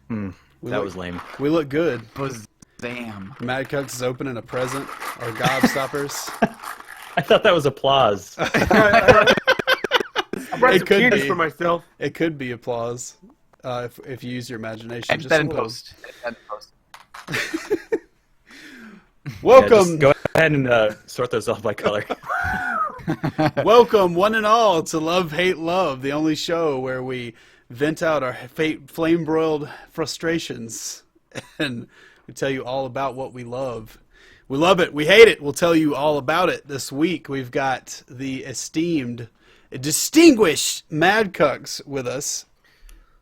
That was lame. We look good. Damn. Mad Cuts is opening a present. Our gobstoppers. I thought that was applause. I brought It some could candies be. for myself. It could be applause if you use your imagination. Edit just that a in little. post. Edit that in post. Welcome, Yeah, just go ahead and sort those off by color. welcome, one and all, to Love, Hate, Love, the only show where we vent out our flame-broiled frustrations and we tell you all about what we love. We love it. We hate it. We'll tell you all about it. This week we've got the esteemed, distinguished Mad Cucks with us.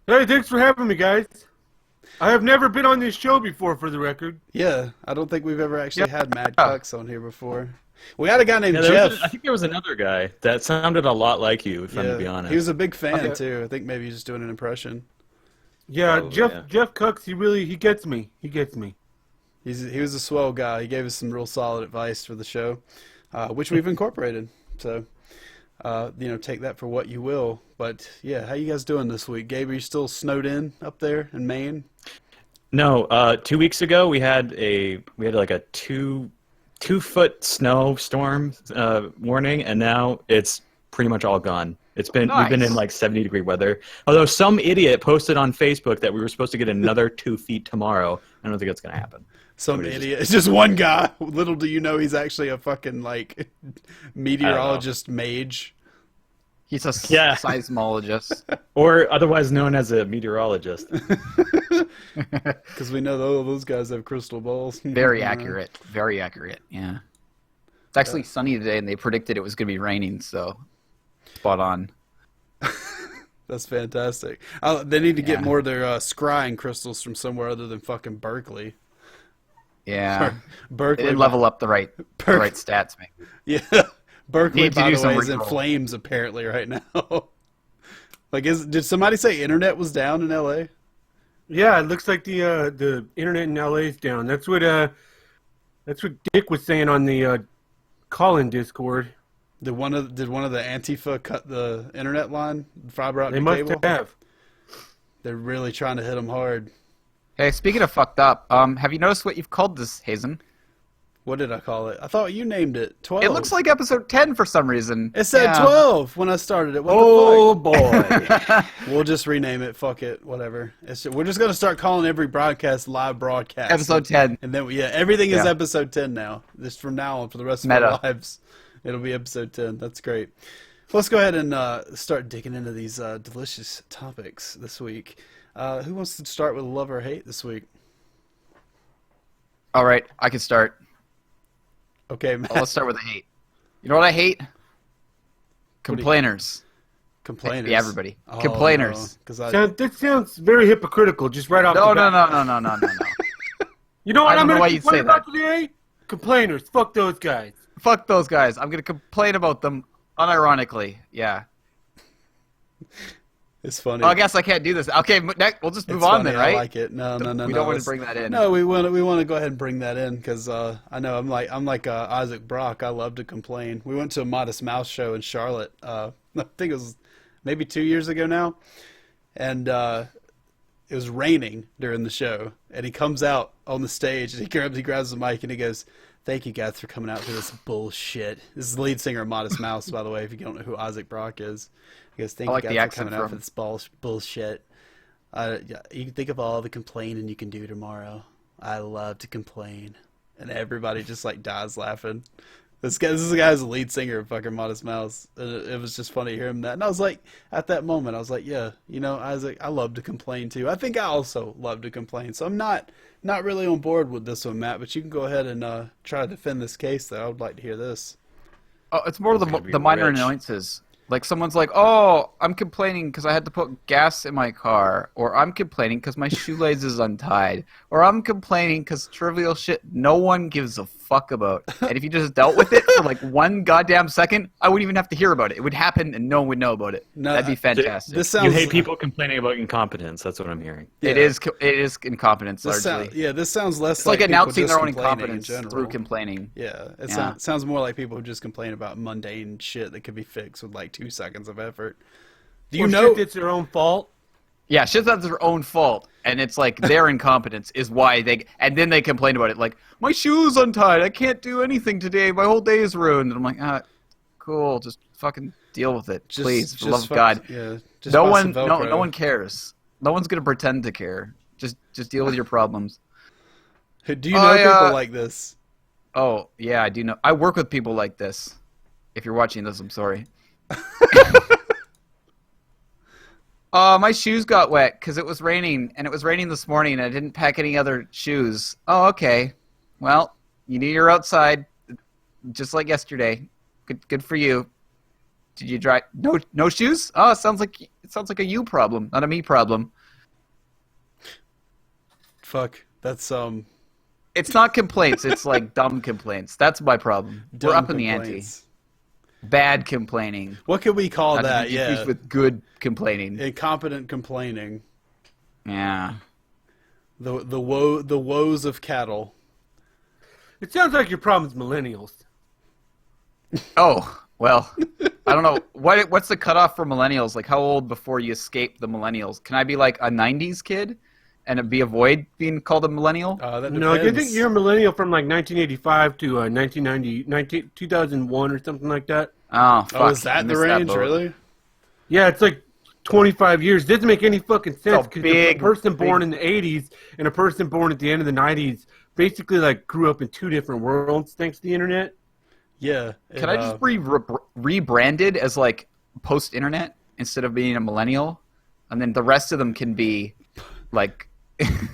Hey, thanks for having me, guys. I have never been on this show before, for the record. Yeah, I don't think we've ever actually had Mad Cucks on here before. We had a guy named Yeah, Jeff. I think there was another guy that sounded a lot like you, if I'm to be honest. he was a big fan Okay. too. I think maybe he's just doing an impression. Yeah, Oh, Jeff yeah. Jeff Cooks, he gets me. He gets me. He was a swell guy. He gave us some real solid advice for the show, which we've incorporated. So, take that for what you will. But yeah, how you guys doing this week? Gabe, are you still snowed in up there in Maine? No, 2 weeks ago we had like a 2-foot snowstorm warning, and now it's pretty much all gone. We've been Nice. in like 70-degree weather. Although some idiot posted on Facebook that we were supposed to get another 2 feet tomorrow. I don't think it's gonna happen. Some What is idiot. It's just one guy. Little do you know, he's actually a fucking like meteorologist mage. He's a Yeah. seismologist. Or otherwise known as a meteorologist. Because we know those guys have crystal balls. Very accurate. Very accurate. Yeah. It's actually sunny today, and they predicted it was going to be raining, so spot on. That's fantastic. They need to get Yeah. more of their scrying crystals from somewhere other than fucking Berkeley. Yeah. They Berkeley didn't level up the right stats, man. Yeah, Berkeley, Need to by do the some way, is in re-roll. flames apparently right now. Did somebody say internet was down in LA? Yeah, it looks like the internet in LA is down. That's what Dick was saying on the call-in Discord. Did one of the Antifa cut the internet line, fiber They optic must cable? have. They're really trying to hit them hard. Hey, speaking of fucked up, have you noticed what you've called this, Hazen? What did I call it? I thought you named it 12. It looks like episode 10 for some reason. It said Yeah. 12 when I started it. What Oh the boy! fuck? We'll just rename it. Fuck it. Whatever. We're just gonna start calling every broadcast live broadcast. Episode 10. And then everything is Yeah. episode 10 now. This from now on for the rest of Meta. our lives. It'll be episode 10. That's great. Let's go ahead and start digging into these delicious topics this week. Who wants to start with love or hate this week? All right, I can start. Okay, Matt. Let's start with the hate. You know what I hate? Complainers. Complainers. Yeah, everybody. Oh, Complainers. No, That sounds very hypocritical. Just right off No, the no, bat. no. You know I what don't I'm know going why to you'd complain say that. about today? Complainers. Fuck those guys. Fuck those guys. I'm going to complain about them unironically. Yeah. it's funny. Well, I guess I can't do this. Okay, next, we'll just move It's on funny. then, right? I like it. No. We don't want let's- to bring that in. No, we want to go ahead and bring that in because I know I'm like Isaac Brock. I love to complain. We went to a Modest Mouse show in Charlotte. I think it was maybe 2 years ago now, and it was raining during the show. And he comes out on the stage and he grabs the mic and he goes, "Thank you guys for coming out to this bullshit." This is the lead singer of Modest Mouse, by the way. If you don't know who Isaac Brock is, he goes, "Thank I like you the guys for accent coming out from- for this bullshit." Yeah, you can think of all the complaining you can do tomorrow. I love to complain, and everybody just like dies laughing. This is the guy who's the lead singer of fucking Modest Mouse. And it was just funny to hear him that. And I was like, at that moment, I was like, yeah, Isaac, I love to complain too. I think I also love to complain. So I'm not really on board with this one, Matt. But you can go ahead and try to defend this case. Though I would like to hear this. Oh, it's more of It's gonna be the minor rich. annoyances. Like someone's like, "Oh, I'm complaining because I had to put gas in my car," or "I'm complaining because my shoelace is untied," or "I'm complaining because trivial shit no one gives a fuck about." And if you just dealt with it for like one goddamn second, I wouldn't even have to hear about it. It would happen and no one would know about it. No, That'd be fantastic. This sounds. You hate people complaining about incompetence. That's what I'm hearing. It is incompetence This largely. this sounds less It's like people announcing just their own complaining in incompetence general. through complaining. Yeah, it Yeah. sounds more like people who just complain about mundane shit that could be fixed with like 2 seconds of effort. Do you Or know? shit that's their own fault. Yeah, shit that's their own fault. And it's like their incompetence is why and then they complain about it like, my shoe's untied, I can't do anything today, my whole day is ruined. And I'm like, cool, just fucking deal with it, please, for the love of God. Yeah, No one cares. No one's gonna pretend to care. Just deal with your problems. Do you know people like this? Oh, yeah, I do know. I work with people like this. If you're watching this, I'm sorry. My shoes got wet because it was raining, and it was raining this morning, and I didn't pack any other shoes. Oh, okay. Well, you knew you're outside, just like yesterday. Good for you. Did you dry? No shoes? Oh, it sounds like a you problem, not a me problem. Fuck, that's It's not complaints. It's like dumb complaints. That's my problem. We're up in the ante. Bad complaining. What could we call Not that? to be confused with good complaining. Incompetent complaining. Yeah. The woes of cattle. It sounds like your problem's millennials. Oh, well, I don't know. What's the cutoff for millennials? Like, how old before you escape the millennials? Can I be like a 90s kid and avoid being called a millennial? That No, I depends. think you're a millennial from like 1985 to 2001 or something like that. Oh, fuck. Oh, is that I the missed range, boat. really? Yeah, it's like 25 years. Doesn't make any fucking sense because a person born big- in the 80s and a person born at the end of the 90s basically like grew up in two different worlds thanks to the internet. Yeah. Can I just be rebranded as like post-internet instead of being a millennial? And then the rest of them can be like...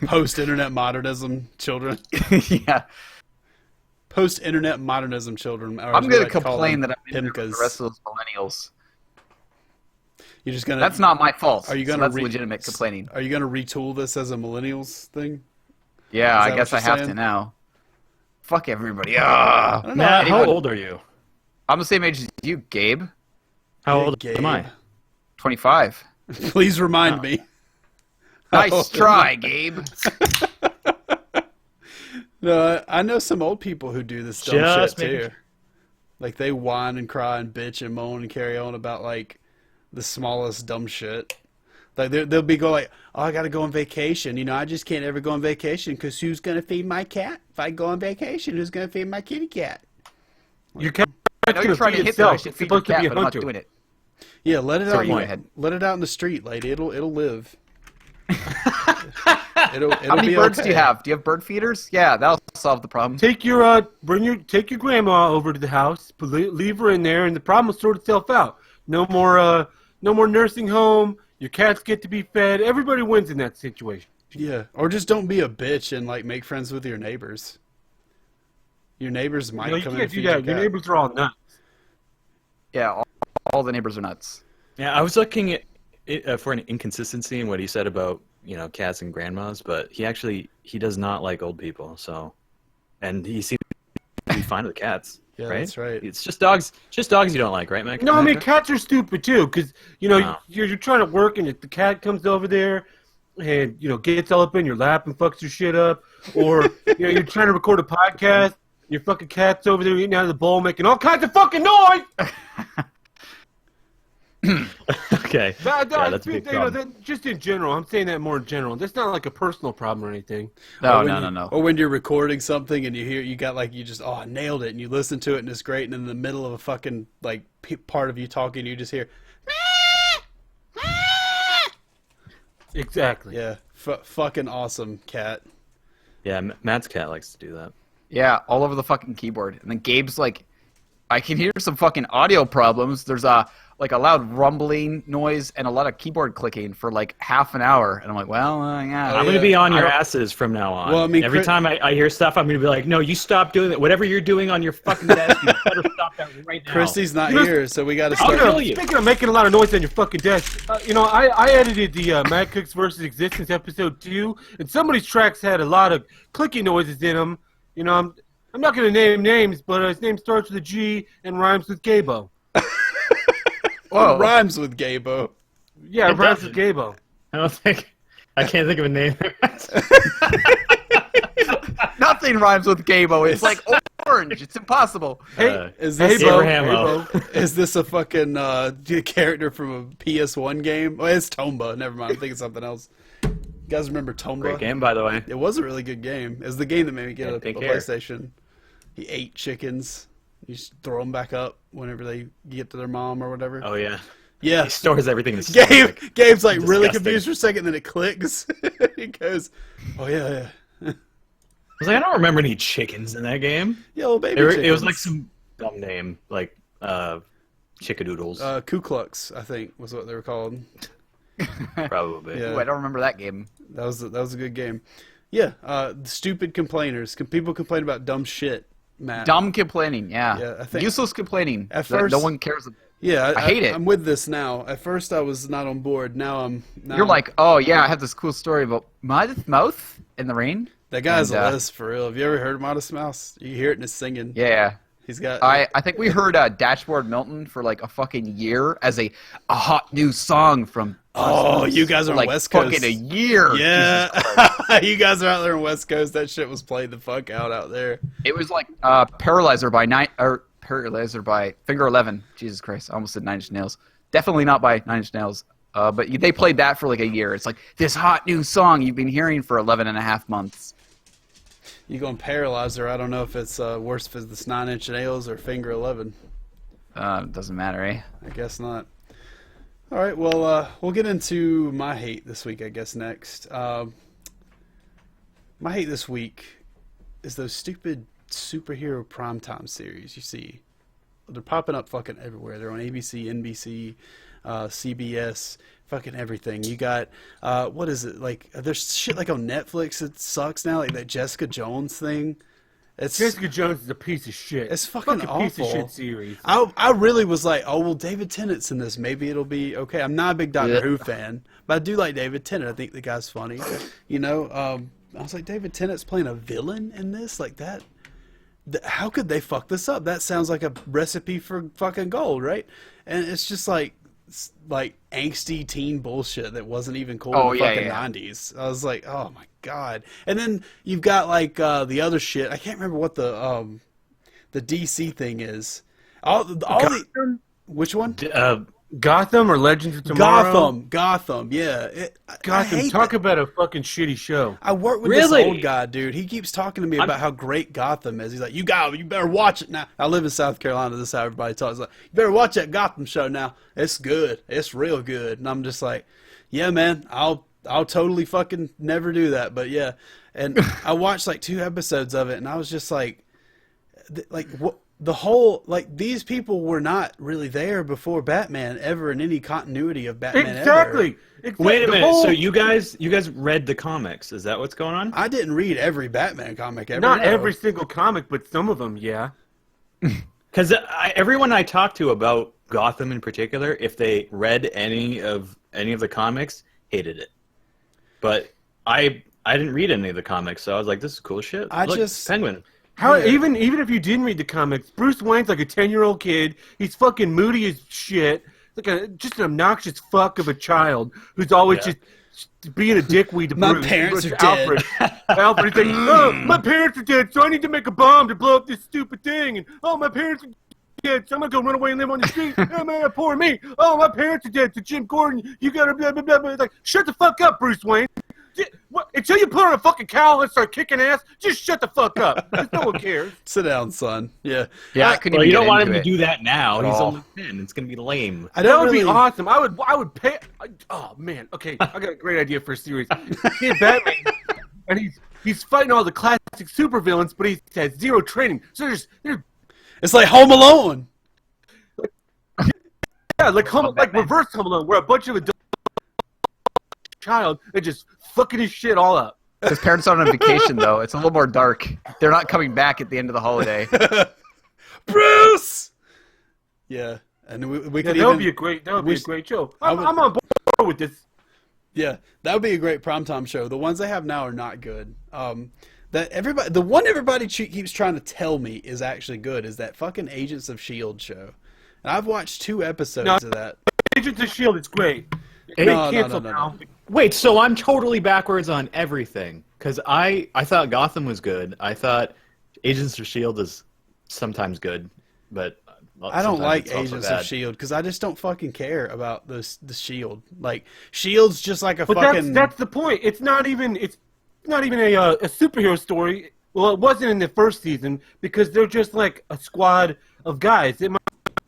post-internet modernism children? Yeah. Post-internet modernism children. I'm going to complain that I'm in there with Pimkas. the rest of those millennials. You're just gonna. That's not my fault. Are you so gonna that's legitimate complaining. Are you gonna retool this as a millennials thing? Yeah, Is I that guess what I you're have to saying? now. Fuck everybody. Ah. Matt, how Anyone- old are you? I'm the same age as you, Gabe. How Hey, old Gabe. am I? 25. Please remind me. Nice try, Gabe. No, I know some old people who do this dumb Just shit making too. Like they whine and cry and bitch and moan and carry on about like the smallest dumb shit. Like they'll be going like, "Oh, I got to go on vacation. You know, I just can't ever go on vacation because who's gonna feed my cat? If I go on vacation, who's gonna feed my kitty cat?" Your cat's I know gonna you're trying to feed hit that I itself. should It's feed your supposed to cat, be a but I'm not hunter. doing it. Yeah, let it Sorry, out. go ahead. Let it out in the street, lady. It'll live. It'll How many be birds okay. do you have? Do you have bird feeders? Yeah, that'll solve the problem. Take your take your grandma over to the house, leave her in there, and the problem will sort itself out. No more nursing home. Your cats get to be fed. Everybody wins in that situation. Yeah, or just don't be a bitch and like make friends with your neighbors. Your neighbors might No, you come in can't and do feed that. your Your cat. neighbors are all nuts. Yeah, all the neighbors are nuts. Yeah, I was looking at for an inconsistency in what he said about cats and grandmas, but he does not like old people. So, and he seems to be fine with cats. Yeah, right? that's right. It's just dogs. Just dogs you don't like, right, Mac? No, I mean cats are stupid too, because Wow. you're trying to work and if the cat comes over there and gets all up in your lap and fucks your shit up, or you're trying to record a podcast, your fucking cat's over there eating out of the bowl, making all kinds of fucking noise. Okay. Yeah, that's a big problem. Just in general, I'm saying that more in general. That's not like a personal problem or anything. No, Or when no, you- no, no. Or when you're recording something and I nailed it, and you listen to it and it's great, and in the middle of a fucking like part of you talking, you just hear, Exactly. yeah, fucking awesome cat. Yeah, Matt's cat likes to do that. Yeah, all over the fucking keyboard. And then Gabe's like, I can hear some fucking audio problems. There's a loud rumbling noise and a lot of keyboard clicking for like half an hour. And I'm like, well, yeah. I'm yeah. gonna be on your I don't- asses from now on. Well, I mean, every time I hear stuff, I'm gonna be like, no, you stop doing that. Whatever you're doing on your fucking desk, you better stop that right now. Christy's not You know- here, so we got to I'll start. kill you. Speaking of making a lot of noise on your fucking desk, I edited the Mad Cooks versus Existence episode 2, and some of these tracks had a lot of clicky noises in them. I'm not going to name names, but his name starts with a G and rhymes with Gabo. Whoa. Rhymes with Gabo. Yeah, it It rhymes with doesn't. Gabo. I can't think of a name. Nothing rhymes with Gabo. It's like orange. It's impossible. Hey, Is hey, this Bo, Abraham hey, Lo. Bo. is this a fucking character from a PS1 game? Oh, it's Tomba. Never mind. I'm thinking something else. You guys remember Tomba? Great game, by the way. It was a really good game. It was the game that made me get Yeah, a pink hair. PlayStation. He ate chickens. You just throw them back up whenever they get to their mom or whatever. Oh yeah. Yeah. He stores everything in his stomach. Gabe's like really Disgusting. confused for a second, then it clicks. He goes, "Oh yeah, yeah, I was like, I don't remember any chickens in that game. yeah, little baby." It was chickens. like some dumb name, like Chickadoodles, Ku Klux, I think, was what they were called. probably. Yeah. Ooh, I don't remember that game. That was a good game. Yeah, stupid complainers. People complain about dumb shit, Matt. Dumb complaining, yeah. Yeah, I think- Useless complaining. At that first- no one cares. Yeah, I hate it. I'm with this now. At first, I was not on board. Now I'm. You're like, oh yeah, I have this cool story about Modest Mouth in the rain. that guy's and, a list for real. Have you ever heard of Modest Mouse? You hear it in his singing. Yeah. He's got. I think we heard Dashboard Milton for like a fucking year as a hot new song from. Oh, you guys are on like West Coast. fucking a year. Yeah, you guys are out there on West Coast. That shit was played the fuck out there. It was like Paralyzer by Paralyzer by Finger 11. Jesus Christ, I almost said Nine Inch Nails. Definitely not by Nine Inch Nails. But they played that for like a year. It's like this hot new song you've been hearing for 11 and a half months. You going Paralyzer? I don't know if it's worse if it's 9 Inch Nails or Finger 11. Doesn't matter, eh? I guess not. All right, well, we'll get into my hate this week, I guess, next. My hate this week is those stupid superhero primetime series you see. They're popping up fucking everywhere. They're on ABC, NBC, CBS, fucking everything. You got, what is it? Like, there's shit like on Netflix that sucks now, like that Jessica Jones thing. It's Jessica Jones is a piece of shit. It's fucking piece of awful. shit series. I really was like, oh, well, David Tennant's in this. Maybe it'll be okay. I'm not a big Doctor Yeah. Who fan, but I do like David Tennant. I think the guy's funny. You know, I was like, David Tennant's playing a villain in this? Like that? How could they fuck this up? That sounds like a recipe for fucking gold, right? And it's just like angsty teen bullshit that wasn't even cool Oh, in the yeah, fucking yeah. 90s. I was like, oh my god. And then you've got like the other shit. I can't remember what the DC thing is. Which one? Gotham or Legends of Tomorrow? Gotham, yeah. I Gotham, hate talk that. about a fucking shitty show. I work with Really? this old guy, dude. He keeps talking to me about how great Gotham is. He's like, you better watch it now. I live in South Carolina. This is how everybody talks. He's like, you better watch that Gotham show now. It's good. It's real good. And I'm just like, yeah, man, I'll totally fucking never do that. But yeah. And I watched like 2 episodes of it, and I was just like what? The whole, like, these people were not really there before Batman ever in any continuity of Batman Exactly. ever. Wait a The minute. whole- So you guys read the comics? Is that what's going on? I didn't read every Batman comic ever. Not no. every single comic, but some of them, yeah. Because everyone I talked to about Gotham in particular, if they read any of the comics, hated it. But I didn't read any of the comics, so I was like, this is cool as shit. Look, Penguin. How Yeah. even if you didn't read the comics, Bruce Wayne's like a 10-year-old kid. He's fucking moody as shit. Just an obnoxious fuck of a child who's always Yeah. just being a dickweed to My Bruce. parents Bruce are dead. Alfred's like, oh, my parents are dead, so I need to make a bomb to blow up this stupid thing. And oh, my parents are dead, so I'm gonna go run away and live on the street. Oh man, poor me. Oh, my parents are dead, so Jim Gordon, you gotta blah blah blah blah. It's like, shut the fuck up, Bruce Wayne. Until you put on a fucking cowl and start kicking ass, just shut the fuck up. 'Cause no one cares. Sit down, son. Yeah. Yeah, I couldn't Well, even you don't get want into him to it. do that now. At He's all. only 10. It's gonna be lame. I That don't would really, be awesome. I would pay. Oh man. Okay, I got a great idea for a series. He's Batman, and he's fighting all the classic supervillains, but he has 0 training. So there's It's like Home Alone. like reverse Home Alone, where a bunch of adult child are just fucking his shit all up. His parents are on vacation, though. It's a little more dark. They're not coming back at the end of the holiday. Bruce. Yeah, and we Yeah, could that even. would be a great show. I'm on board with this. Yeah, that would be a great primetime show. The ones they have now are not good. The one everybody keeps trying to tell me is actually good is that fucking Agents of Shield show. And I've watched 2 episodes of that. Agents of S.H.I.E.L.D. It's great. No, Canceled no. now. Wait, so I'm totally backwards on everything. Because I thought Gotham was good. I thought Agents of S.H.I.E.L.D. is sometimes good. But I don't sometimes like it's also Agents bad. of Shield because I just don't fucking care about the Shield. Like Shield's just like a But fucking. that's the point. It's not even a superhero story. Well, it wasn't in the first season because they're just like a squad of guys. It might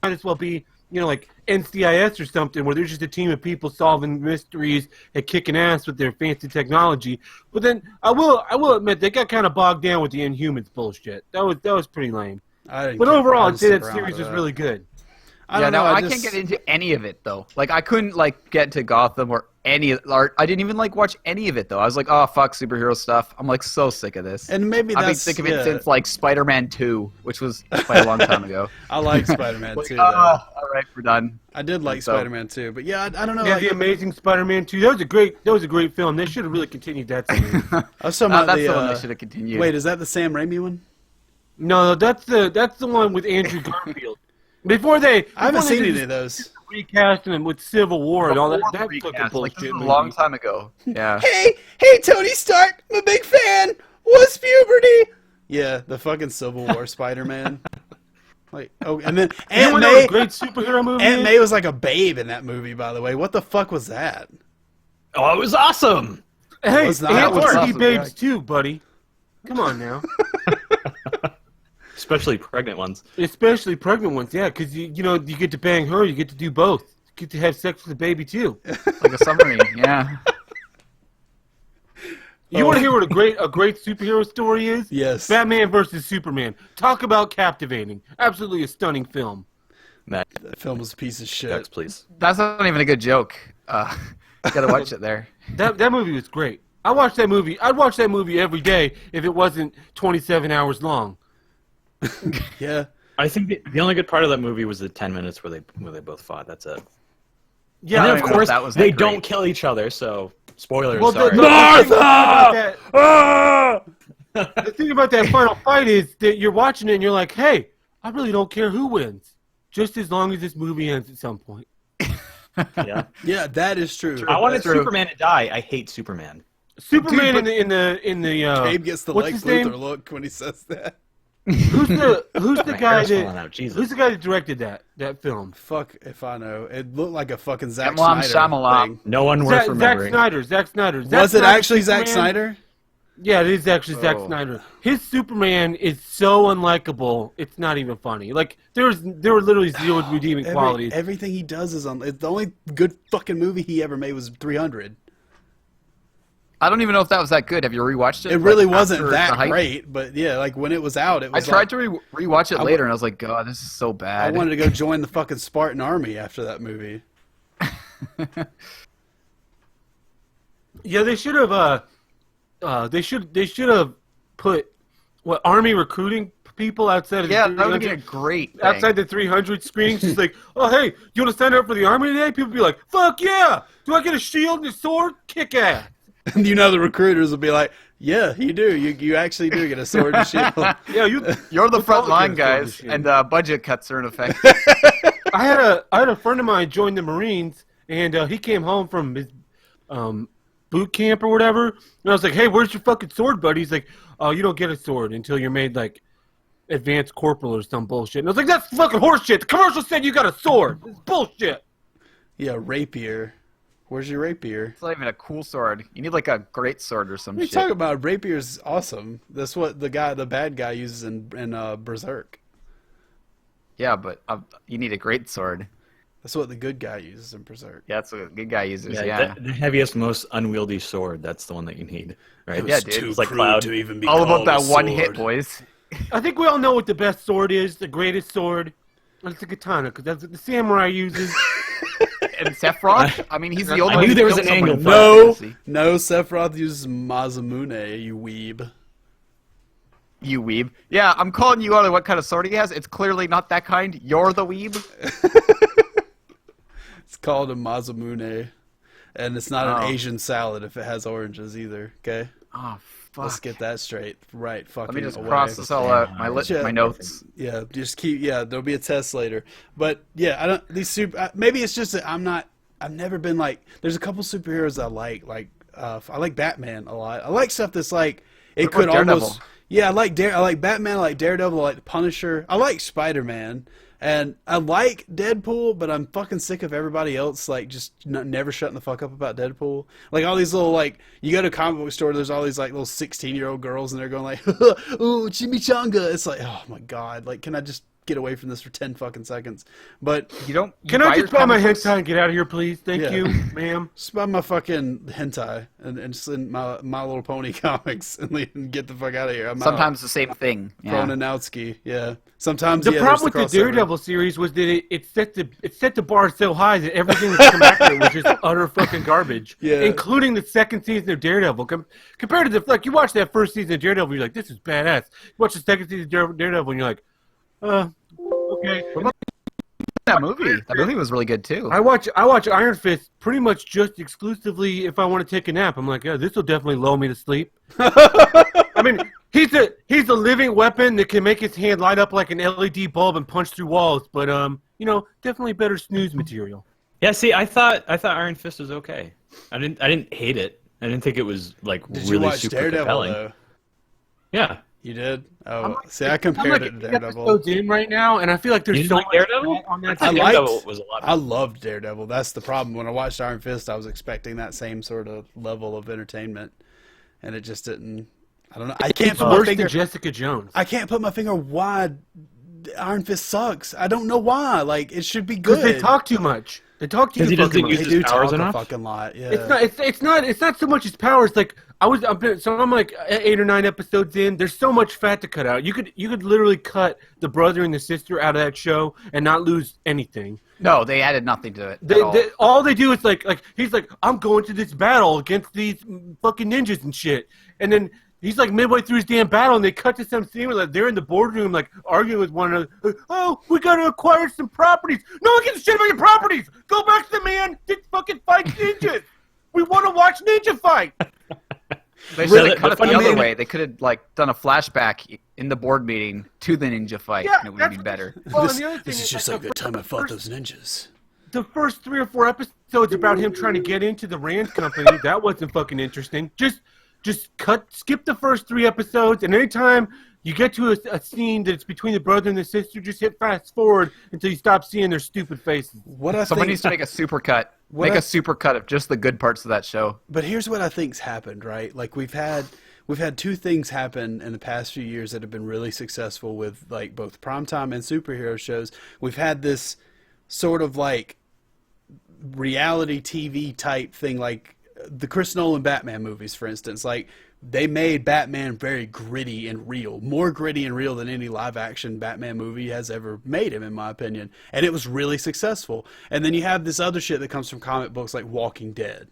as well be, like NCIS or something, where they're just a team of people solving mysteries and kicking ass with their fancy technology. But then I will admit they got kind of bogged down with the Inhumans bullshit. That was pretty lame. But overall, I'd say that series was really good. I don't know. I can't get into any of it though. Like I couldn't get to Gotham or I didn't even watch any of it though. I was like, oh fuck superhero stuff. I'm so sick of this. And maybe I've been that's sick of it since Spider-Man 2, which was quite a long time ago. I like Spider-Man 2. All right, we're done. I did like Spider-Man 2, but yeah, I don't know. Yeah, the Amazing Spider-Man 2. That was a great film. They should have really continued that series. I was talking about That's the one that should have continued. Wait, is that the Sam Raimi one? No, that's the one with Andrew Garfield. I haven't seen any of those. Recasting him with Civil War and all that. That Recast, fucking bullshit. this was a movie. long time ago. Yeah. Hey, Tony Stark, I'm a big fan. What's puberty? Yeah, the fucking Civil War Spider-Man. And then You Aunt know what May. a great superhero movie. Aunt is? May was like a babe in that movie, by the way. What the fuck was that? Oh, it was awesome. Hey, was not- Aunt was May awesome, babes yeah. too, buddy. Come on now. Especially pregnant ones. Especially pregnant ones, yeah, because you get to bang her, you get to do both. You get to have sex with the baby too. Like a summary. Yeah. You want to hear what a great superhero story is? Yes. Batman versus Superman. Talk about captivating. Absolutely a stunning film. Matt, That film was a piece of shit. text, please. That's not even a good joke. Gotta watch it there. That movie was great. I'd watch that movie every day if it wasn't 27 hours long. Yeah. I think the only good part of that movie was the 10 minutes where they both fought. That's it. Yeah, And I then, don't of even know if course, that was they that don't great. kill each other, so spoilers, Well, sorry. the thing about that final fight is that you're watching it and you're like, hey, I really don't care who wins, just as long as this movie ends at some point. Yeah. Yeah, that is true. I wanted That's true. Superman to die. I hate Superman. Superman Dude, in the Gabe gets the what's Lex his name? Luthor look when he says that. Who's the My guy hair's falling that out. Jesus. who's the guy that directed that film? Fuck if I know. It looked like a fucking Zack M. Night Snyder Shyamalan. thing. No one worth remembering. Zack Snyder. Was it actually Zack Snyder? Yeah, it is actually Zack Oh. Snyder. His Superman is so unlikable, it's not even funny. Like there were literally zero redeeming qualities. Everything he does is on. It's the only good fucking movie he ever made was 300. I don't even know if that was that good. Have you rewatched it? It really Like, wasn't after the that hype? great, but yeah, like when it was out, it I was. tried like, to rewatch it I later, and I was like, God, this is so I bad. wanted to go join the fucking Spartan army after that movie. Yeah, they should have. They should have put army recruiting people outside of Yeah, the that would be 300 a great thing. outside the 300 screenings. Just like, oh hey, you want to sign up for the army today? People be like, fuck yeah! Do I get a shield and a sword? Kick ass! And you know the recruiters will be like, "Yeah, you do. You actually do get a sword and shield." Yeah, You're the Let's front all line get a sword guys, shield. and budget cuts are in effect. I had a friend of mine join the Marines, and he came home from his boot camp or whatever. And I was like, "Hey, where's your fucking sword, buddy?" He's like, "Oh, you don't get a sword until you're made like advanced corporal or some bullshit." And I was like, "That's fucking horseshit. The commercial said you got a sword. It's bullshit." Yeah, rapier. Where's your rapier? It's not even a cool sword. You need like a great sword or some What are you shit. talking about? Rapier's awesome. That's what the bad guy uses in Berserk. Yeah, but you need a great sword. That's what the good guy uses in Berserk. Yeah, that's what a good guy uses. Yeah. The heaviest, most unwieldy sword. That's the one that you need, right? Yeah, dude. It's like Cloud. even be All about that one hit, boys. I think we all know what the best sword is. The greatest sword. It's the katana, because that's what the samurai uses. And Sephiroth? I mean, he's the only I one knew who there was killed an someone angle in for Final Fantasy. No, Sephiroth uses Masamune, you weeb. You weeb. Yeah, I'm calling you out on what kind of sword he has. It's clearly not that kind. You're the weeb. It's called a Masamune. And it's not Oh. an Asian salad if it has oranges either, okay? Oh, fuck. Let's get that straight. Right, fucking Let me just away. cross this all out. Yeah. My notes. Yeah, just keep. Yeah, there'll be a test later. But yeah, I don't. These super. Maybe it's just that I'm not. I've never been like. There's a couple superheroes I like. Like I like Batman a lot. I like stuff that's like it What could about Daredevil? almost. Yeah, I like Batman, I like Daredevil, I like the Punisher, I like Spider-Man, and I like Deadpool, but I'm fucking sick of everybody else like just never shutting the fuck up about Deadpool. Like all these little like you go to a comic book store, there's all these like little 16-year-old girls, and they're going like, "Ooh, chimichanga." It's like, oh my god, like can I just get away from this for 10 fucking seconds? But You don't. You Can I buy just your buy my comic books- hentai and get out of here, please? Thank Yeah. you, ma'am. just buy my fucking hentai and send my Little Pony comics and leave and get the fuck out of here. I'm Sometimes the same thing. Yeah. Pronanowski, yeah. Sometimes The yeah, problem with there's the crossover. Daredevil series was that it set the bar so high that everything that came after it was just utter fucking garbage. Yeah. Including the second season of Daredevil. Compared to like you watch that first season of Daredevil, you're like, this is badass. You watch the second season of Daredevil, and you're like, okay. That movie. That movie was really good too. I watch Iron Fist pretty much just exclusively if I want to take a nap. I'm like, yeah, this will definitely lull me to sleep. I mean, he's a living weapon that can make his hand light up like an LED bulb and punch through walls. But definitely better snooze material. Yeah, see, I thought Iron Fist was okay. I didn't hate it. I didn't think it was like Did really you watch super Daredevil compelling. though? Yeah. You did? Oh, I'm see, I compared it to Daredevil. Episodes in right now, and I feel like there's You so didn't like much Daredevil? fat on that. I series. liked- Daredevil was a lot. I loved Daredevil. That's the problem. When I watched Iron Fist, I was expecting that same sort of level of entertainment, and it just didn't. I don't know. I can't It's put my worse finger. than Jessica Jones. I can't put my finger why Iron Fist sucks. I don't know why. Like it should be Because good. they talk too much. They talk too 'Cause he fucking doesn't much. use They his do powers talk enough? a fucking lot. Yeah. It's not so much his powers. Like I'm like 8 or 9 episodes in. There's so much fat to cut out. You could literally cut the brother and the sister out of that show and not lose anything. No, they added nothing to it. at all. All they do is like he's like, I'm going to this battle against these fucking ninjas and shit, and then he's like midway through his damn battle, and they cut to some scene where like, they're in the boardroom like arguing with one another. Like, oh, we gotta acquire some properties. No one gives a shit about your properties. Go back to the man that fucking fights ninjas. We want to watch ninja fight. They Really, should have cut the it the funny other thing- way. They could have like done a flashback in the board meeting to the ninja fight, Yeah, and it would that's be what- better. Well, this and the other thing this is just like the time I fought those ninjas. The first 3 or 4 episodes about him trying to get into the Rand company, that wasn't fucking interesting. Just skip the first 3 episodes, and anytime you get to a scene that's between the brother and the sister, just hit fast forward until you stop seeing their stupid faces. What I Someone think, needs to make a super cut. What Make I- a super cut of just the good parts of that show. but here's what I think's happened, right? Like we've had 2 things happen in the past few years that have been really successful with like both primetime and superhero shows. We've had this sort of like reality TV type thing, like the Chris Nolan Batman movies, for instance. Like they made Batman very gritty and real, more gritty and real than any live action Batman movie has ever made him, in my opinion. And it was really successful. And then you have this other shit that comes from comic books like Walking Dead.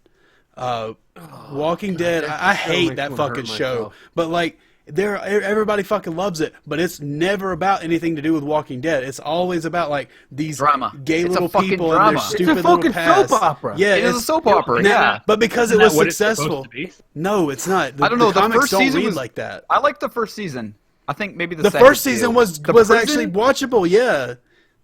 Walking Dead, I show hate makes that me wanna fucking hurt show. myself. But like, everybody fucking loves it, but it's never about anything to do with Walking Dead. It's always about like these Drama. gay It's a little fucking people and drama. their It's a stupid little fucking past. soap opera. Yeah, It is a soap opera, Now- yeah. But because it Isn't was that what it's successful, supposed to be? no, it's not. I don't know. The comics first don't season read was like that. I liked the first season. I think maybe the The second first season too. was The was prison- actually watchable. Yeah,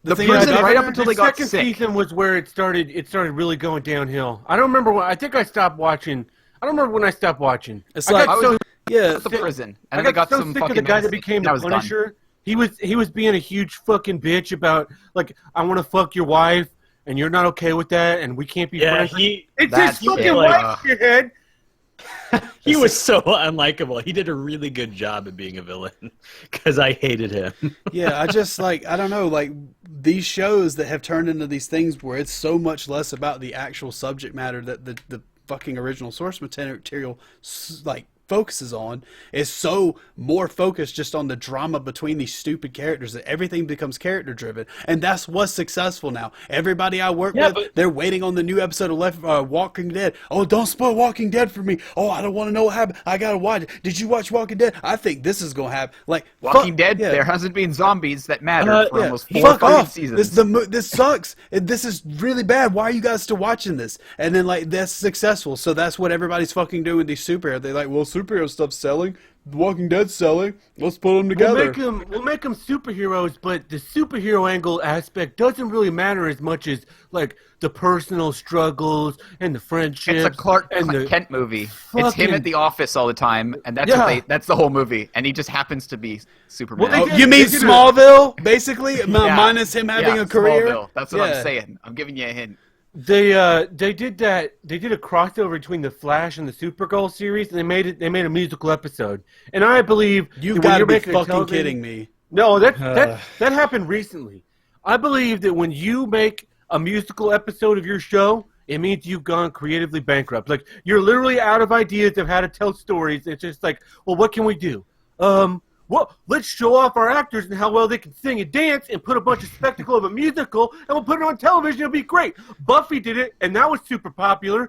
The thing prison I- right up until the they got second sick. season was where it started really going downhill. I don't remember when. I think I stopped watching. I don't remember when I stopped watching. It's I like got I so, was yeah, at the prison, I and they got so some sick fucking of the guy that became that the was done. Punisher. He was being a huge fucking bitch about like, I want to fuck your wife and you're not okay with that and we can't be Yeah, friends. It's That his fucking shit, wife, shithead. He was so unlikable. He did a really good job at being a villain because I hated him. yeah. I just like I don't know, like these shows that have turned into these things where it's so much less about the actual subject matter that the fucking original source material like focuses on is so more focused just on the drama between these stupid characters that everything becomes character driven, and that's what's successful now. Everybody I work Yeah, with, but- they're waiting on the new episode of Walking Dead. Oh, don't spoil Walking Dead for me. Oh, I don't want to know what happened. I gotta watch it. Did you watch Walking Dead? I think this is gonna happen. Like Walking fuck- Dead. yeah. There hasn't been zombies that mattered for Yeah, almost 4 fuck fucking off. seasons. This sucks. This is really bad. Why are you guys still watching this? And then like that's successful, so that's what everybody's fucking doing with these superheroes. They're like, well, superhero stuff's selling. The Walking Dead's selling. Let's put them together. We'll make them superheroes, but the superhero angle aspect doesn't really matter as much as like the personal struggles and the friendships. It's a Clark and Kent movie. It's him at the office all the time, and that's that's the whole movie. And he just happens to be Superman. Well, You mean Smallville, basically? Minus him having a career? Smallville. That's what I'm saying. I'm giving you a hint. They did that. They did a crossover between the Flash and the Supergirl series, and they made a musical episode. And I believe You've got to be fucking kidding me. No, that happened recently. I believe that when you make a musical episode of your show, it means you've gone creatively bankrupt. Like you're literally out of ideas of how to tell stories. It's just like, well, what can we do? Well, let's show off our actors and how well they can sing and dance and put a bunch of spectacle of a musical and we'll put it on television. It'll be great. Buffy did it, and that was super popular.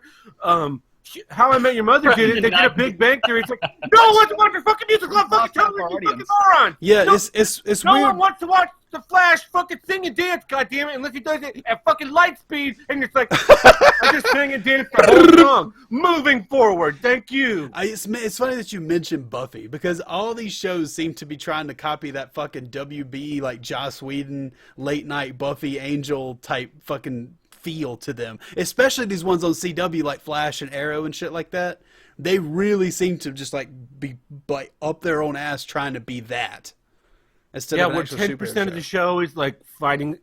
How I Met Your Mother did it. They did a Big Bang Theory. It's like, no one wants to watch a fucking musical on fucking television, you fucking moron. Yeah, no, it's no weird. one wants to watch the Flash fucking sing and dance, goddammit, unless he does it at fucking light speed. And it's like, I just sing and dance the whole song. Moving forward. Thank you. It's funny that you mentioned Buffy, because all these shows seem to be trying to copy that fucking WB, like Joss Whedon, late night Buffy Angel type fucking feel to them, especially these ones on CW like Flash and Arrow and shit like that. They really seem to just like be like up their own ass trying to be that. Instead of an where actual 10% of the show is like fighting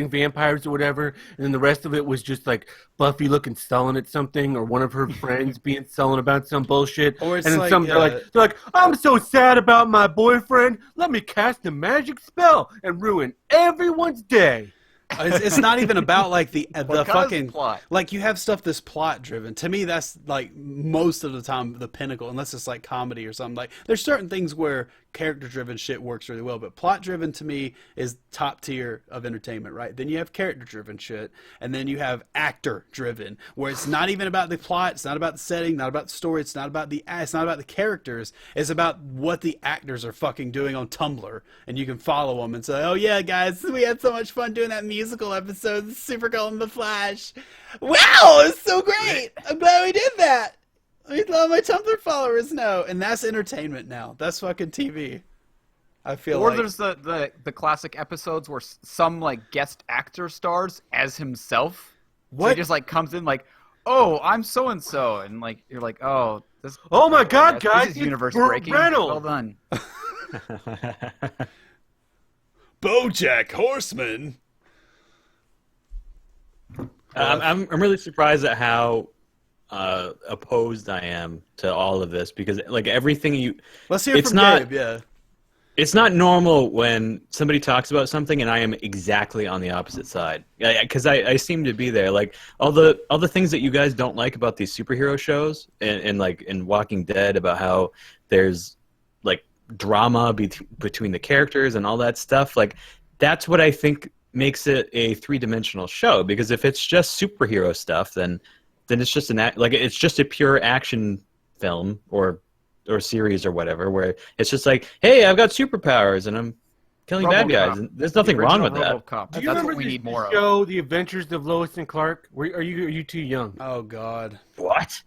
vampires or whatever, and then the rest of it was just like Buffy looking sullen at something, or one of her friends being sullen about some bullshit. Or it's and then like, they're like, I'm so sad about my boyfriend. Let me cast a magic spell and ruin everyone's day. It's not even about like the fucking plot. Like you have stuff that's plot driven. To me, that's like most of the time the pinnacle, unless it's like comedy or something. Like there's certain things where character driven shit works really well, but plot driven to me is top tier of entertainment, right? Then you have character driven shit, and then you have actor driven, where it's not even about the plot, it's not about the setting, not about the story, it's not about the characters, it's about what the actors are fucking doing on Tumblr, and you can follow them and say, oh yeah, guys, we had so much fun doing that musical episode, Supergirl and the Flash. Wow, it's so great! I'm glad we did that. Let my Tumblr followers know. And that's entertainment now. That's fucking TV. I feel or like. There's the classic episodes where some like guest actor stars as himself. What? So he just like comes in like, oh, I'm so and so, and like you're like, oh, this. Oh my God, this guys! is universe Burt breaking. Reynolds. Well done. BoJack Horseman. I'm really surprised at how opposed I am to all of this, because like everything Let's hear it's from not, Gabe, yeah. It's not normal when somebody talks about something and I am exactly on the opposite side, because I seem to be there. Like all the things that you guys don't like about these superhero shows and like in Walking Dead, about how there's like drama between the characters and all that stuff. Like that's what I think makes it a three-dimensional show, because if it's just superhero stuff, then it's just it's just a pure action film or series or whatever, where it's just like, hey, I've got superpowers and I'm killing bad guys, and there's nothing wrong with that. Do you remember the show The Adventures of Lois and Clark? Are you too young? Oh God. What?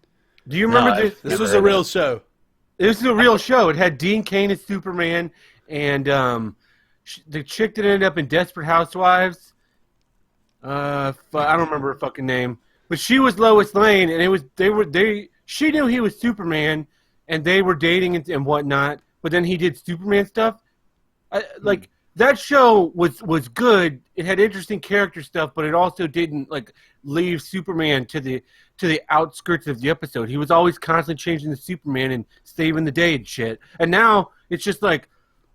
Do you remember this? This was a real show. This is a real show. It had Dean Cain as Superman, and the chick that ended up in Desperate Housewives. I don't remember her fucking name, but she was Lois Lane, and she knew he was Superman, and they were dating and whatnot. But then he did Superman stuff. Like that show was good. It had interesting character stuff, but it also didn't like leave Superman to the outskirts of the episode. He was always constantly changing the Superman and saving the day and shit. And now it's just like,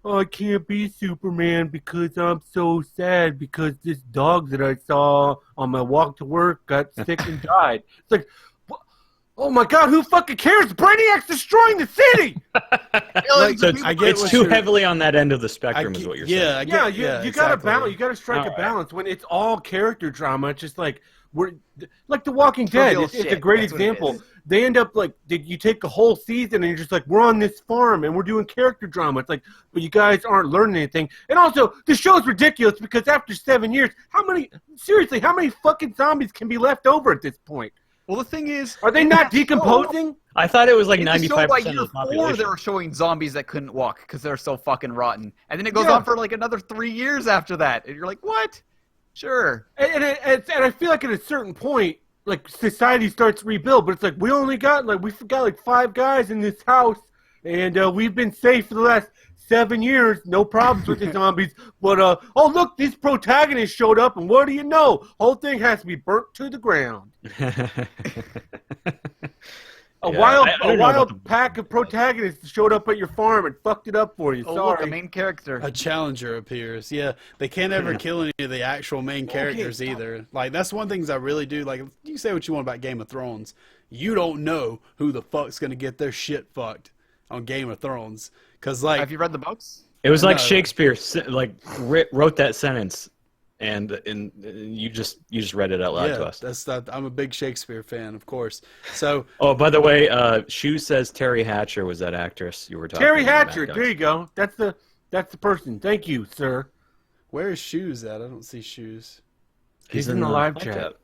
oh, I can't be Superman because I'm so sad because this dog that I saw on my walk to work got sick and died. It's like, oh my God, who fucking cares? Brainiac's destroying the city! It's too heavily on that end of the spectrum, is what you're saying. You gotta balance. You gotta strike a balance. When it's all character drama, it's just like like The Walking Dead. It's a great example. They end up like you take a whole season and you're just like, we're on this farm and we're doing character drama. It's like, but you guys aren't learning anything. And also, the show's ridiculous because after 7 years, how many fucking zombies can be left over at this point? Well, the thing is, Are they not decomposing? I thought it was like in the show, 95% by of year the 4, population. they were showing zombies that couldn't walk because they're so fucking rotten, and then it goes Yeah. on for like another 3 years after that, and you're like, what? Sure. And I feel like at a certain point, like society starts to rebuild, but it's like we got like 5 guys in this house, and we've been safe for the last 7 years, no problems with the zombies. But oh look, this protagonist showed up, and what do you know? Whole thing has to be burnt to the ground. A Yeah, wild I don't know about the- pack of protagonists showed up at your farm and fucked it up for you. Oh, look, a Sorry. main character. A challenger appears. Yeah, they can't ever kill any of the actual main characters either. Like, that's one thing I really do. Like, you can say what you want about Game of Thrones. You don't know who the fuck's gonna get their shit fucked on Game of Thrones. Cause like, Have you read the books? It was like No. Shakespeare wrote that sentence, and you just read it out loud to yeah, us. that's that. I'm a big Shakespeare fan, of course. So Oh, by the way, Shu says Terry Hatcher was that actress you were talking Terry about. Hatcher, Matt there you go. That's the person. Thank you, sir. where is Shoes at? I don't see Shoes. He's in the live chat.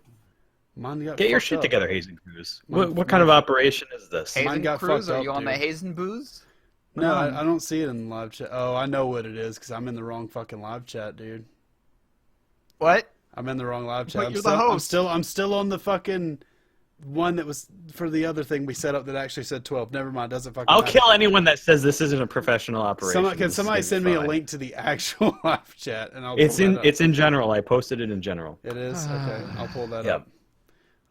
Mine got Get your fucked shit up. together, Hazen Cruz. Mine- What kind of operation is this? Mine Hazen got Cruz, fucked are you up, on the dude. Hazen booze? No, I don't see it in the live chat. Oh, I know what it is because I'm in the wrong fucking live chat, dude. What? I'm in the wrong live chat. But I'm you're still, the I'm host. still on the fucking one that was for the other thing we set up that actually said 12. Never mind, doesn't fucking I'll matter. kill anyone that says this isn't a professional operation. Can This is somebody gonna send be me a fine. link to the actual live chat and I'll It's pull in that up. it's in general. I posted it in general. It is? Okay, I'll pull that Yep. up.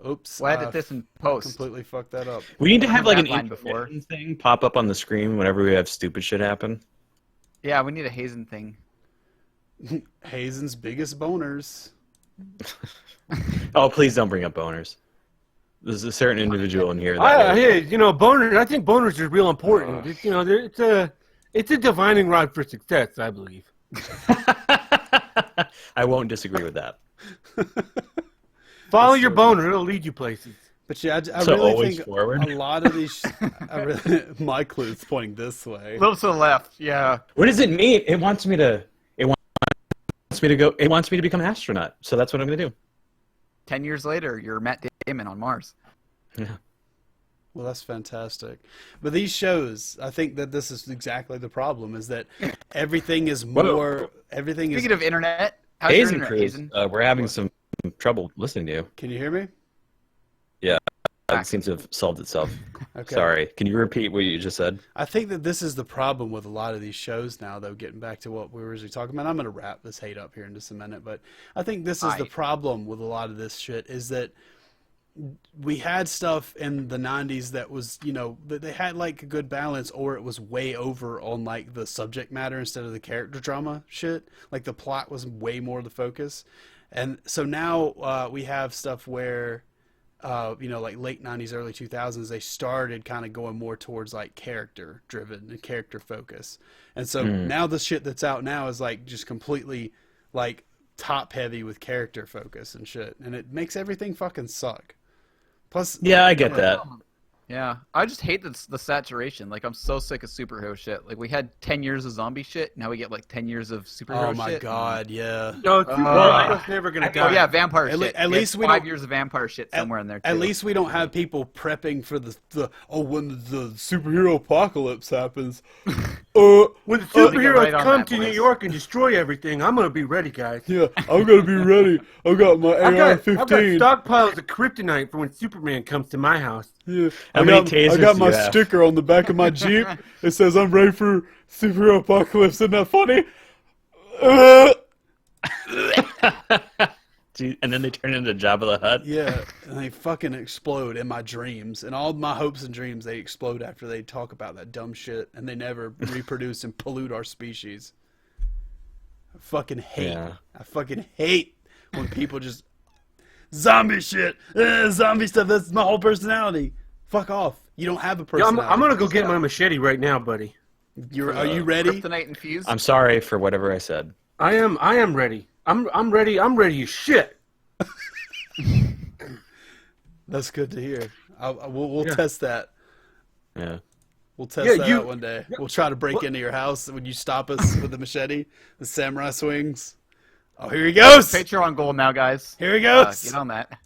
Oops. We'll I edit this in post. completely fucked that up. We need to have like an That line before. intermission thing pop up on the screen whenever we have stupid shit happen. Yeah, we need a Hazen thing. Hazen's biggest boners. Oh, please don't bring up boners. There's a certain individual in here that Hey, boners. I think boners are real important. It's a divining rod for success, I believe. I won't disagree with that. Follow your boner; it'll lead you places. But yeah, I So really always think forward? a lot of these. My clue's pointing this way. A little to the left, yeah. What does it mean? It wants me to go. It wants me to become an astronaut. So that's what I'm gonna do. 10 years later, you're Matt Damon on Mars. Yeah. Well, that's fantastic. But these shows, I think that this is exactly the problem: is that everything is more. Everything is. Speaking of internet, how's your Hazen internet, Cruz, Hazen? we're having some trouble listening to you. Can you hear me? It seems to have solved itself. Okay. Sorry. Can you repeat what you just said? I think that this is the problem with a lot of these shows now, though, getting back to what we were originally talking about. I'm going to wrap this hate up here in just a minute, but I think this is the Aight. problem with a lot of this shit is that we had stuff in the 90s that was, that they had like a good balance, or it was way over on like the subject matter instead of the character drama shit. Like the plot was way more the focus. And so now we have stuff where like late 90s, early 2000s, they started kind of going more towards like character driven and character focus. And so now the shit that's out now is like just completely like top heavy with character focus and shit. And it makes everything fucking suck. Plus, Yeah, I get that. Yeah, I just hate the saturation. Like, I'm so sick of superhero shit. Like, we had 10 years of zombie shit. Now we get like 10 years of superhero oh my shit. god, yeah. No, superhero's never gonna die. Oh yeah, vampire At le- shit. at We had least we 5 don't- years of vampire shit somewhere in there too. At least we don't have people prepping for when the superhero apocalypse happens. When the get superheroes right on come that, to New boys. York and destroy everything, I'm gonna be ready, guys. Yeah, I'm gonna be ready. I've got my I've got AR-15. stockpiles of kryptonite for when Superman comes to my house. Yeah, How I many got, tasers I got do my you have? sticker on the back of my Jeep. It says I'm ready for superhero apocalypse. Isn't that funny? And then they turn into Jabba the Hutt. Yeah, and they fucking explode in my dreams. And all my hopes and dreams, they explode after they talk about that dumb shit. And they never reproduce and pollute our species. I fucking hate. Yeah. I fucking hate when people just... Zombie shit! Zombie stuff, that's my whole personality. Fuck off. You don't have a Yeah, personality. I'm gonna go get my machete right now, buddy. Are you ready? Kryptonite infused. I'm sorry for whatever I said. I am ready. I'm ready. I'm ready as shit. That's good to hear. We'll test that. Yeah. We'll test Yeah, that you- out one day. We'll try to break into your house when you stop us with the machete, the samurai swings. Oh, here he goes! Patreon goal now, guys. Here he goes! Get on that.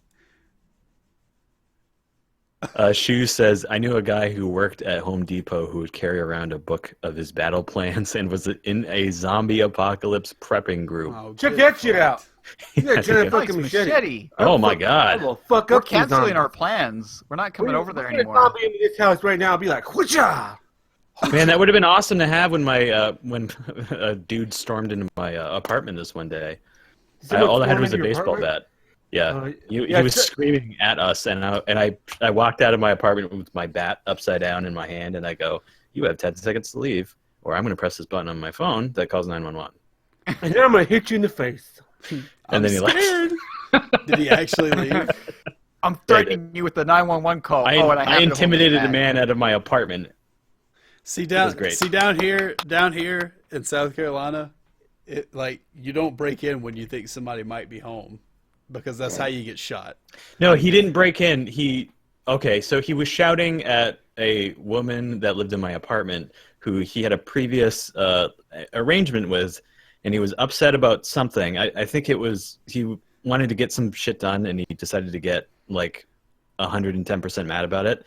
Shu says, I knew a guy who worked at Home Depot who would carry around a book of his battle plans and was in a zombie apocalypse prepping group. Oh, Check good that shit point. out. You gotta turn that Nice fucking Nice machete. machete. Oh my I god. will fuck We're up these canceling zombies. our plans. We're not coming over there We're gonna anymore. zombie into this house right now. I'll be like, whoocha! Man, that would have been awesome to have when my when a dude stormed into my apartment this one day. Someone All I had storm was a into your baseball apartment? bat. Yeah, he yeah, was so- screaming at us, and I walked out of my apartment with my bat upside down in my hand, and I go, "You have 10 seconds to leave, or I'm going to press this button on my phone that calls 911." And then I'm gonna hit you in the face. And then he left. scared. Did he actually leave? I'm threatening you with the 911 call. I and I happen to hold intimidated it the back. man out of my apartment. See was great. down here in South Carolina, it like you don't break in when you think somebody might be home, because that's how you get shot. No, he didn't break in. So he was shouting at a woman that lived in my apartment who he had a previous arrangement with, and he was upset about something. I think it was he wanted to get some shit done, and he decided to get like 110% mad about it.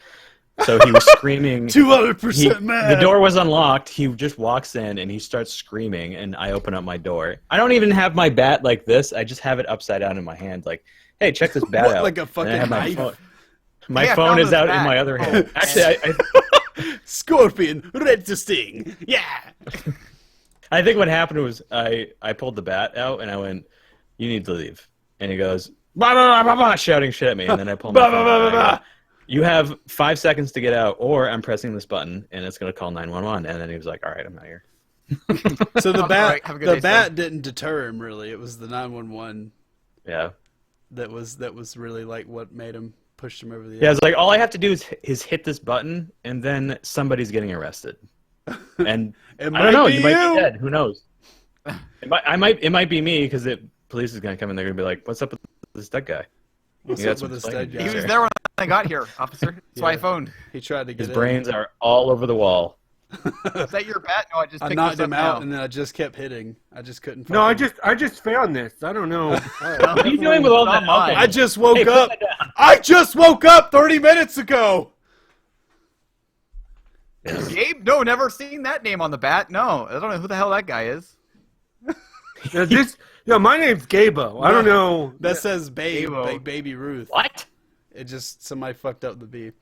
So he was screaming. 200% mad. The door was unlocked. He just walks in and he starts screaming, and I open up my door. I don't even have my bat like this. I just have it upside down in my hand, like, "Hey, check this bat What, out." like a And fucking I have knife? My Yeah, I phone found is this out in bat. my other hand. Oh, Actually, Scorpion, ready to sting. Yeah. I think what happened was I pulled the bat out and I went, "You need to leave." And he goes, "Blah, blah, blah, blah, blah," shouting shit at me. And then I pulled my phone out and I go, "You have 5 seconds to get out, or I'm pressing this button and it's going to call 911." And then he was like, "All right, I'm out here." So the All bat, right, have a good the day, bat didn't deter him really. It was the 911 Yeah. that was really like what made him push him over the Yeah, edge. it's like all I have to do is hit this button, and then somebody's getting arrested. And It I don't know, you be might be dead. Who knows? It might be me because the police is gonna come and they're gonna be like, "What's up with this dead guy?" What's You got up some with this explaining dead to He do, guy? was sir. there when I got here, officer. That's why I Yeah. phoned. He tried to get His in. brains are all over the wall. Is that your bat? No, I just I picked knocked this him up out, now. and then I just kept hitting. I just couldn't. No, I fucking- just found this. I don't know. What are you doing with all that? Not mine. alcohol? I just woke Hey, put up. that down. I just woke up 30 minutes ago. Gabe? No, never seen that name on the bat. No, I don't know who the hell that guy is. My name's Gabo. I don't know. That says Babe, Evo. like Baby Ruth. What? It just somebody fucked up the B.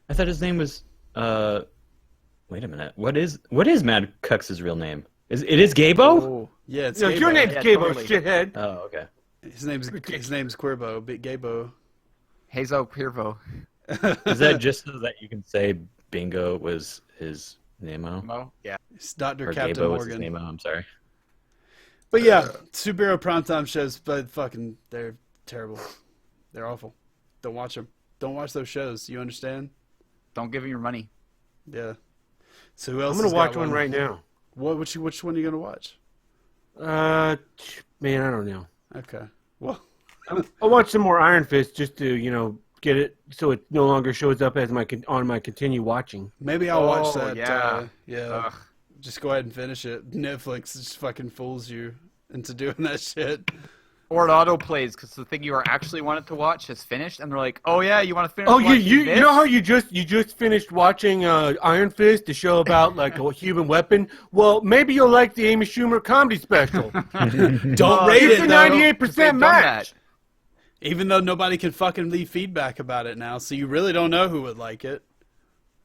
I thought his name was. Wait a minute. What is Mad Cux's real name? It is Gabo? Oh, yeah, it's No, Gabo. your name's Yeah, Gabo, totally. shithead. Oh, okay. His name's Quirbo, Big Gabo. Hazo Pirvo. Is that just so that you can say Bingo was his name-o? Mo? Yeah. It's Dr. Or Captain Gabo was his Morgan. name-o, I'm sorry. But yeah, superhero primetime shows, but they're terrible. They're awful. Don't watch them. Don't watch those shows. You understand? Don't give him your money. Yeah. So who else? I'm gonna has watch got one right now. Which one are you gonna watch? Man, I don't know. Okay. Well, I'll watch some more Iron Fist just to get it so it no longer shows up as on my continue watching. maybe I'll watch Oh, that. yeah. Yeah. Ugh. Just go ahead and finish it. Netflix just fucking fools you into doing that shit. Or it auto plays because the thing you are actually wanted to watch is finished, and they're like, "Oh yeah, you want to finish?" Oh, watching you this? know how you just finished watching Iron Fist, the show about like a human weapon? Well, maybe you'll like the Amy Schumer comedy special. Don't rate It's it a though. 98% They've done match. Even though nobody can fucking leave feedback about it now, so you really don't know who would like it.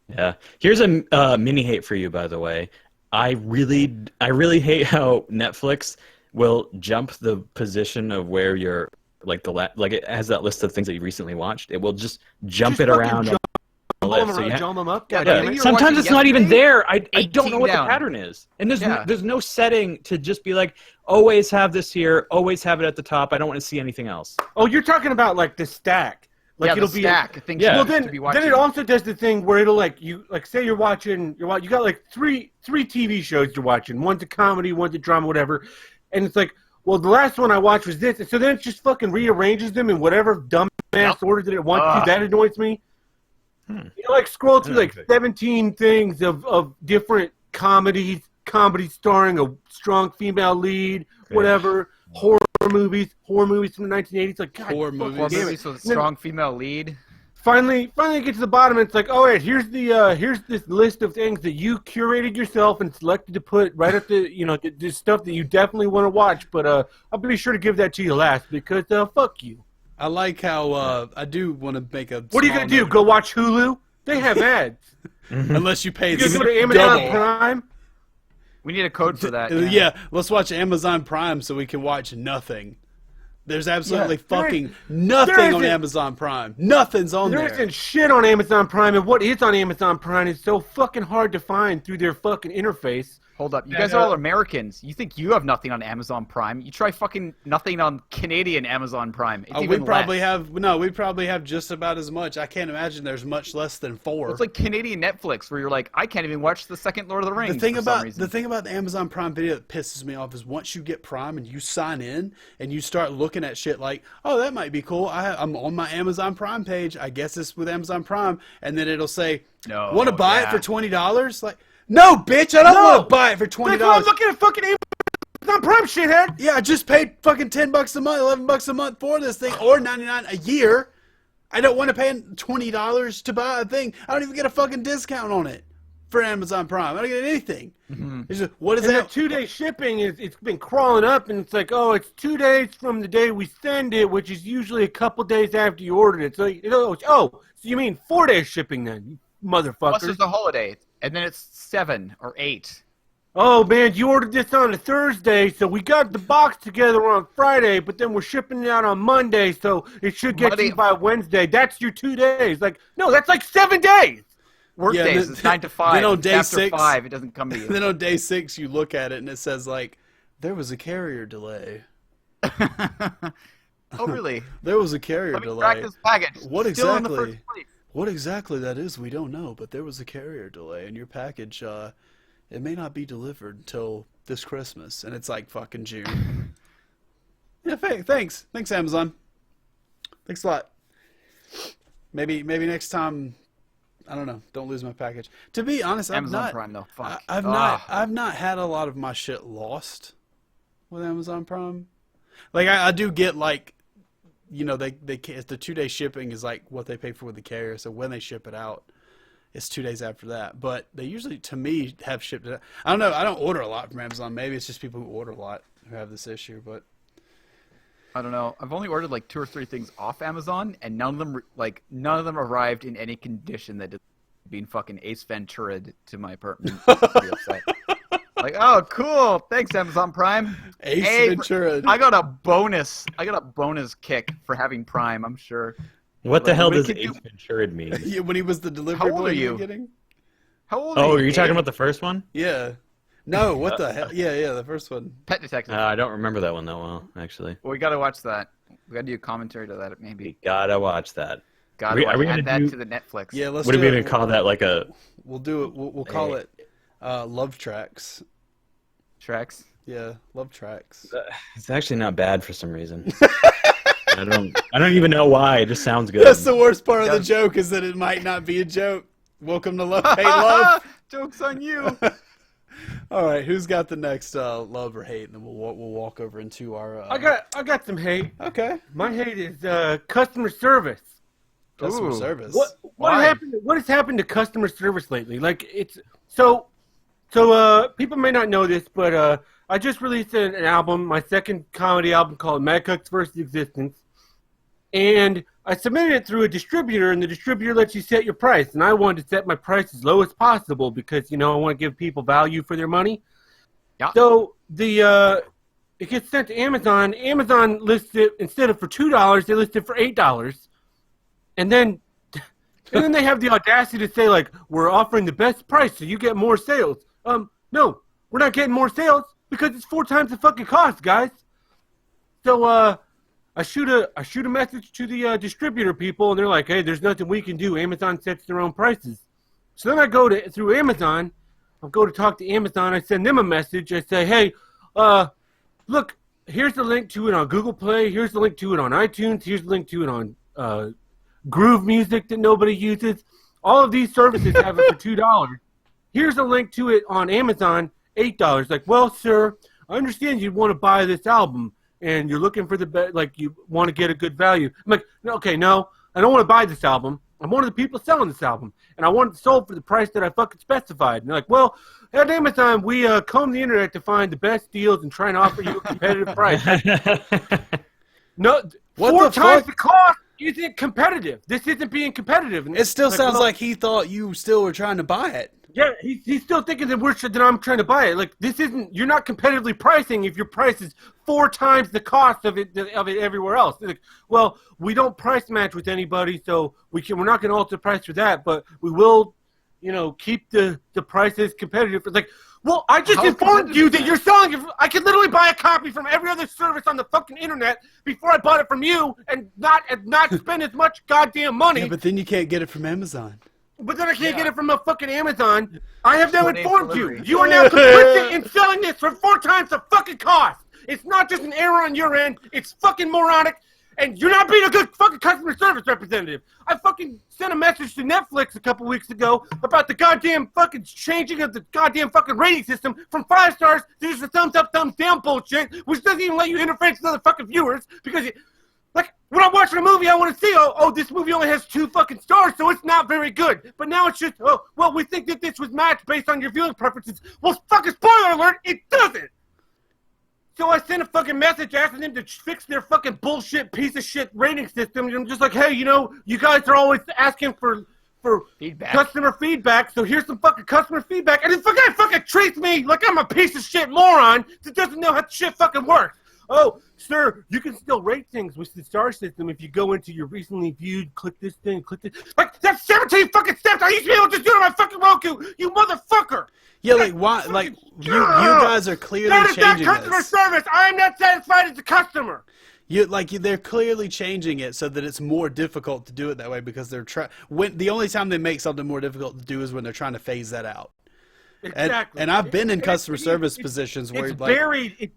Yeah. Here's a mini hate for you, by the way. I really hate how Netflix will jump the position of where you're like it has that list of things that you recently watched. It will just jump it fucking around. jump on the list. So you ha- Jump them up. Yeah, God the damn thing it. you were Sometimes watching it's not even yesterday, there. I don't know 18 what down. the pattern is, and Yeah. there's no setting to just be like always have this here, always have it at the top. I don't want to see anything else. Oh, you're talking about like the stack. Like Yeah, it'll the be stack. Things Yeah. you Well, used then to be watching. it also does the thing where it'll say you're watching you got like three TV shows you're watching. One's a comedy, one's a drama, whatever. And it's like, well, the last one I watched was this. And so then it just fucking rearranges them in whatever dumbass order that it wants to. That annoys me. You like scroll through like 17 things of different comedies starring a strong female lead, whatever, horror movies from the 1980s. Like, God, Horror fucking movies. Horror damn it. movies with a And then strong female lead. finally get to the bottom, and it's like, oh wait, here's this list of things that you curated yourself and selected to put right at the stuff that you definitely want to watch, but I'll be sure to give that to you last because fuck you. I like how I do want to make a. What are you gonna do? Go watch Hulu? They have ads. Unless you pay. You go to Amazon double. Prime. We need a code for that. Yeah, let's watch Amazon Prime so we can watch nothing. There's absolutely fucking nothing on Amazon Prime. Nothing's on there. There isn't shit on Amazon Prime, and what is on Amazon Prime is so fucking hard to find through their fucking interface. Hold up. You guys are all Americans. You think you have nothing on Amazon Prime. You try fucking nothing on Canadian Amazon Prime. It's even we probably less. we probably have just about as much. I can't imagine there's much less than 4. It's like Canadian Netflix where you're like, I can't even watch the second Lord of the Rings. The thing about the Amazon Prime Video that pisses me off is once you get Prime and you sign in and you start looking at shit like, oh, that might be cool. I'm on my Amazon Prime page. I guess it's with Amazon Prime, and then it'll say, no, want to buy it for $20? Like, no, bitch, I don't want to buy it for $20. That's why I'm looking at fucking Amazon Prime, shithead. Yeah, I just paid fucking $10 a month, $11 a month for this thing, or $99 a year. I don't want to pay $20 to buy a thing. I don't even get a fucking discount on it for Amazon Prime. I don't get anything. Mm-hmm. It's just, what is that? 2-day shipping it's been crawling up, and it's like, oh, it's 2 days from the day we send it, which is usually a couple days after you ordered it. So so you mean 4-day shipping then, you motherfucker? Plus there's the holiday, and then it's 7 or 8. Oh, man, you ordered this on a Thursday, so we got the box together on Friday, but then we're shipping it out on Monday, so it should get to you by Wednesday. That's your 2 days. Like, no, that's like 7 days. Work days, it's 9 to 5. Then on day after 6, 5, it doesn't come to you. Then on day 6, you look at it, and it says, like, there was a carrier delay. Oh, really? There was a carrier Let me delay. track this package. What Still in the exactly? first place. What exactly that is, we don't know, but there was a carrier delay, and your package, it may not be delivered until this Christmas, and it's like fucking June. Yeah, thanks, Amazon. Thanks a lot. Maybe next time, I don't know. Don't lose my package. To be honest, Amazon Prime though. Fuck. I've not had a lot of my shit lost with Amazon Prime. Like I do get like, you know, the 2-day shipping is like what they pay for with the carrier. So when they ship it out, it's 2 days after that. But they usually, to me, have shipped it out. I don't know. I don't order a lot from Amazon. Maybe it's just people who order a lot who have this issue. But I don't know. I've only ordered like 2 or 3 things off Amazon, and none of them arrived in any condition that being fucking Ace Ventura'd to my apartment. Pretty upset. Like, oh, cool. Thanks, Amazon Prime. Ace Ventura. I got a bonus kick for having Prime, I'm sure. What the hell does Ace Ventura mean? Yeah, when he was the delivery How old boy are you? getting? How old are you? Oh, are you talking about the first one? Yeah. No, what the hell? Yeah, the first one. Pet Detective. I don't remember that one that well, actually. Well, we gotta watch that. We gotta do a commentary to that, maybe. We gotta watch that. Gotta add that to the Netflix. Yeah, let's. What do we even call that? Like a? We'll do it. We'll call it Love Tracks. Tracks. Yeah, Love Tracks. It's actually not bad for some reason. I don't even know why. It just sounds good. That's the worst part of the joke is that it might not be a joke. Welcome to Love, Hate, Love. Joke's on you. All right, who's got the next love or hate? And then we'll walk over into our. I got some hate. Okay. My hate is customer service. Customer Ooh. service. What has happened to customer service lately? Like it's so people may not know this, but I just released an album, my second comedy album called Mad Cooks vs. Existence, and I submitted it through a distributor, and the distributor lets you set your price, and I wanted to set my price as low as possible because I want to give people value for their money. Yeah. So it gets sent to Amazon. Amazon lists it instead of for $2, they list it for $8. And then they have the audacity to say, like, we're offering the best price so you get more sales. No, we're not getting more sales because it's 4 times the fucking cost, guys. So I shoot a message to the distributor people, and they're like, hey, there's nothing we can do. Amazon sets their own prices. So then I go through Amazon. I'll go to talk to Amazon. I send them a message. I say, hey, look, here's the link to it on Google Play. Here's the link to it on iTunes. Here's the link to it on Groove Music that nobody uses. All of these services have it for $2. Here's a link to it on Amazon, $8. Like, well, sir, I understand you want to buy this album and you're looking for the best, like you want to get a good value. I'm like, okay, no, I don't want to buy this album. I'm one of the people selling this album, and I want it sold for the price that I fucking specified. And they're like, well, at Amazon, we comb the internet to find the best deals and try and offer you a competitive price. No, four times the cost isn't competitive. This isn't being competitive. And it still sounds like he thought you still were trying to buy it. Yeah, he's still thinking that I'm trying to buy it. Like, this isn't. You're not competitively pricing if your price is 4 times the cost of it everywhere else. Like, well, we don't price match with anybody, so we're not going to alter the price for that, but we will, keep the prices competitive. It's like, well, I just informed you that you're selling it. I could literally buy a copy from every other service on the fucking internet before I bought it from you, and not spend as much goddamn money. Yeah, but then you can't get it from Amazon. But then I can't get it from a fucking Amazon. I have now informed you. You are now complicit in selling this for 4 times the fucking cost. It's not just an error on your end. It's fucking moronic. And you're not being a good fucking customer service representative. I fucking sent a message to Netflix a couple weeks ago about the goddamn fucking changing of the goddamn fucking rating system from 5 stars to just a thumbs up, thumbs down bullshit, which doesn't even let you interface with other fucking viewers because like, when I'm watching a movie, I want to see, this movie only has 2 fucking stars, so it's not very good. But now it's just, we think that this was matched based on your viewing preferences. Well, fucking spoiler alert, it doesn't. So I sent a fucking message asking them to fix their fucking bullshit piece of shit rating system. And I'm just like, hey, you guys are always asking for feedback. Customer feedback, so here's some fucking customer feedback. And this fucking treats me like I'm a piece of shit moron that doesn't know how shit fucking works. Oh, sir, you can still rate things with the star system if you go into your recently viewed, click this thing, click this. Like, that's 17 fucking steps. I used to be able to just do it on my fucking Roku, you motherfucker. Yeah, like, why? Like, you guys are clearly changing this. That is not customer service. I am not satisfied as a customer. They're clearly changing it so that it's more difficult to do it that way because they're the only time they make something more difficult to do is when they're trying to phase that out. Exactly. And I've been in customer service positions where it's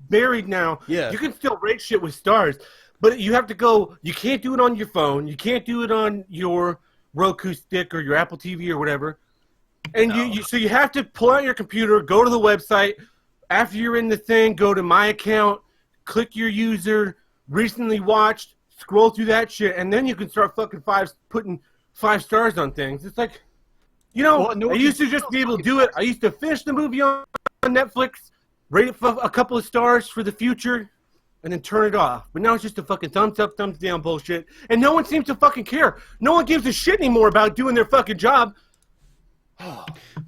buried now. Yeah. You can still rate shit with stars, but you have to go. You can't do it on your phone. You can't do it on your Roku stick or your Apple TV or whatever. And so you have to pull out your computer, go to the website. After you're in the thing, go to my account, click your user, recently watched, scroll through that shit, and then you can start fucking putting 5 stars on things. It's like, I used to just be able to do it. I used to finish the movie on Netflix, rate it for a couple of stars for the future, and then turn it off. But now it's just a fucking thumbs up, thumbs down bullshit, and no one seems to fucking care. No one gives a shit anymore about doing their fucking job.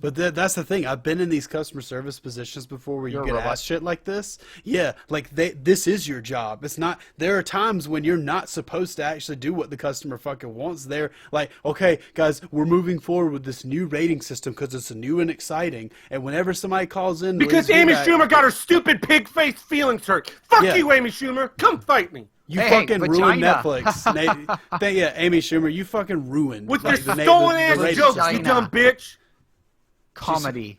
But that's the thing. I've been in these customer service positions before where you get asked shit like this. Yeah, like this is your job. It's not. There are times when you're not supposed to actually do what the customer fucking wants. They're like, okay, guys, we're moving forward with this new rating system because it's new and exciting. And whenever somebody calls in, because Amy Schumer got her stupid pig-faced feelings hurt. Fuck you, Amy Schumer. Come fight me. You fucking ruined Netflix. Yeah, Amy Schumer, you fucking ruined. With your stolen-ass jokes, you dumb bitch. Comedy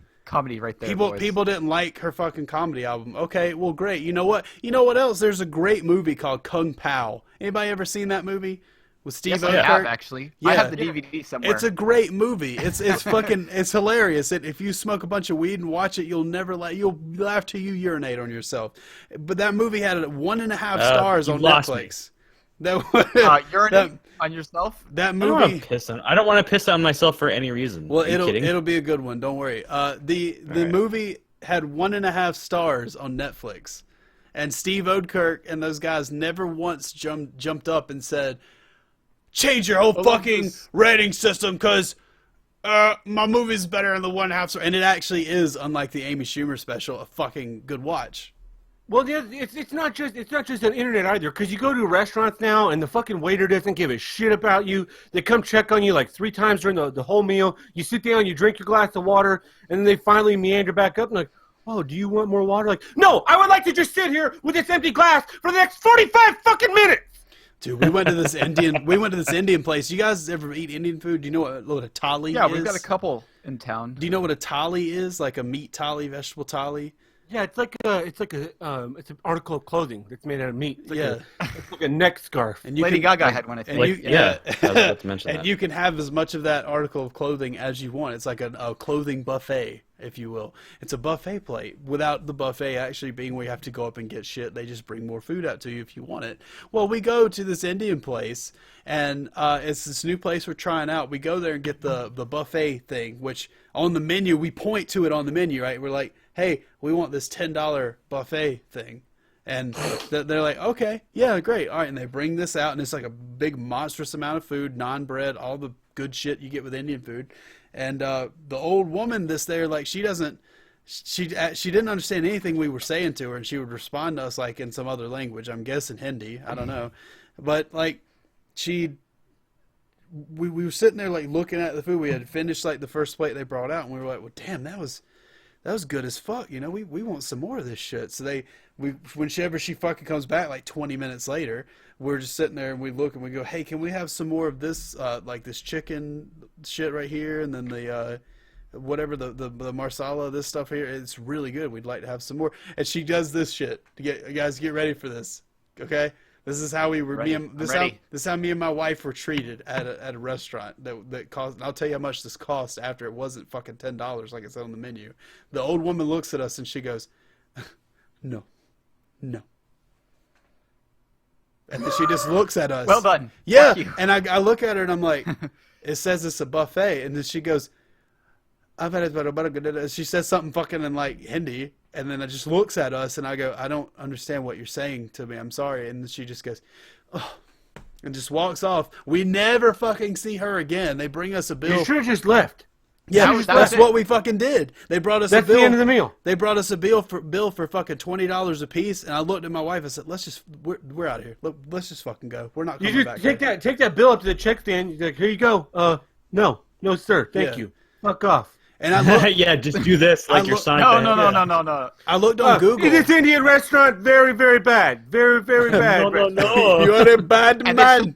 right there. People didn't like her fucking comedy album. Okay, well, great. You know what? You know what else? There's a great movie called Kung Pao. Anybody ever seen that movie? With Steve Oakirk? I have, actually. Yeah. I have the DVD somewhere. It's a great movie. It's fucking, it's hilarious. If you smoke a bunch of weed and watch it, you'll laugh till you urinate on yourself. But that movie had 1.5 stars on Netflix. Urinate on yourself? That movie. I don't want to piss on myself for any reason. Well, it'll be a good one. Don't worry. The movie had 1.5 stars on Netflix, and Steve Oakirk and those guys never once jumped up and said, change your whole fucking rating system because my movie's better than the 1.5 star. And it actually is, unlike the Amy Schumer special, a fucking good watch. Well, it's not just on internet either, because you go to restaurants now and the fucking waiter doesn't give a shit about you. They come check on you like 3 times during the whole meal. You sit down, you drink your glass of water, and then they finally meander back up and like, oh, do you want more water? Like, no, I would like to just sit here with this empty glass for the next 45 fucking minutes. Dude, we went to this Indian place. You guys ever eat Indian food? Do you know what a thali is? Yeah, we've got a couple in town. Do you know what a thali is? Like a meat thali, vegetable thali? Yeah, it's an article of clothing that's made out of meat. It's like a neck scarf. And Lady Gaga had one, I think. I was about to mention that. And you can have as much of that article of clothing as you want. It's like a clothing buffet if you will. It's a buffet plate without the buffet actually being where you have to go up and get shit. They just bring more food out to you if you want it. Well, we go to this Indian place, and it's this new place we're trying out. We go there and get the buffet thing, which on the menu, we point to it on the menu, right? We're like, hey, we want this $10 buffet thing. And they're like, okay, yeah, great. All right, and they bring this out, and it's like a big monstrous amount of food, non-bread, all the good shit you get with Indian food. And the old woman that's there, like, she didn't understand anything we were saying to her, and she would respond to us like in some other language. I'm guessing Hindi. I don't know, but like we were sitting there like looking at the food. We had finished like the first plate they brought out, and we were like, well, damn, that was good as fuck. You know, we want some more of this shit. So whenever she fucking comes back like 20 minutes later, we're just sitting there and we look and we go, hey, can we have some more of this, like this chicken shit right here, and then the whatever the marsala, this stuff here, it's really good. We'd like to have some more. And she does this shit. Guys, get ready for this, okay? This is how we were. This is how me and my wife were treated at a restaurant that cost. And I'll tell you how much this cost after it wasn't fucking $10 like it said on the menu. The old woman looks at us and she goes, "No, no." And then she just looks at us. Well done. Yeah. And I look at her and I'm like, it says it's a buffet. And then she goes, she says something fucking in like Hindi. And then it just looks at us and I go, I don't understand what you're saying to me. I'm sorry. And then she just goes, oh, and just walks off. We never fucking see her again. They bring us a bill. You should have just left. Yeah, that's what we fucking did. They brought us a bill. That's the end of the meal. They brought us a bill for fucking $20 a piece, and I looked at my wife. I said, we're out of here. Let's just fucking go. We're not coming You back. just take that bill up to the check stand. You're like, here you go. No, sir. Thank you. Fuck off. And I looked, yeah, just do this like your son. No. I looked on Google. This Indian restaurant, very, very bad. Very, very bad. No. You are a bad man.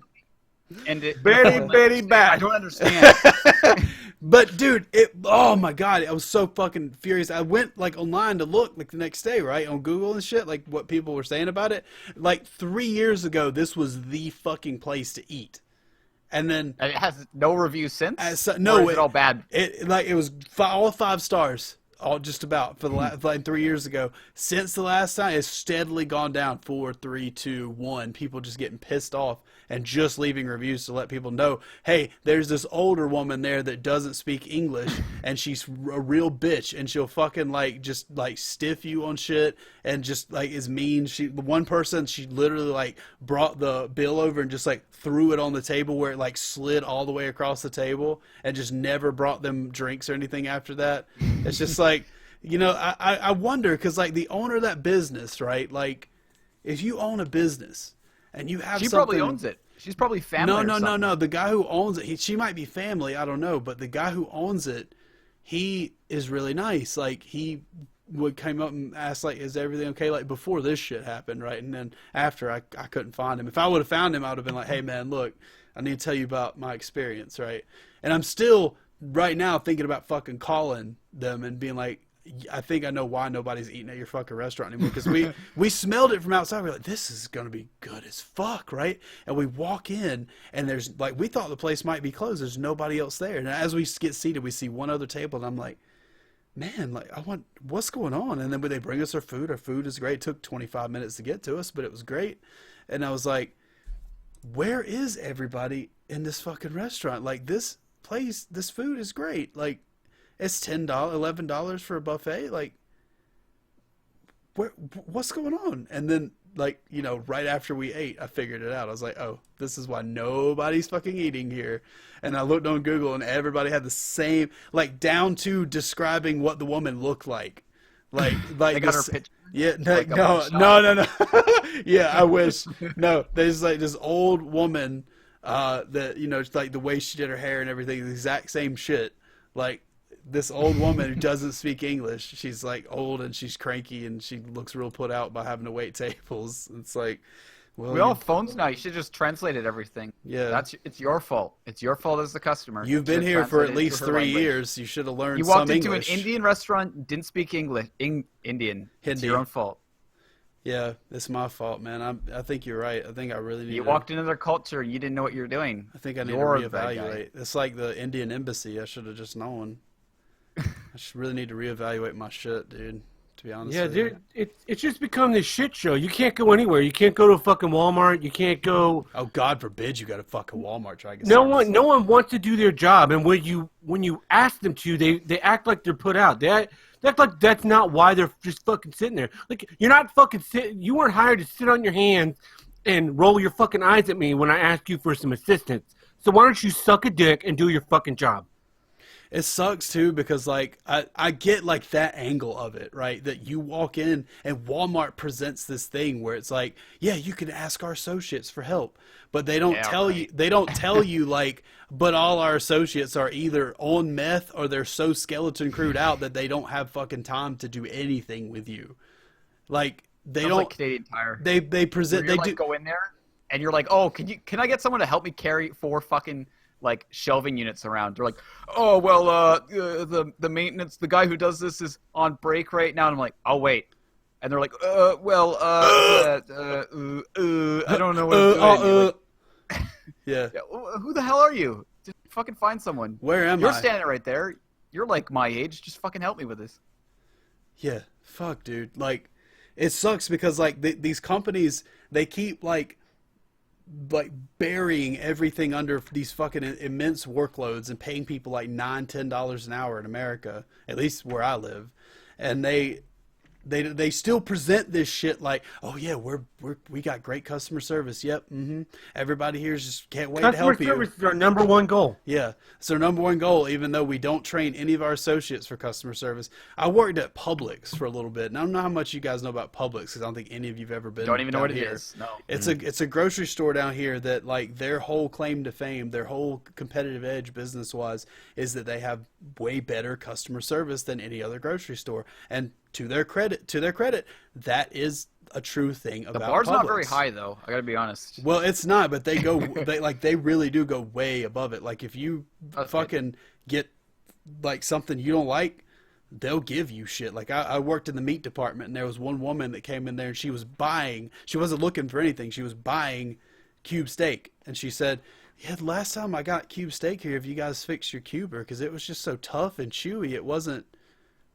Very, very bad. I don't understand. But dude, oh my god, I was so fucking furious. I went like online to look like the next day, right, on Google and shit, like what people were saying about it. Like 3 years ago, this was the fucking place to eat. And then And it has no reviews since. No, or is it all bad. It was all 5 stars, all just about for the last like 3 years ago. Since the last time, it's steadily gone down. 4, 3, 2, 1. People just getting pissed off and just leaving reviews to let people know, hey, there's this older woman there that doesn't speak English, and she's a real bitch, and she'll fucking like just like stiff you on shit, and just like is mean. One person, she literally like brought the bill over and just like threw it on the table where it like slid all the way across the table, and just never brought them drinks or anything after that. It's just like, you know, I wonder, because like the owner of that business, right? Like, if you own a business and you have She something, probably owns it. She's probably family. No. The guy who owns it, she might be family. I don't know, but the guy who owns it, he is really nice. Like, he would come up and ask, like, is everything okay? Like, before this shit happened, right? And then after, I couldn't find him. If I would have found him, I would have been like, hey man, look, I need to tell you about my experience, right? And I'm still right now thinking about fucking calling them and being like, I think I know why nobody's eating at your fucking restaurant anymore, because we smelled it from outside. We're like, this is gonna be good as fuck, right? And we walk in, and there's like, we thought the place might be closed. There's nobody else there. And as we get seated, we see one other table, and I'm like, man, like, what's going on? And then when they bring us our food is great. It took 25 minutes to get to us, but it was great. And I was like, where is everybody in this fucking restaurant? Like, this place, this food is great. Like, it's $10, $11 for a buffet. Like, what's going on? And then, like, you know, right after we ate, I figured it out. I was like, oh, this is why nobody's fucking eating here. And I looked on Google, and everybody had the same, like, down to describing what the woman looked like. Like They got her picture. Yeah, Like a no. Yeah, I wish. No, there's like this old woman that, you know, it's like the way she did her hair and everything, the exact same shit. Like, this old woman who doesn't speak English. She's like old and she's cranky and she looks real put out by having to wait tables. It's like, well, We all have phones now. You should just translated everything. Yeah. It's your fault. It's your fault as the customer. You've been should here for translate at it least into her 3 language. years. You should have learned You some walked into English. an Indian restaurant, didn't speak English. Indian. It's Hindi. your own fault. Yeah, it's my fault, man. I think you're right. I think I really need You to. walked into their culture. You didn't know what you were doing. I think I need You're to the bad guy. reevaluate. It's like the Indian embassy. I should have just known. I just really need to reevaluate my shit, dude. To be honest. Yeah, with you. dude, it's just become this shit show. You can't go anywhere. You can't go to a fucking Walmart. You can't go. Oh, God forbid you got to fucking Walmart try to get No service. one wants to do their job, and when you ask them to, they act like they're put out. They act like that's not why they're just fucking sitting there. Like you're not fucking sitting. You weren't hired to sit on your hands and roll your fucking eyes at me when I ask you for some assistance. So why don't you suck a dick and do your fucking job? It sucks too because like I get like that angle of it, right? That you walk in and Walmart presents this thing where it's like, yeah, you can ask our associates for help, but they don't tell you. They don't tell you like, but all our associates are either on meth or they're so skeleton crewed out that they don't have fucking time to do anything with you. Like they Sounds don't. like Canadian Tire. They present. Where They you, do. go in there and you're like, oh, can I get someone to help me carry 4 fucking like shelving units around? They're like, oh well, the maintenance, the guy who does this is on break right now. And I'm like, oh wait, and they're like, I don't know what I'm doing. Like, Yeah. who the hell are you? Just fucking find someone. Where am You're I? standing right there. You're like my age. Just fucking help me with this. Yeah, fuck, dude. Like, it sucks because like these companies, they keep like burying everything under these fucking immense workloads and paying people like $9-10 an hour in America, at least where I live, and they still present this shit like, oh yeah, we got great customer service. Yep, everybody here just can't wait to help you. Customer service is our number one goal. Yeah, it's our number one goal, even though we don't train any of our associates for customer service. I worked at Publix for a little bit, and I don't know how much you guys know about Publix, because I don't think any of you've ever been. Don't even know down what it here. is. No. It's a grocery store down here that like their whole claim to fame, their whole competitive edge business-wise is that they have way better customer service than any other grocery store. And to their credit, that is a true thing about The bar's Publix. not very high though. I gotta be honest. Well, it's not, but they go they really do go way above it. Like if you That's fucking get like something you don't like, they'll give you shit. Like I worked in the meat department, and there was one woman that came in there and she wasn't looking for anything. She was buying cube steak, and she said, yeah, the last time I got cube steak here, have you guys fixed your cuber? Because it was just so tough and chewy. It wasn't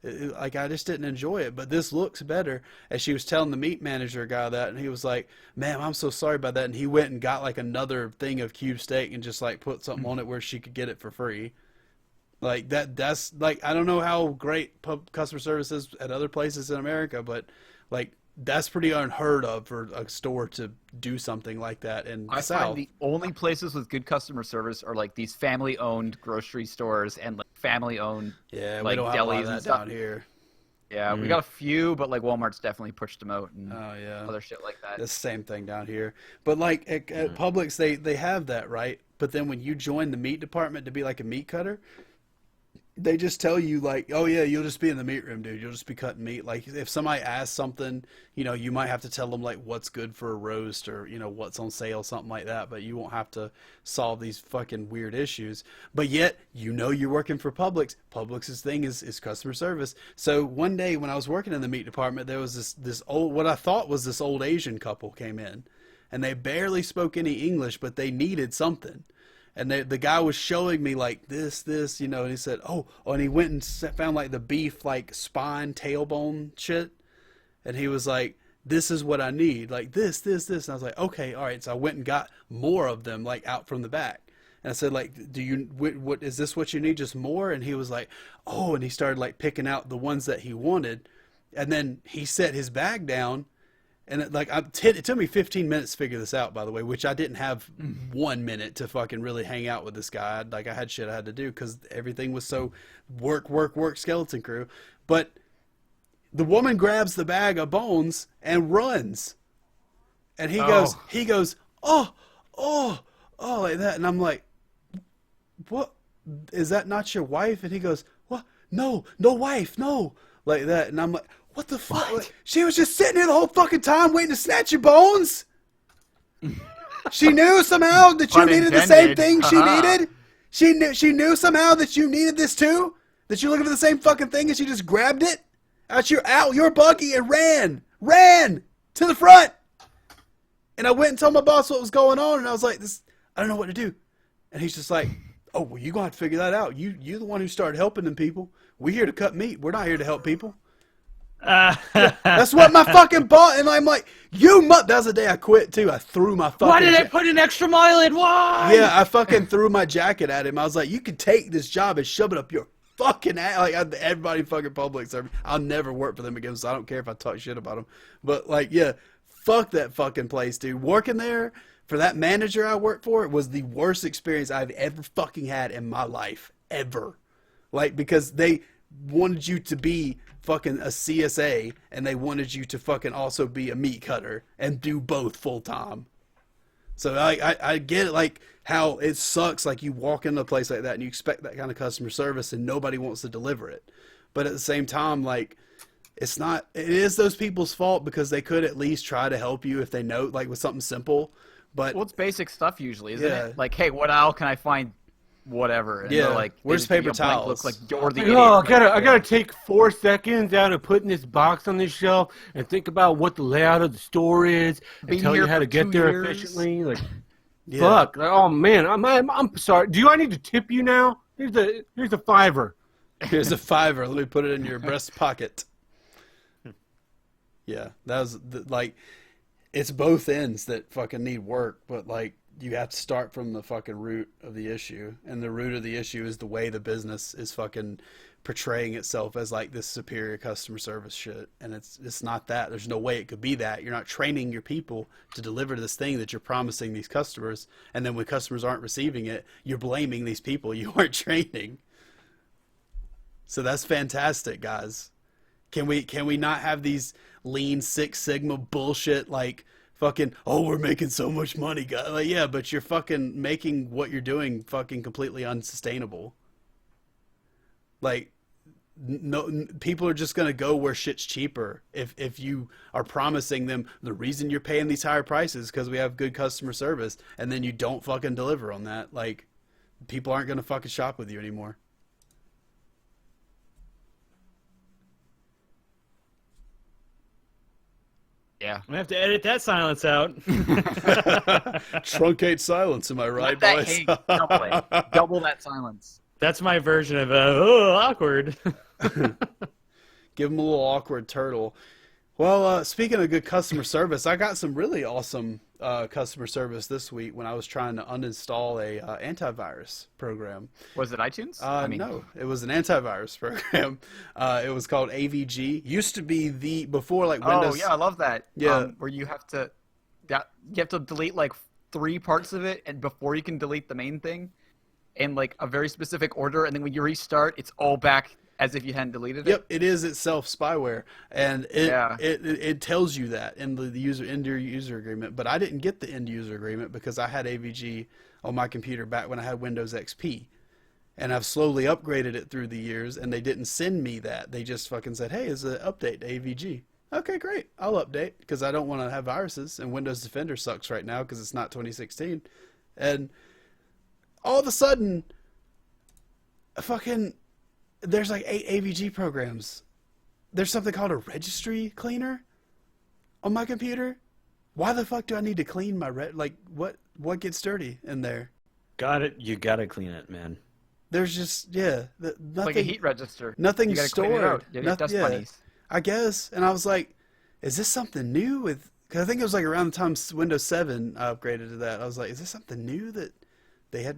like I just didn't enjoy it, but this looks better. And she was telling the meat manager guy that, and he was like, "Ma'am, I'm so sorry about that." And he went and got like another thing of cube steak and just like put something on it where she could get it for free. Like that's like, I don't know how great customer service is at other places in America, but like that's pretty unheard of for a store to do something like that in the I South. find the only places with good customer service are like these family-owned grocery stores and like family-owned Yeah, like we don't have a lot delis of that and stuff. down here. Yeah, we got a few, but like Walmart's definitely pushed them out and Oh yeah. other shit like that. The same thing down here. But like at Publix, they have that, right? But then when you join the meat department to be like a meat cutter, they just tell you like, oh yeah, you'll just be in the meat room, dude. You'll just be cutting meat. Like if somebody asks something, you know, you might have to tell them like what's good for a roast or, you know, what's on sale, something like that. But you won't have to solve these fucking weird issues. But yet, you know, you're working for Publix. Publix's thing is customer service. So one day when I was working in the meat department, there was this old, what I thought was this old Asian couple came in, and they barely spoke any English, but they needed something. And the guy was showing me like this, you know, and he said, oh, and he went and found like the beef, like spine, tailbone shit. And he was like, this is what I need, like this. And I was like, okay, all right. So I went and got more of them, like out from the back. And I said, like, what is this what you need? Just more? And he was like, oh, and he started like picking out the ones that he wanted. And then he set his bag down. And it took me 15 minutes to figure this out, by the way, which I didn't have 1 minute to fucking really hang out with this guy. Like I had shit I had to do because everything was so work, skeleton crew. But the woman grabs the bag of bones and runs. And he goes, oh, like that. And I'm like, what? Is that not your wife? And he goes, what? No wife, no. Like that. And I'm like, what the fuck? Like, she was just sitting there the whole fucking time waiting to snatch your bones? She knew somehow that you needed the same thing she needed? She knew somehow that you needed this too? That you're looking for the same fucking thing and she just grabbed it out your buggy and ran to the front. And I went and told my boss what was going on, and I was like, I don't know what to do. And he's just like, oh, well, you're going to have to figure that out. You're the one who started helping them people. We here to cut meat. We're not here to help people. Why That's what my fucking boss. And I'm like, that was the day I quit too. I threw my fucking. did I put an extra mile in? Why? Yeah, I fucking threw my jacket at him. I was like, you can take this job and shove it up your fucking ass. Like, everybody fucking public service. I'll never work for them again, so I don't care if I talk shit about them. But, like, yeah, fuck that fucking place, dude. Working there for that manager I worked for was the worst experience I've ever fucking had in my life. Ever. Like, because they wanted you to be fucking a CSA, and they wanted you to fucking also be a meat cutter and do both full time. So I get it, like how it sucks, like you walk into a place like that and you expect that kind of customer service and nobody wants to deliver it. But at the same time, like it is those people's fault because they could at least try to help you if they know, like with something simple. But Well, it's basic stuff usually, isn't Yeah. it? Like, hey, what aisle can I find whatever? And Yeah. they're like, Where's they just give paper you a blank towels? Look like you're the idiot. Oh, I gotta take 4 seconds out of putting this box on this shelf and think about what the layout of the store is and Been tell you here how to for get 2 there years. efficiently. Like, yeah. fuck. Oh man, I'm sorry. Do I need to tip you now? Here's a $5. Here's a $5. Let me put it in your breast pocket. Yeah, that was like, it's both ends that fucking need work, but like you have to start from the fucking root of the issue, and the root of the issue is the way the business is fucking portraying itself as like this superior customer service shit, and it's not that. There's no way it could be that. You're not training your people to deliver this thing that you're promising these customers, and then when customers aren't receiving it, you're blaming these people you aren't training. So that's fantastic, guys. Can we not have these lean Six Sigma bullshit like fucking, oh, we're making so much money, guys? Like, yeah, but you're fucking making what you're doing fucking completely unsustainable. Like, no, people are just gonna go where shit's cheaper if you are promising them the reason you're paying these higher prices because we have good customer service, and then you don't fucking deliver on that. Like, people aren't gonna fucking shop with you anymore. Yeah. I'm gonna have to edit that silence out. Truncate silence, am I right, That, boys? hey, double that silence. That's my version of awkward. Give them a little awkward turtle. Well, speaking of good customer service, I got some really awesome customer service this week when I was trying to uninstall a antivirus program. Was it iTunes? No, it was an antivirus program. It was called AVG. Used to be before like Windows. Oh yeah, I love that. Yeah. Where you have to delete like 3 parts of it, and before you can delete the main thing, in like a very specific order, and then when you restart, it's all back as if you hadn't deleted it. Yep, it is itself spyware, and Yeah. it tells you that in the end user agreement. But I didn't get the end user agreement because I had AVG on my computer back when I had Windows XP, and I've slowly upgraded it through the years. And they didn't send me that; they just fucking said, "Hey, it's an update to AVG." Okay, great, I'll update because I don't want to have viruses, and Windows Defender sucks right now because it's not 2016, and all of a sudden, fucking. There's like 8 AVG programs. There's something called a registry cleaner on my computer. Why the fuck do I need to clean my what gets dirty in there? Got it. You gotta clean it, man. There's just nothing. Like a heat register. Nothing's You gotta clean it stored. out. You get dust bunnies. I guess. And I was like, is this something new? Because I think it was like around the time Windows 7 I upgraded to that. I was like, is this something new that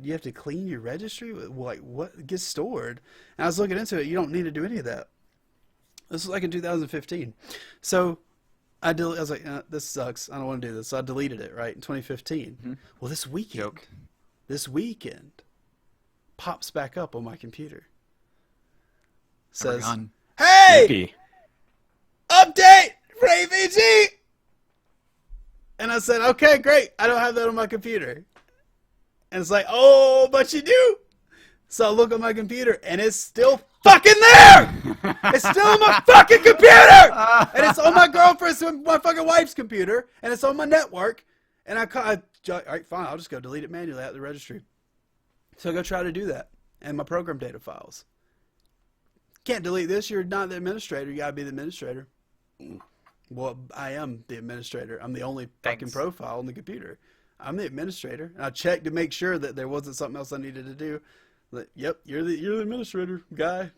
you have to clean your registry? Like, what gets stored? And I was looking into it. You don't need to do any of that. This was like in 2015. So I was like, this sucks. I don't want to do this. So I deleted it, right, in 2015. Mm-hmm. Well, Joke. this weekend pops back up on my computer. Says, Gone. hey, Yippee. update for AVG. And I said, okay, great. I don't have that on my computer. And it's like, oh, but you do. So I look on my computer, and it's still fucking there. It's still on my fucking computer. And it's on my girlfriend's, my fucking wife's computer, and it's on my network. And all right, fine, I'll just go delete it manually out of the registry. So I go try to do that, and my program data files. Can't delete this. You're not the administrator. You gotta be the administrator. Well, I am the administrator. I'm the only fucking Thanks. profile on the computer. I'm the administrator. And I checked to make sure that there wasn't something else I needed to do. Like, yep, you're the administrator guy.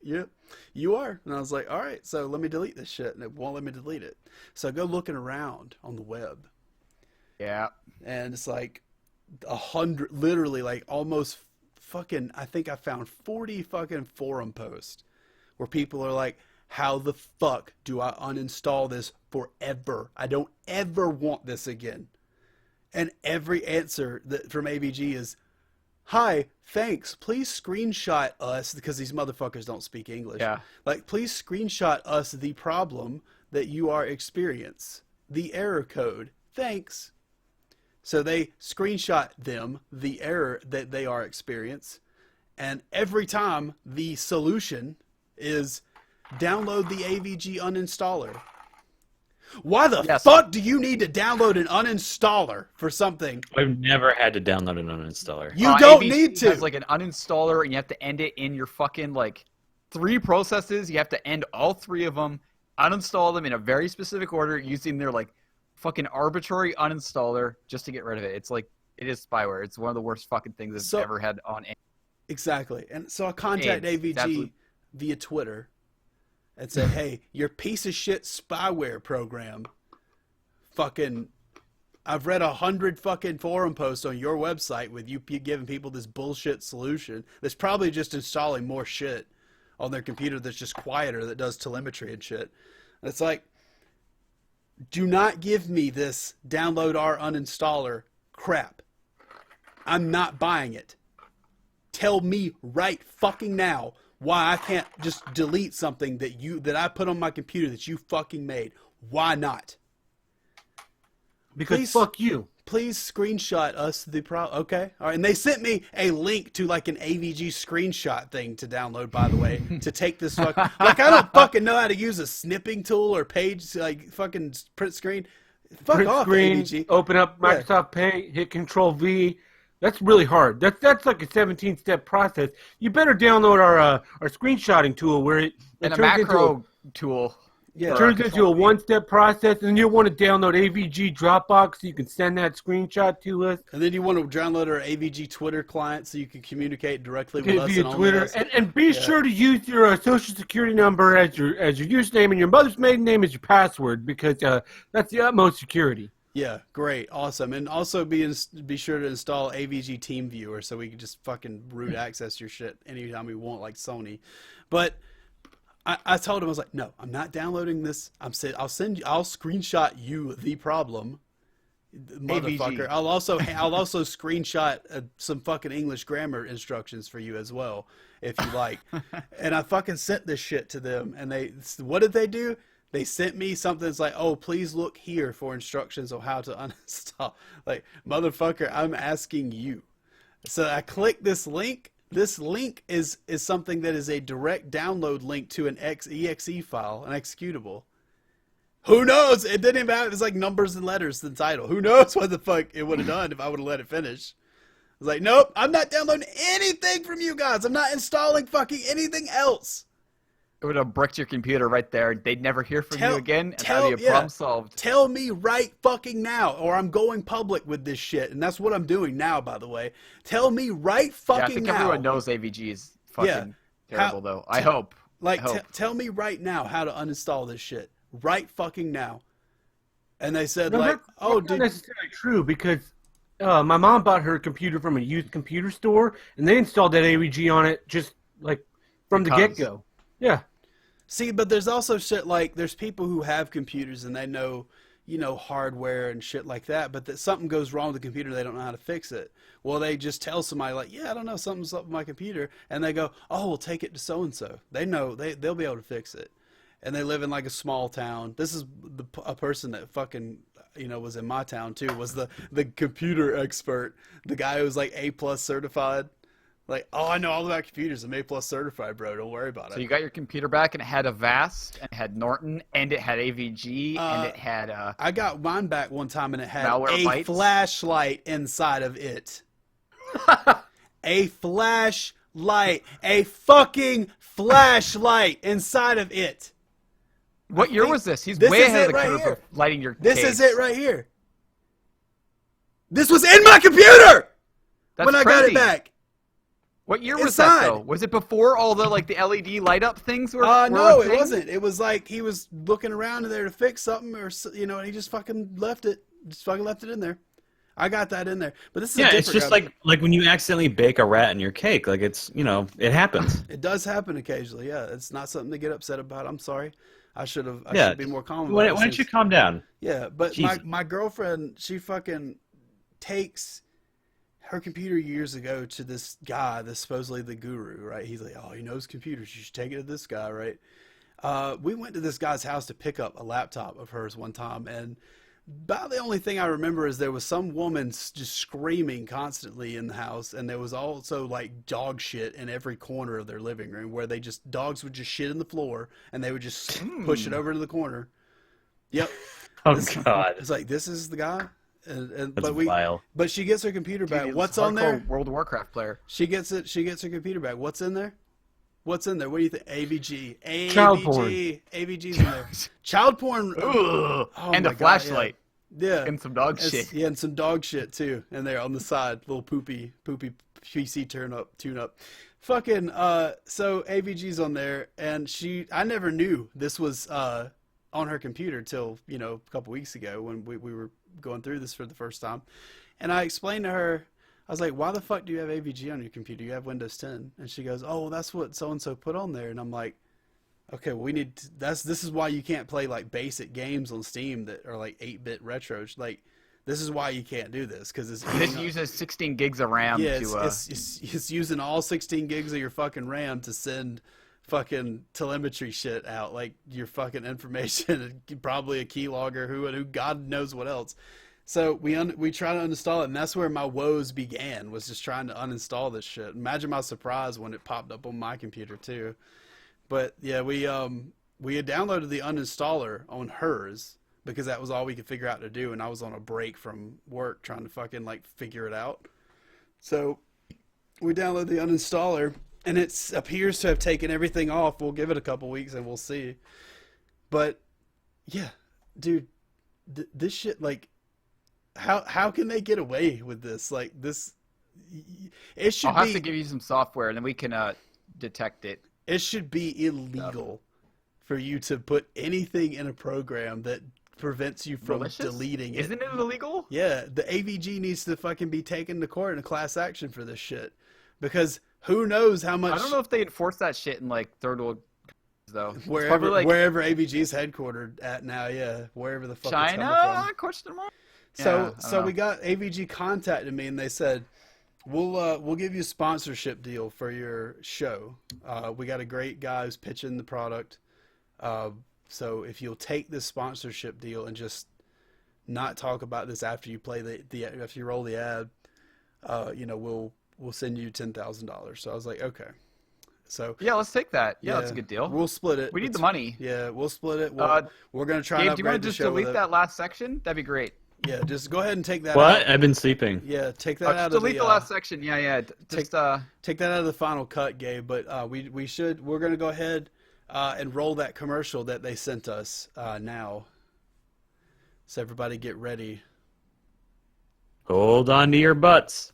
Yep, you are. And I was like, all right, so let me delete this shit, and it won't let me delete it. So I go looking around on the web, Yeah. and it's like 100, literally like almost fucking. I think I found 40 fucking forum posts where people are like, how the fuck do I uninstall this forever? I don't ever want this again. And every answer from AVG is, hi, thanks. Please screenshot us, because these motherfuckers don't speak English. Yeah. Like, please screenshot us the problem that you are experience, the error code. Thanks. So they screenshot them the error that they are experience, and every time the solution is download the AVG uninstaller. Why the fuck do you need to download an uninstaller for something? I've never had to download an uninstaller. You don't AVG need to. has like an uninstaller, and you have to end it in your fucking like 3 processes. You have to end all 3 of them, uninstall them in a very specific order using their like fucking arbitrary uninstaller just to get rid of it. It's like, it is spyware. It's one of the worst fucking things I've ever had on. Exactly. And so I contact AVG via Twitter and said, hey, your piece of shit spyware program, fucking, I've read 100 fucking forum posts on your website with you giving people this bullshit solution that's probably just installing more shit on their computer that's just quieter, that does telemetry and shit. And it's like, do not give me this download our uninstaller crap. I'm not buying it. Tell me right fucking now why I can't just delete something that I put on my computer that you fucking made. Why not? Because fuck you. Please screenshot us the okay. All right. And they sent me a link to like an AVG screenshot thing to download, by the way, to take this like I don't fucking know how to use a snipping tool or page like fucking print screen. Fuck Print off, screen, AVG. open up Microsoft Paint, hit Control V. That's really hard. That's like a 17-step process. You better download our screenshotting tool where it And a turns macro tool. Yeah. turns into a one-step process, and you'll want to download AVG Dropbox so you can send that screenshot to us. And then you want to download our AVG Twitter client so you can communicate directly with us Via and only Twitter, us. and be sure to use your social security number as your username, and your mother's maiden name as your password, because that's the utmost security. Yeah, great, awesome, and also be sure to install AVG TeamViewer so we can just fucking root access your shit anytime we want, like Sony. But I told him, I was like, no, I'm not downloading this. I'll screenshot you the problem, motherfucker. AVG. I'll also screenshot some fucking English grammar instructions for you as well, if you like. And I fucking sent this shit to them, and what did they do? They sent me something that's like, oh, please look here for instructions on how to uninstall. Like, motherfucker, I'm asking you. So I click this link. This link is something that is a direct download link to an exe file, an executable. Who knows? It didn't even have, it's like numbers and letters in the title. Who knows what the fuck it would have done if I would have let it finish. I was like, nope, I'm not downloading anything from you guys. I'm not installing fucking anything else. It would have bricked your computer right there. They'd never hear from you again, and that'd be a problem solved. Tell me right fucking now, or I'm going public with this shit, and that's what I'm doing now, by the way. Tell me right fucking now. I think everyone knows AVG is fucking terrible, though. I hope. Tell me right now how to uninstall this shit. Right fucking now. And they said, That's not necessarily true, because my mom bought her computer from a used computer store, and they installed that AVG on it just like from the get-go. Yeah. See, but there's also shit like, there's people who have computers and they know, hardware and shit like that, but that something goes wrong with the computer, they don't know how to fix it. Well, they just tell somebody like, yeah, I don't know, something's up with my computer, and they go, oh, we'll take it to so-and-so. They know, they'll be able to fix it. And they live in like a small town. This is a person that fucking, was in my town too, was the computer expert, the guy who was like A+ certified. Like, oh, I know all about computers. I'm A+ certified, bro. Don't worry about it. So you got your computer back, and it had Avast, and it had Norton, and it had AVG, and it had I got mine back one time, and it had Malwarebytes. Flashlight inside of it. A flashlight. A fucking flashlight inside of it. What year was this? He's this way is ahead of it the right curve here. of lighting your This case. is it right here. This was in my computer That's when I got crazy. it back. What year was Inside. that though? Was it before all the like the LED light up things were? No, a it thing? wasn't. It was like he was looking around in there to fix something, or and he just fucking left it. Just fucking left it in there. I got that in there, but this is a it's just like when you accidentally bake a rat in your cake. Like it's it happens. It does happen occasionally. Yeah, it's not something to get upset about. I'm sorry. I should be more calm. Why don't you calm down? Yeah, but Jesus. my girlfriend, she fucking takes her computer years ago to this guy that's supposedly the guru, right? He's like, oh, he knows computers. You should take it to this guy, right? We went to this guy's house to pick up a laptop of hers one time, and about the only thing I remember is there was some woman just screaming constantly in the house, and there was also like dog shit in every corner of their living room where dogs would just shit in the floor, and they would just push it over to the corner. Yep. Oh God. It's like, this is the guy? That's but vile. But she gets her computer back. Dude, What's hardcore on there? World of Warcraft player. She gets her computer back. What's in there? What's in there? What do you think? AVG. Child porn. AVG's in there. Child porn. Ugh. Oh And my a God, flashlight. Yeah. And some dog shit. Yeah, and some dog shit too. And there on the side, little poopy PC tune up. Fucking so AVG's on there, and I never knew this was on her computer till, a couple weeks ago when we were going through this for the first time. And I explained to her, I was like, why the fuck do you have AVG on your computer? You have Windows 10. And she goes, oh, well, that's what so-and-so put on there. And I'm like, okay, well, this is why you can't play like basic games on Steam that are like 8-bit retros. Like, this is why you can't do this, because This uses 16 gigs of RAM it's using all 16 gigs of your fucking RAM to send fucking telemetry shit out, like your fucking information, and probably a keylogger, who God knows what else. So we try to uninstall it, and that's where my woes began, was just trying to uninstall this shit. Imagine my surprise when it popped up on my computer too. But yeah, we had downloaded the uninstaller on hers because that was all we could figure out to do, and I was on a break from work trying to fucking like figure it out. So we downloaded the uninstaller, and it appears to have taken everything off. We'll give it a couple weeks and we'll see. But yeah, dude, this shit, like, how can they get away with this? Like, this, it should I'll have to give you some software, and then we can detect it. It should be illegal for you to put anything in a program that prevents you from deleting it. Isn't it illegal? Yeah, the AVG needs to fucking be taken to court in a class action for this shit. Because who knows how much... I don't know if they enforce that shit in like third world though. Wherever AVG's headquartered at now, yeah. Wherever the fuck it's coming China? from. Question mark? So we got AVG contacted me, and they said, we'll give you a sponsorship deal for your show. We got a great guy who's pitching the product. So if you'll take this sponsorship deal and just not talk about this after you play after you roll the ad, we'll send you $10,000. So I was like, okay. So yeah, let's take that. Yeah, that's a good deal. We'll split it. We need the money. Yeah, we'll split it. We're gonna try. Gabe, do you want to just delete that last section? That'd be great. Yeah, just go ahead and take that What? out. I've been sleeping. Yeah, take that out of delete the last section. Yeah. Take that out of the final cut, Gabe. But we're gonna go ahead and roll that commercial that they sent us now. So everybody get ready. Hold on to your butts.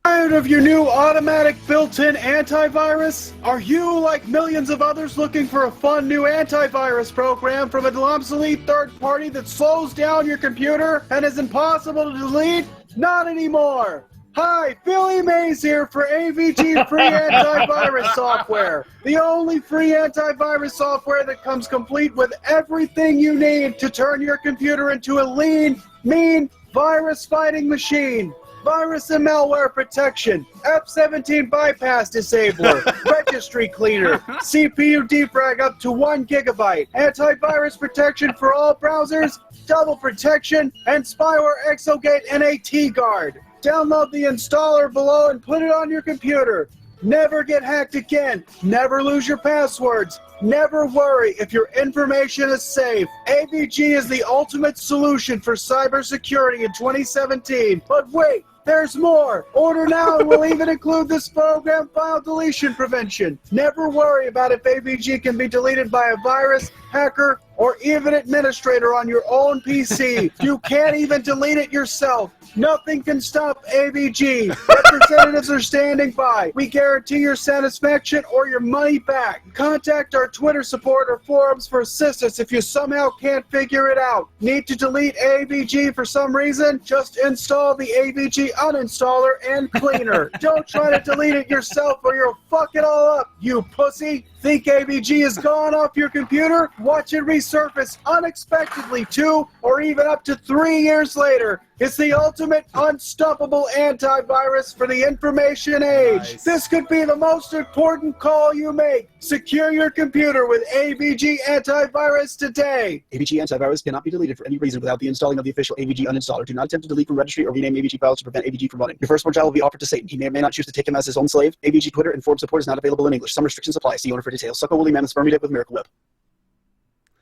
Tired of your new automatic built-in antivirus? Are you, like millions of others, looking for a fun new antivirus program from an obsolete third party that slows down your computer and is impossible to delete? Not anymore! Hi, Billy Mays here for AVG free antivirus software. The only free antivirus software that comes complete with everything you need to turn your computer into a lean, mean, virus-fighting machine. Virus and malware protection, F17 bypass disabler, registry cleaner, CPU defrag up to 1 gigabyte, antivirus protection for all browsers, double protection, and spyware exogate NAT guard. Download the installer below and put it on your computer. Never get hacked again. Never lose your passwords. Never worry if your information is safe. AVG is the ultimate solution for cybersecurity in 2017. But wait, there's more. Order now and we'll even include this program file deletion prevention. Never worry about if AVG can be deleted by a virus. hacker, or even administrator on your own PC. You can't even delete it yourself. Nothing can stop AVG. Representatives are standing by. We guarantee your satisfaction or your money back. Contact our Twitter support or forums for assistance if you somehow can't figure it out. Need to delete AVG for some reason? Just install the AVG uninstaller and cleaner. Don't try to delete it yourself or you'll fuck it all up, you pussy. Think AVG is gone off your computer? Watch it resurface unexpectedly 2 or even up to 3 years later. It's the ultimate unstoppable antivirus for the information age. Nice. This could be the most important call you make. Secure your computer with AVG Antivirus today. AVG Antivirus cannot be deleted for any reason without the installing of the official AVG uninstaller. Do not attempt to delete from registry or rename AVG files to prevent AVG from running. Your firstborn child will be offered to Satan. He may or may not choose to take him as his own slave. AVG Twitter and forum support is not available in English. Some restrictions apply. See owner for details. Suck a woolly mammoth spermie dick with Miracle Whip.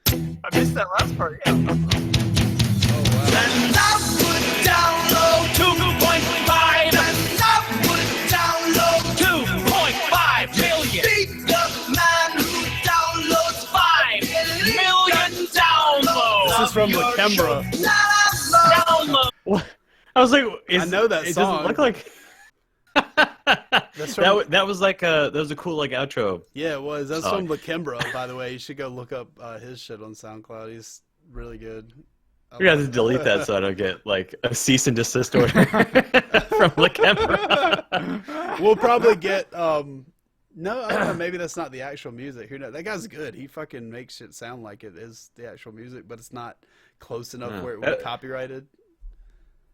I missed that last part. Yeah. And I would download 2.5. And I would download 2.5 million. Beat the man who downloads 5 million downloads. This is from Lakembra. Download. I was like, I know that it song. doesn't look like. That's from, that was like that was a cool like outro. yeah, it was. That's song. from Lakembra, by the way. You should go look up his shit on SoundCloud. He's really good. We got to delete that so I don't get like a cease and desist order from Lakembra. We'll probably get no, I don't know, maybe that's not the actual music. Who knows? That guy's good. He fucking makes it sound like it is the actual music, but it's not close enough No. where it would be copyrighted.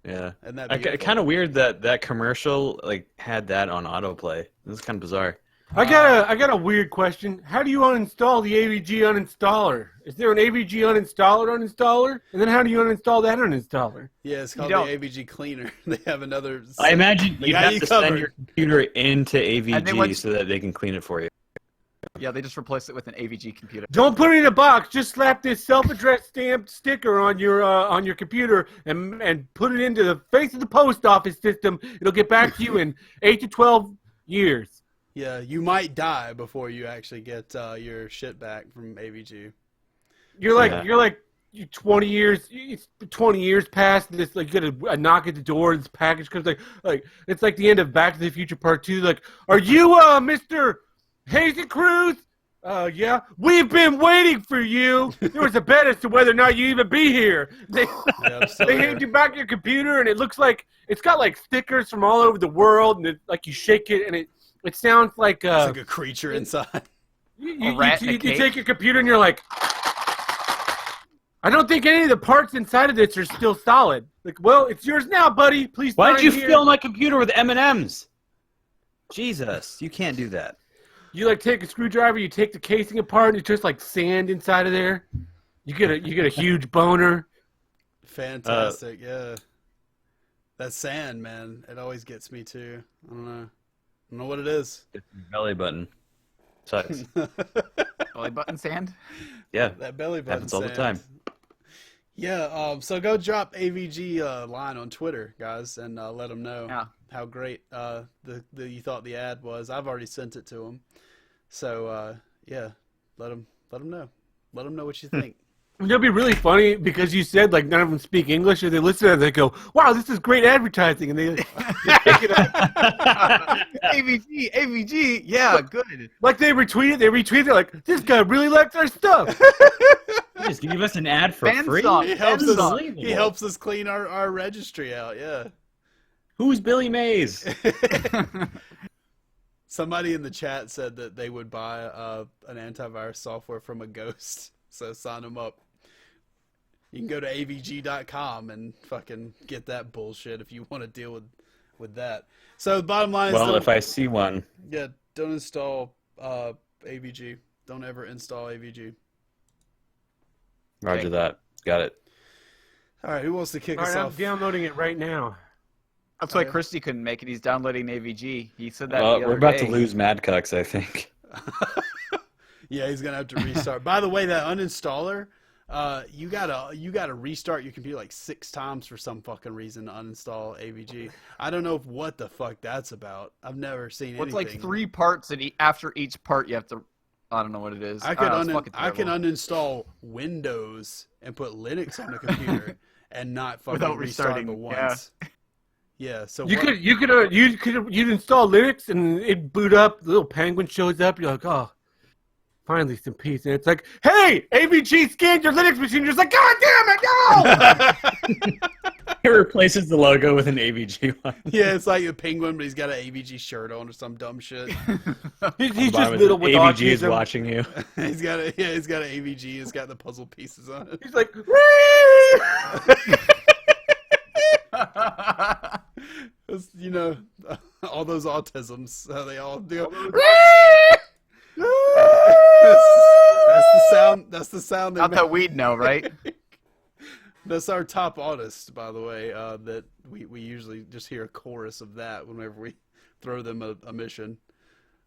Yeah, And that kind of weird that commercial like had that on autoplay. This is kind of bizarre. I got a weird question. How do you uninstall the AVG uninstaller? Is there an AVG uninstaller? And then how do you uninstall that uninstaller? Yeah, it's called don't. the AVG cleaner. They have another. I imagine They you got have you to covered. send your computer into And then AVG once- so that they can clean it for you. Yeah, they just replaced it with an AVG computer. Don't put it in a box. Just slap this self-addressed stamped sticker on your computer and put it into the face of the post office system. It'll get back to you in 8 to 12 years. Yeah, you might die before you actually get your shit back from AVG. You're like Yeah. you're 20 years. It's 20 years past this. Like you get a knock at the door. This package comes like it's like the end of Back to the Future Part 2. Like, are you Mr. Hazen Cruz? Yeah. We've been waiting for you. There was a bet as to whether or not you even be here. They Yeah, I'm still they here. hand you back your computer, and it looks like it's got like stickers from all over the world, and like you shake it, and it sounds like It's like a creature inside. you rat in a cage? take your computer and you're like, I don't think any of the parts inside of this are still solid. Like, well, it's yours now, buddy. Please. Why'd sign you here. fill my computer with M&Ms? Jesus, you can't do that. You like take a screwdriver, you take the casing apart, and it's just like sand inside of there. You get a huge boner. Fantastic, yeah. That sand, man, it always gets me too. I don't know what it is. It's your belly button. Sucks. Belly button sand. Yeah, That belly button happens all the sand. time. Yeah, so go drop AVG line on Twitter, guys, and let them know Yeah. how great you thought the ad was. I've already sent it to them. So, yeah, let them know. Let them know what you think. It'll be really funny because you said like none of them speak English, and they listen and they go, "Wow, this is great advertising," and they pick it up. AVG. Yeah, good. Like they retweet it. They're like, "This guy really likes our stuff." Just give us an ad for Fan free. song. He helps us. Unbelievable. He helps us clean our registry out. Yeah. Who's Billy Mays? Somebody in the chat said that they would buy an antivirus software from a ghost. So sign them up. You can go to avg.com and fucking get that bullshit if you want to deal with that. So the bottom line is, Well, if I see one, yeah, don't install AVG. Don't ever install AVG. Roger Okay. that. Got it. All right, who wants to kick All us right, I'm off? downloading it right now. That's why yeah. Christy couldn't make it. He's downloading AVG. He said that. Well, the we're other about day. to lose Mad Cucks, I think. Yeah, he's gonna have to restart. By the way, that uninstaller, you gotta restart your computer like 6 times for some fucking reason to uninstall AVG. I don't know what the fuck that's about. I've never seen Well, it's anything. like 3 parts, and after each part, you have to I don't know what it is. I could don't know, it's fucking I can terrible. uninstall Windows and put Linux on the computer and not fucking Without restart restarting, it once. Yeah. So You'd install Linux and it boot up. The little penguin shows up. You're like, oh, finally some peace. And it's like, hey, AVG scanned your Linux machine. You're just like, God damn it, no! It replaces the logo with an AVG one. Yeah, it's like a penguin, but he's got an AVG shirt on or some dumb shit. He's just little with AVG is autism. watching you. he's got an AVG. He's got the puzzle pieces on it. He's like, It's, you know, all those autisms, how they all do. That's the sound. That's the sound. Not that we'd know, right? That's our top autist, by the way. That we usually just hear a chorus of that whenever we throw them a mission.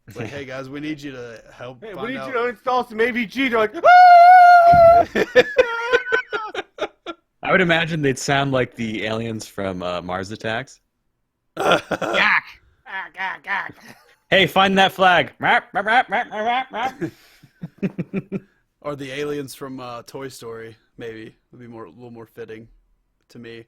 It's like, hey guys, we need you to help. hey, find we need out. you to install some AVG. They're like, I would imagine they'd sound like the aliens from Mars Attacks. Yak! Hey, find that flag. Rap, rap, rap, rap, rap, rap. Or the aliens from Toy Story, maybe would be a little more fitting to me.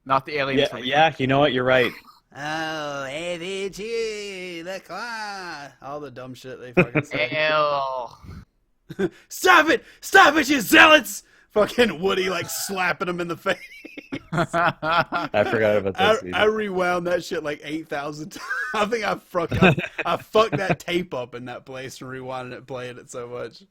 Not the aliens Yeah, from yeah, you know what? You're right. Oh, AVG, the claw. All the dumb shit they fucking say. Ew. Stop it! Stop it, you zealots! Fucking Woody like slapping him in the face. I forgot about that. I rewound that shit like 8,000 times. I think I fucked that tape up in that place and rewinded it, playing it so much.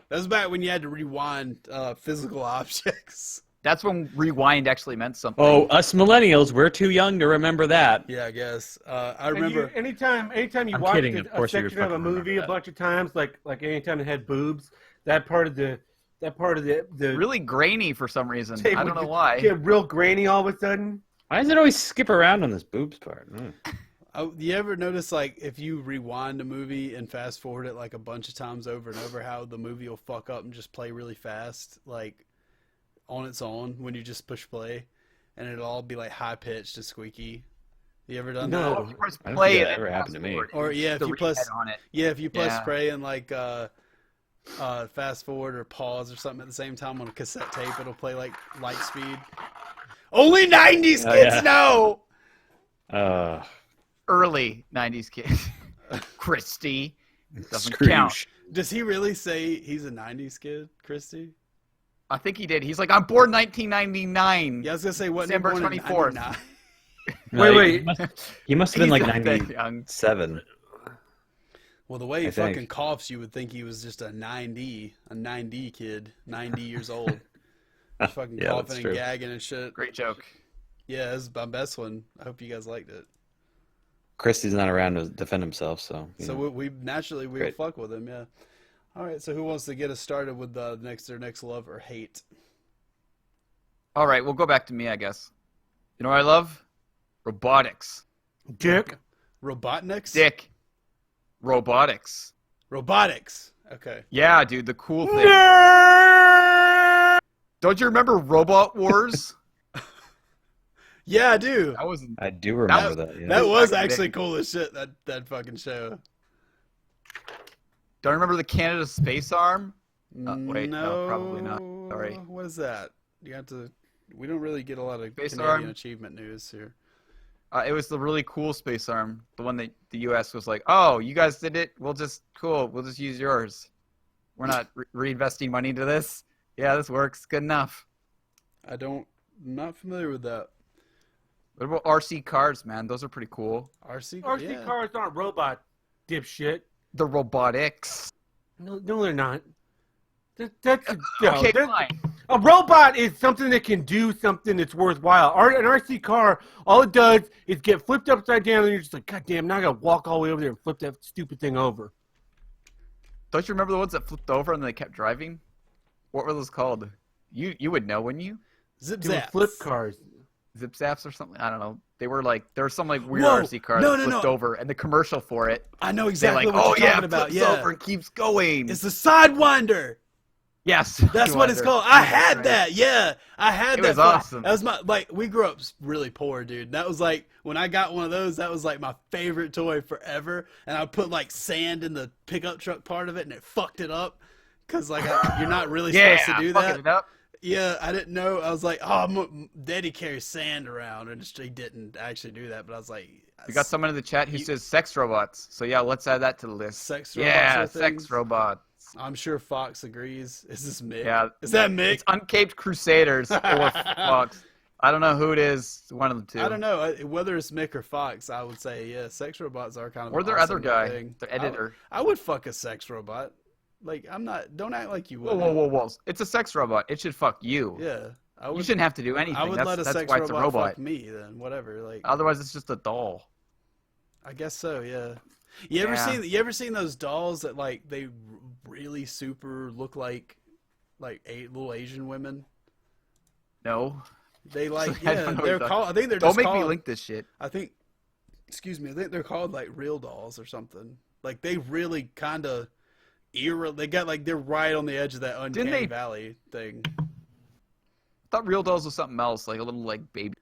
That was back when you had to rewind physical objects. That's when rewind actually meant something. Oh, us millennials, we're too young to remember that. Yeah, I guess. I and remember. anytime you I'm watch kidding, of a course you would section of a fucking remember movie a that. bunch of times, like anytime it had boobs, that part of the Really grainy for some reason. tape I don't would know why. get real grainy all of a sudden. Why does it always skip around on this boobs part? You ever notice, like, if you rewind a movie and fast forward it like a bunch of times over and over, how the movie will fuck up and just play really fast, like on its own when you just push play, and it'll all be like high pitched and squeaky. You ever done No. that? You press I don't play think and that then ever fast happened to me. forward. Or yeah, if The you press reset on it. if you press Yeah. play and like fast forward or pause or something at the same time on a cassette tape, it'll play like light speed. Only 90s Oh, kids yeah. know. Early 90s kids. Christy. Doesn't Scrooge. count. Does he really say he's a 90s kid, Christy? I think he did. He's like, I'm born 1999. Yeah, I was gonna say what December 24th. No, Wait. He must have been like He's not that 97. Well, the way he I think. fucking coughs, you would think he was just a 90 kid, 90 years old. Fucking Yeah, that's coughing true. and gagging and shit. Great joke. Yeah, this is my best one. I hope you guys liked it. Christy's not around to defend himself, so. you So know. we naturally we Great. fuck with him, yeah. All right, so who wants to get us started with their next love or hate? All right, we'll go back to me, I guess. You know what I love? Robotics. Dick. Robotniks? Dick. Robotics. Robotics. Okay. Yeah, dude, the cool thing. Don't you remember Robot Wars? Yeah, I do. That was I do remember that. Yeah. That was Back in the actually day. cool as shit. That fucking show. Don't remember the Canada Space Arm? Wait, no, probably not. Sorry. What is that? You have to. We don't really get a lot of Space Canadian Arm? achievement news here. It was the really cool Space Arm. The one that the U.S. was like, oh, you guys did it? We'll just use yours. We're not reinvesting money into this. Yeah, this works. Good enough. I'm not familiar with that. What about RC cars, man? Those are pretty cool. RC RC cars aren't robot, dipshit. The robotics. No, they're not. That's no, Okay, that- fine. A robot is something that can do something that's worthwhile. An RC car, all it does is get flipped upside down, and you're just like, God damn, now I gotta walk all the way over there and flip that stupid thing over. Don't you remember the ones that flipped over and they kept driving? What were those called? You would know, wouldn't you? Zip They were zap. flip cars. Zip zaps or something? I don't know. They were like, there was some like weird Whoa, RC car no, that no, flipped no. over, and the commercial for it, I know they're exactly like, what oh you're yeah, talking about. flips Yeah, over and keeps going. it's the Sidewinder. Yes, That's what it's called. I had that. Yeah, I had It that. was awesome. That was my we grew up really poor, dude. That was like when I got one of those. That was like my favorite toy forever. And I put like sand in the pickup truck part of it, and it fucked it up because like you're not really supposed to do fucking that. it up. Yeah, I didn't know. I was like, oh, Daddy carries sand around, and he didn't actually do that. But I was like, We got someone in the chat who says sex robots. So yeah, let's add that to the list. Sex robots Yeah, are sex things? robots. I'm sure Fox agrees. Is this Mick? Yeah, Is that Mick? It's Uncaped Crusaders or Fox. I don't know who it is. One of the two. I don't know whether it's Mick or Fox. I would say yeah, sex robots are kind of Or an their awesome other guy, thing. their editor. I would fuck a sex robot. Like I'm not. Don't act like you would. Whoa! It's a sex robot. It should fuck you. Yeah, I would. You shouldn't have to do anything. I would let a that's sex why it's a robot robot. fuck me then. Whatever. Like Otherwise, it's just a doll. I guess so. Yeah. You ever seen those dolls that like they really super look like little Asian women? No. They like I yeah. don't know They're what called. I think they're Don't just make called, me link this shit. I think. Excuse me. I think they're called like real dolls or something. Like they really kind of They got like they're right on the edge of that uncanny valley thing. I thought real dolls was something else, like a little like baby.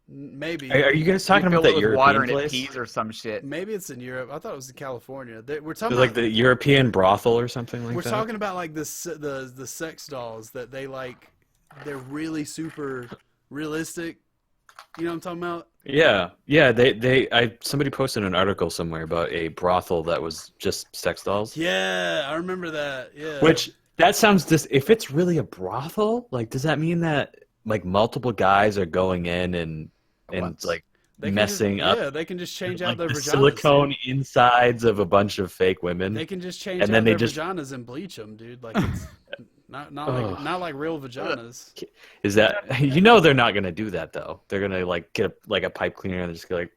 Maybe. Are you guys talking You about fill it that with European water and it place? pees or some shit. Maybe it's in Europe. I thought it was in California. We're talking Like about, the European brothel or something like we're that? talking about like the sex dolls that they like. They're really super realistic. You know what I'm talking about? Yeah. Somebody posted an article somewhere about a brothel that was just sex dolls. Yeah, I remember that. Yeah. Which that sounds if it's really a brothel, like does that mean that like multiple guys are going in and like They can messing just, up Yeah, they can just change out like their the vaginas. silicone insides of a bunch of fake women? They can just change and then out they their just vaginas and bleach them, dude. Like it's not like real vaginas. Is that they're not gonna do that though? They're gonna like get a pipe cleaner and just go like,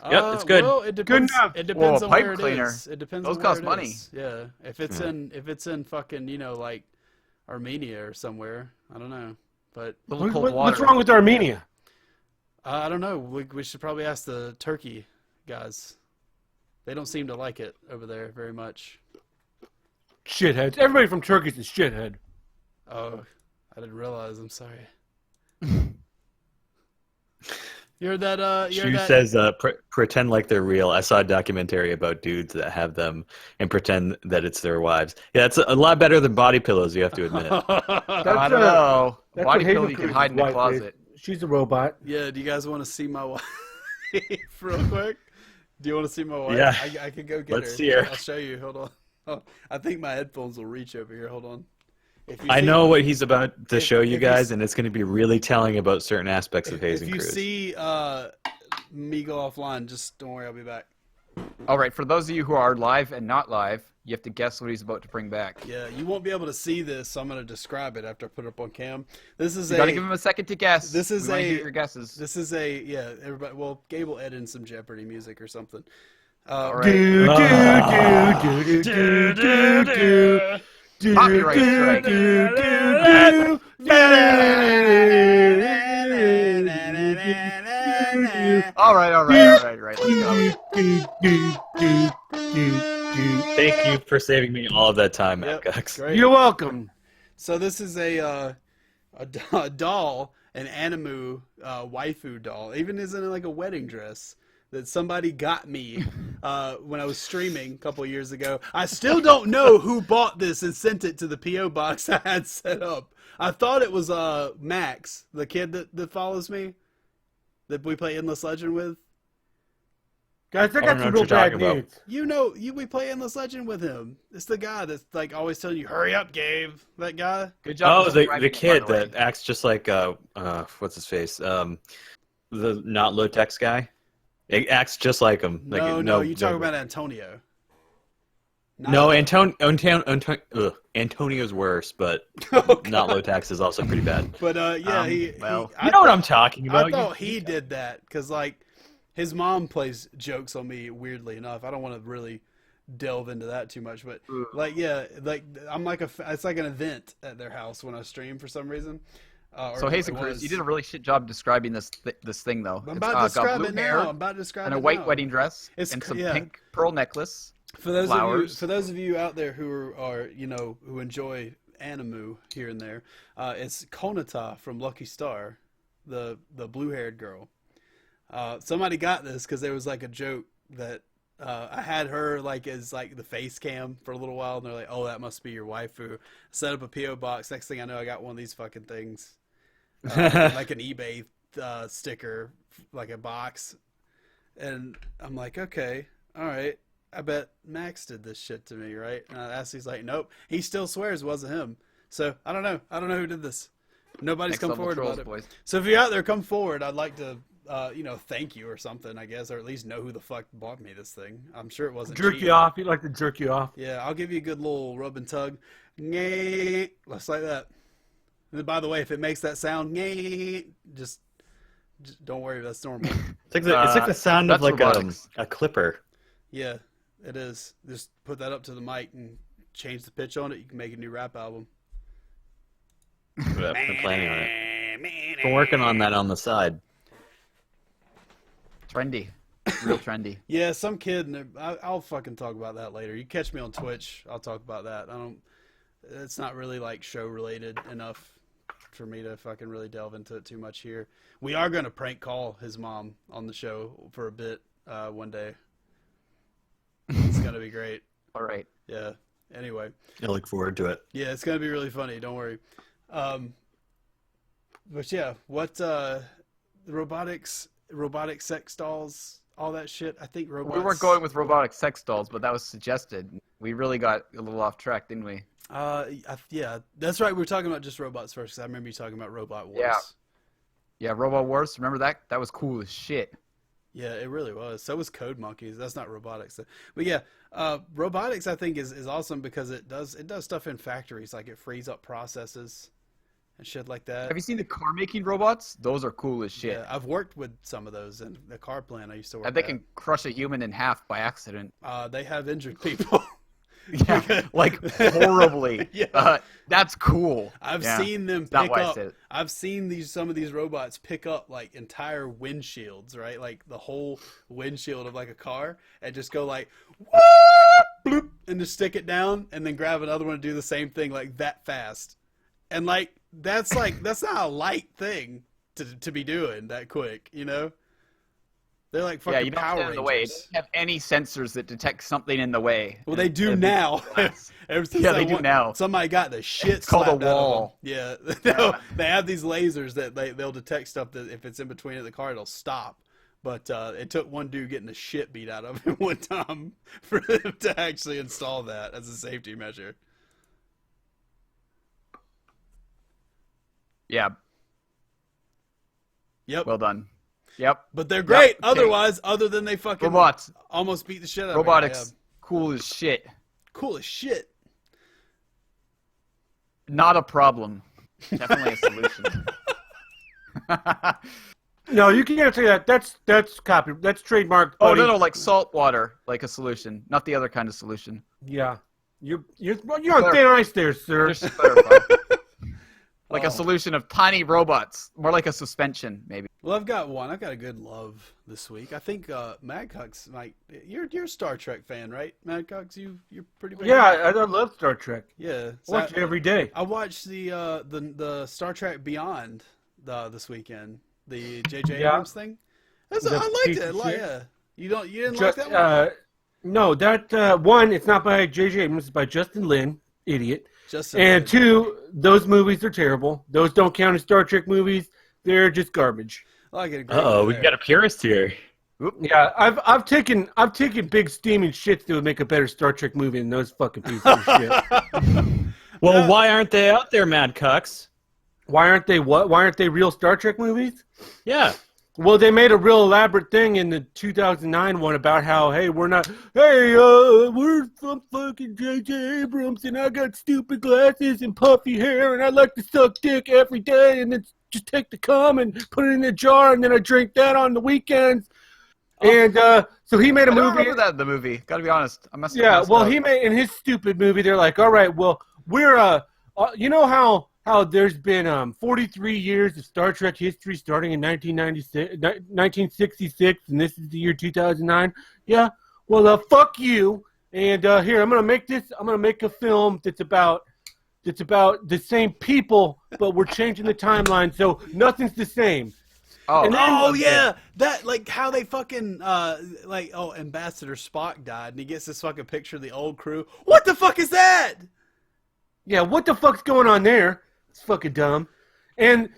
yep, it's good. Well, it depends. enough. It depends Whoa, a on pipe where cleaner. it is. It depends. Those on where cost it money. is. Yeah, if it's in fucking like Armenia or somewhere, I don't know. But Little cold water. What's wrong with Armenia? I don't know. We should probably ask the Turkey guys. They don't seem to like it over there very much. Shitheads. Everybody from Turkey's a shithead. Oh, I didn't realize. I'm sorry. You heard that? Shu says, pretend like they're real. I saw a documentary about dudes that have them and pretend that it's their wives. Yeah, it's a lot better than body pillows, you have to admit. I don't know. That's Body what Hazel pillow you can Cruz's hide in the wife is. closet. She's a robot. Yeah. Do you guys want to see my wife real quick? Do you want to see my wife? Yeah. I can go get her. Let's see her. I'll show you. Hold on. Oh, I think my headphones will reach over here. Hold on. I know what he's about to show you if you guys, and it's going to be really telling about certain aspects of Hazen If you Cruz. see me go offline, just don't worry. I'll be back. All right, for those of you who are live and not live, you have to guess what he's about to bring back. Yeah, you won't be able to see this, so I'm going to describe it after I put it up on cam. This is You got to give him a second to guess. This is We wanna a- hear your guesses. This is everybody. Well, Gabe will edit in some Jeopardy music or something. All right. Do, do, do, do, do, do, do, Copyright strike. All right. Let's go. Thank you for saving me all of that time, Matt Yep, Cox. great. You're welcome. So this is a doll, an anime waifu doll. Even is in like a wedding dress that somebody got me when I was streaming a couple years ago. I still don't know who bought this and sent it to the PO box I had set up. I thought it was Max, the kid that follows me, that we play Endless Legend with. Guys, I I got don't know some what real you're bad talking about. news. We play Endless Legend with him. It's the guy that's like always telling you, "Hurry up, Gabe." That guy. Good job. Oh, the describing it, kid by the way. that acts just like what's his face? The not low text guy. It acts just like him. Like, No, you talking about Antonio. No, Antonio's worse, but not low tax is also pretty bad. But yeah, you know what I'm talking about. I thought he did that because like his mom plays jokes on me. Weirdly enough, I don't want to really delve into that too much, but like yeah, like I'm like it's like an event at their house when I stream for some reason. So Hazen Cruz, you did a really shit job describing this thing though. I'm It's, about to got describe blue it hair now. I'm about to describe and it a white now. wedding dress It's- and some yeah. pink pearl necklace. For those flowers. of you out there who are who enjoy animu here and there. It's Konata from Lucky Star, the blue-haired girl. Somebody got this because there was like a joke that I had her like as like the face cam for a little while, and they're like, "Oh, that must be your waifu." Set up a PO box. Next thing I know, I got one of these fucking things, like an eBay sticker, like a box, and I'm like, okay, all right. I bet Max did this shit to me, right? And I asked, he's like, nope. He still swears it wasn't him. So I don't know. I don't know who did this. Nobody's Next come level forward trolls, about it. boys. So if you're out there, come forward. I'd like to, thank you or something, I guess, or at least know who the fuck bought me this thing. I'm sure it wasn't Jerk cheap. you off. He'd like to jerk you off. Yeah, I'll give you a good little rub and tug. Just like that. And by the way, if it makes that sound, just don't worry, that's normal. It's like the sound of that's like robotics. a clipper. Yeah, it is. Just put that up to the mic and change the pitch on it. You can make a new rap album. I've been planning on it. Been working on that on the side. Trendy. Real trendy. Yeah, some kid, and I'll fucking talk about that later. You catch me on Twitch, I'll talk about that. It's not really like show related enough for me to fucking really delve into it too much here. We are going to prank call his mom on the show for a bit one day. It's going to be great. All right. Yeah. Anyway. I look forward to it. Yeah, it's going to be really funny. Don't worry. But yeah, what robotic sex dolls, all that shit. I think robots. We weren't going with robotic sex dolls, but that was suggested. We really got a little off track, didn't we? Yeah, that's right. We were talking about just robots first, 'cause I remember you talking about Robot Wars. Yeah. Yeah, Robot Wars. Remember that? That was cool as shit. Yeah, it really was. So was Code Monkeys. That's not robotics, but yeah, robotics I think is awesome because it does stuff in factories, like it frees up processes and shit like that. Have you seen the car making robots? Those are cool as shit. Yeah, I've worked with some of those in the car plant I used to work And they at. can crush a human in half by accident. They have injured people. Yeah, like horribly. Yeah. That's cool. I've Yeah. seen them Not pick why I up. said it. I've seen some of these robots pick up like entire windshields, right? Like the whole windshield of like a car, and just go like, whoop, bloop, and just stick it down, and then grab another one and do the same thing like that fast. And like that's not a light thing to be doing that quick, you know? They're like fucking Yeah, you don't Power stand in the way. It Rangers. doesn't have any sensors that detect something in the way. Well, they do It'd be now. glass. Ever since Yeah, that they do one- now. Somebody got the shit It's called a slapped out of them. wall. Yeah, Yeah. they have these lasers that they'll detect stuff that if it's in between of the car, it'll stop. But it took one dude getting the shit beat out of him one time for them to actually install that as a safety measure. Yeah, Yep. well done. Yep. But they're great. okay. Otherwise, other than they fucking Robots. almost beat the shit out of Robotics. me. Cool as shit. Yeah. Cool as shit. Not a problem. Definitely a solution. No, you can't say that. That's copy. That's trademark. Oh, buddy. no, like salt water, like a solution. Not the other kind of solution. Yeah, you're on thin ice there, sir. Just to clarify. Like Oh. a solution of tiny robots. More like a suspension, maybe. Well, I've got one. I've got a good love this week. I think Madcock's like you're a Star Trek fan, right? Madcock's you're pretty big. Yeah, I love Star Trek. Yeah. I watch it every day. I watched the Star Trek Beyond this weekend. The J.J. Yeah. Abrams thing. I The liked piece it. of shit. Yeah. You didn't Just, like that one? no, that one. It's not by J.J. Abrams. It's by Justin Lin, idiot. Just And two, those movies are terrible. Those don't count as Star Trek movies. They're just garbage. I get a great Oh, one we've there. got a purist here. Yeah, I've taken big steaming shits to make a better Star Trek movie than those fucking pieces of shit. Well, why aren't they out there, Mad Cucks? Why aren't they what? Why aren't they real Star Trek movies? Yeah. Well, they made a real elaborate thing in the 2009 one about how, hey, we're from fucking J.J. Abrams, and I got stupid glasses and puffy hair, and I like to suck dick every day, and then just take the cum and put it in a jar, and then I drink that on the weekends. And so he made a I don't movie. remember that in the movie. Gotta be honest. I must have Yeah, messed well, up. he made in his stupid movie. They're like, all right, well, we're you know how there's been 43 years of Star Trek history starting in 1966, and this is the year 2009. Yeah, well, fuck you. And here I'm gonna make a film that's about that's about the same people, but we're changing the timeline, so nothing's the same. Oh, And then- Oh yeah, that like how they fucking Ambassador Spock died, and he gets this fucking picture of the old crew. What the fuck is that? Yeah, what the fuck's going on there? It's fucking dumb. And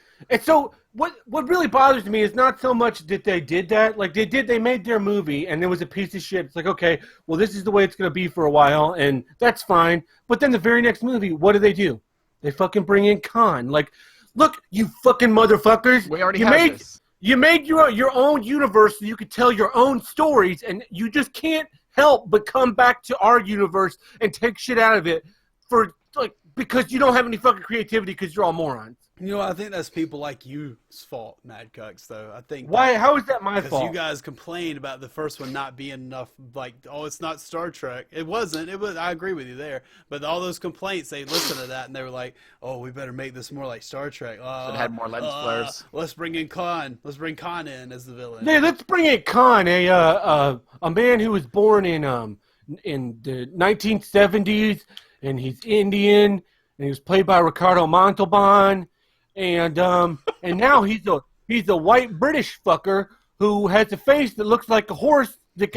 so what really bothers me is not so much that they did that. Like they made their movie and it was a piece of shit. It's like, okay, well this is the way it's gonna be for a while, and that's fine. But then the very next movie, what do? They fucking bring in Khan. Like, look, you fucking motherfuckers. we already have this. You made your own universe so you could tell your own stories, and you just can't help but come back to our universe and take shit out of it because you don't have any fucking creativity because you're all morons. You know, I think that's people like you's fault, Mad Cucks. Though I think Why? How is that my because fault? you guys complained about the first one not being enough. Like, oh, it's not Star Trek. It wasn't. It was. I agree with you there. But all those complaints, they listened to that and they were like, oh, we better make this more like Star Trek. Should've had more lens flares. Let's bring in Khan. Let's bring Khan in as the villain. Yeah, let's bring in Khan, a man who was born in the 1970s, and he's Indian, and he was played by Ricardo Montalban. And now he's a white British fucker who has a face that looks like a horse. That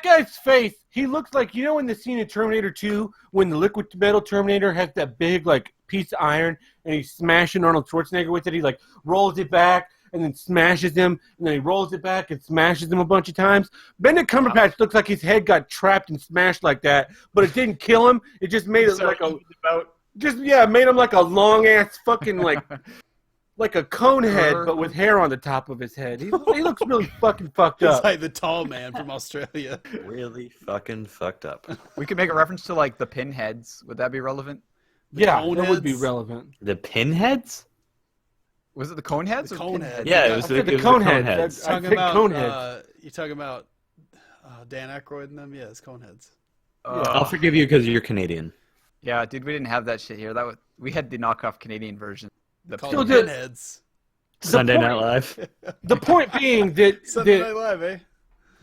guy's face. He looks like, in the scene in Terminator 2 when the liquid metal Terminator has that big like piece of iron and he's smashing Arnold Schwarzenegger with it. He like rolls it back and then smashes him, and then he rolls it back and smashes him a bunch of times. Benedict Cumberbatch looks like his head got trapped and smashed like that, but it didn't kill him. It just made it like made him like a long ass fucking like a cone head, but with hair on the top of his head. He looks really fucking fucked It's up. like the tall man from Australia. Really fucking fucked up. We could make a reference to like the pinheads. Would that be relevant? Yeah, cone that would be heads? relevant. The pinheads? Was it the coneheads? The or cone pinheads? heads. Yeah, it I was said the the cone heads. heads. I Talking said about cone heads. you talking about Dan Aykroyd and them? Yeah, it's Coneheads. I'll forgive you because you're Canadian. Yeah, dude, we didn't have that shit here. We had the knockoff Canadian version. The Called Still them did. Pinheads. Sunday point- Night Live. The point being that, Sunday Night Live, eh?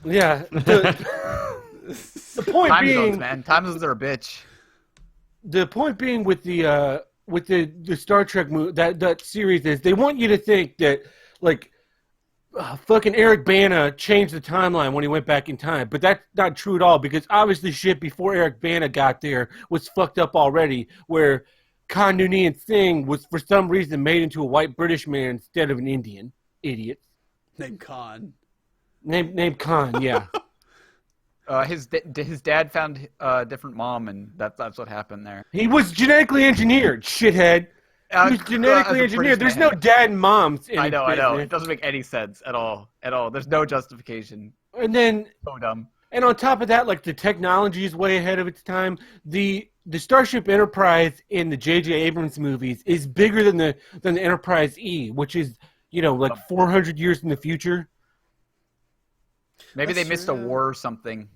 yeah, the point time being, zones, man. Time zones are a bitch. the point being with the Star Trek that series is they want you to think that like fucking Eric Bana changed the timeline when he went back in time, but that's not true at all because obviously shit before Eric Bana got there was fucked up already. Where Khan Noonien Singh was for some reason made into a white British man instead of an Indian. Idiots. Named Khan. Named Khan, yeah. His dad found a different mom, and that's what happened there. He was genetically engineered, shithead. He was genetically as a engineered. British There's no man. dad and moms in I know. business. It doesn't make any sense at all. There's no justification. And then, So dumb. and on top of that, like the technology is way ahead of its time. The Starship Enterprise in the J.J. Abrams movies is bigger than the Enterprise E, which is like 400 years in the future. Maybe That's they missed a true. war or something.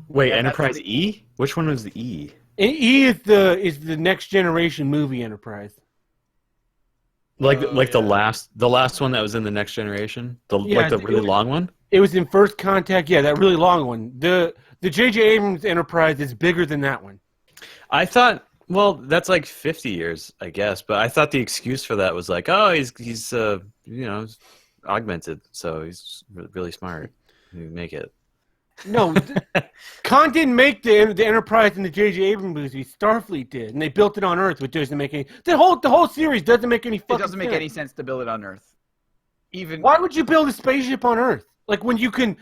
Wait, Yeah, Enterprise E? Which one was the E? E is the next generation movie Enterprise. Like Oh, the yeah. last one that was in the Next Generation? The Yeah, the really long one? It was in First Contact. Yeah, that really long one. The J.J. Abrams Enterprise is bigger than that one. I thought, well, that's like 50 years, I guess. But I thought the excuse for that was like, oh, he's augmented, so he's really smart. He can make it. No, Khan didn't make the Enterprise in the J.J. Abrams movies. Starfleet did, and they built it on Earth, which doesn't make any. The whole series doesn't make any fucking. It doesn't make sense. any sense to build it on Earth. Even Why would you build a spaceship on Earth? Like when you can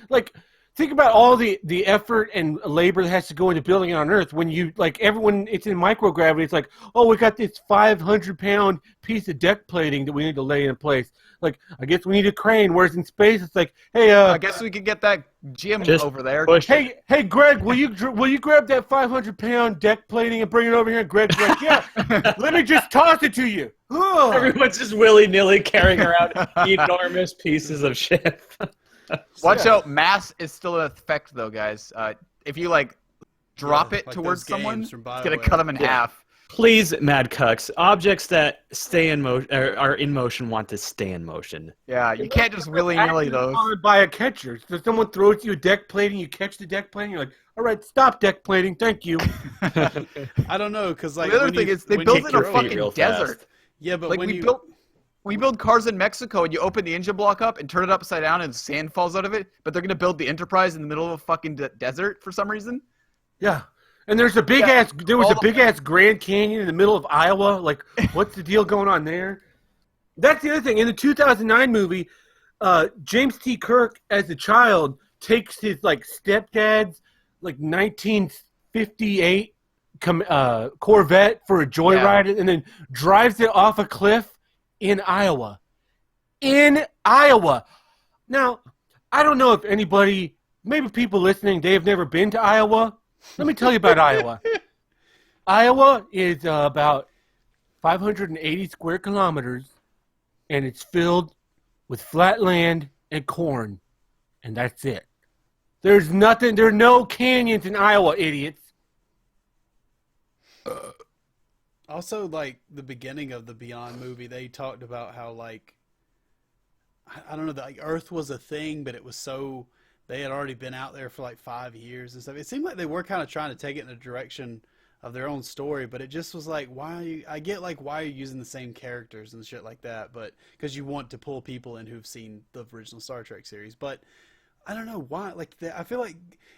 think about all the effort and labor that has to go into building it on Earth. When you everyone, it's in microgravity. It's like, oh, we got this 500-pound piece of deck plating that we need to lay in place. Like, I guess we need a crane. Whereas in space, it's like, hey, I guess we could get that gym Just over there. push it. Hey, Greg, will you grab that 500-pound deck plating and bring it over here? And Greg's like, yeah, let me just toss it to you. Ugh. Everyone's just willy-nilly carrying around enormous pieces of shit. Watch out, mass is still in effect though, guys. If you drop Yeah, it like towards those someone, games it's from gonna BioWare. cut them in Yeah. half. Please, Mad Cucks, objects that stay in motion are in motion want to stay in motion. Yeah, you can't just willy-nilly those. Followed by a catcher. So someone throws you a deck plating, you catch the deck plating, you're like, all right, stop deck plating, thank you. I don't know, because like The other when thing you- is they when built you it in a throw- fucking real desert. fast. Yeah, but Like when we build cars in Mexico and you open the engine block up and turn it upside down and sand falls out of it, but they're gonna build the Enterprise in the middle of a fucking desert for some reason. Yeah. And there's a big ass Grand Canyon in the middle of Iowa. Like, what's the deal going on there? That's the other thing. In the 2009 movie, James T. Kirk, as a child, takes his like stepdad's like 1958 Corvette for a joyride and then drives it off a cliff in Iowa. In Iowa. Now, I don't know if anybody, maybe people listening, they have never been to Iowa. Let me tell you about Iowa. Iowa is about 580 square kilometers, and it's filled with flat land and corn, and that's it. There's nothing. There are no canyons in Iowa, idiots. Also, like the beginning of the Beyond movie, they talked about how like I don't know, like Earth was a thing, but it was so they had already been out there for like 5 years and stuff. It seemed like they were kind of trying to take it in a direction of their own story, but it just was like, I get like why you're using the same characters and shit like that, but because you want to pull people in who've seen the original Star Trek series. But I don't know why. Like I feel like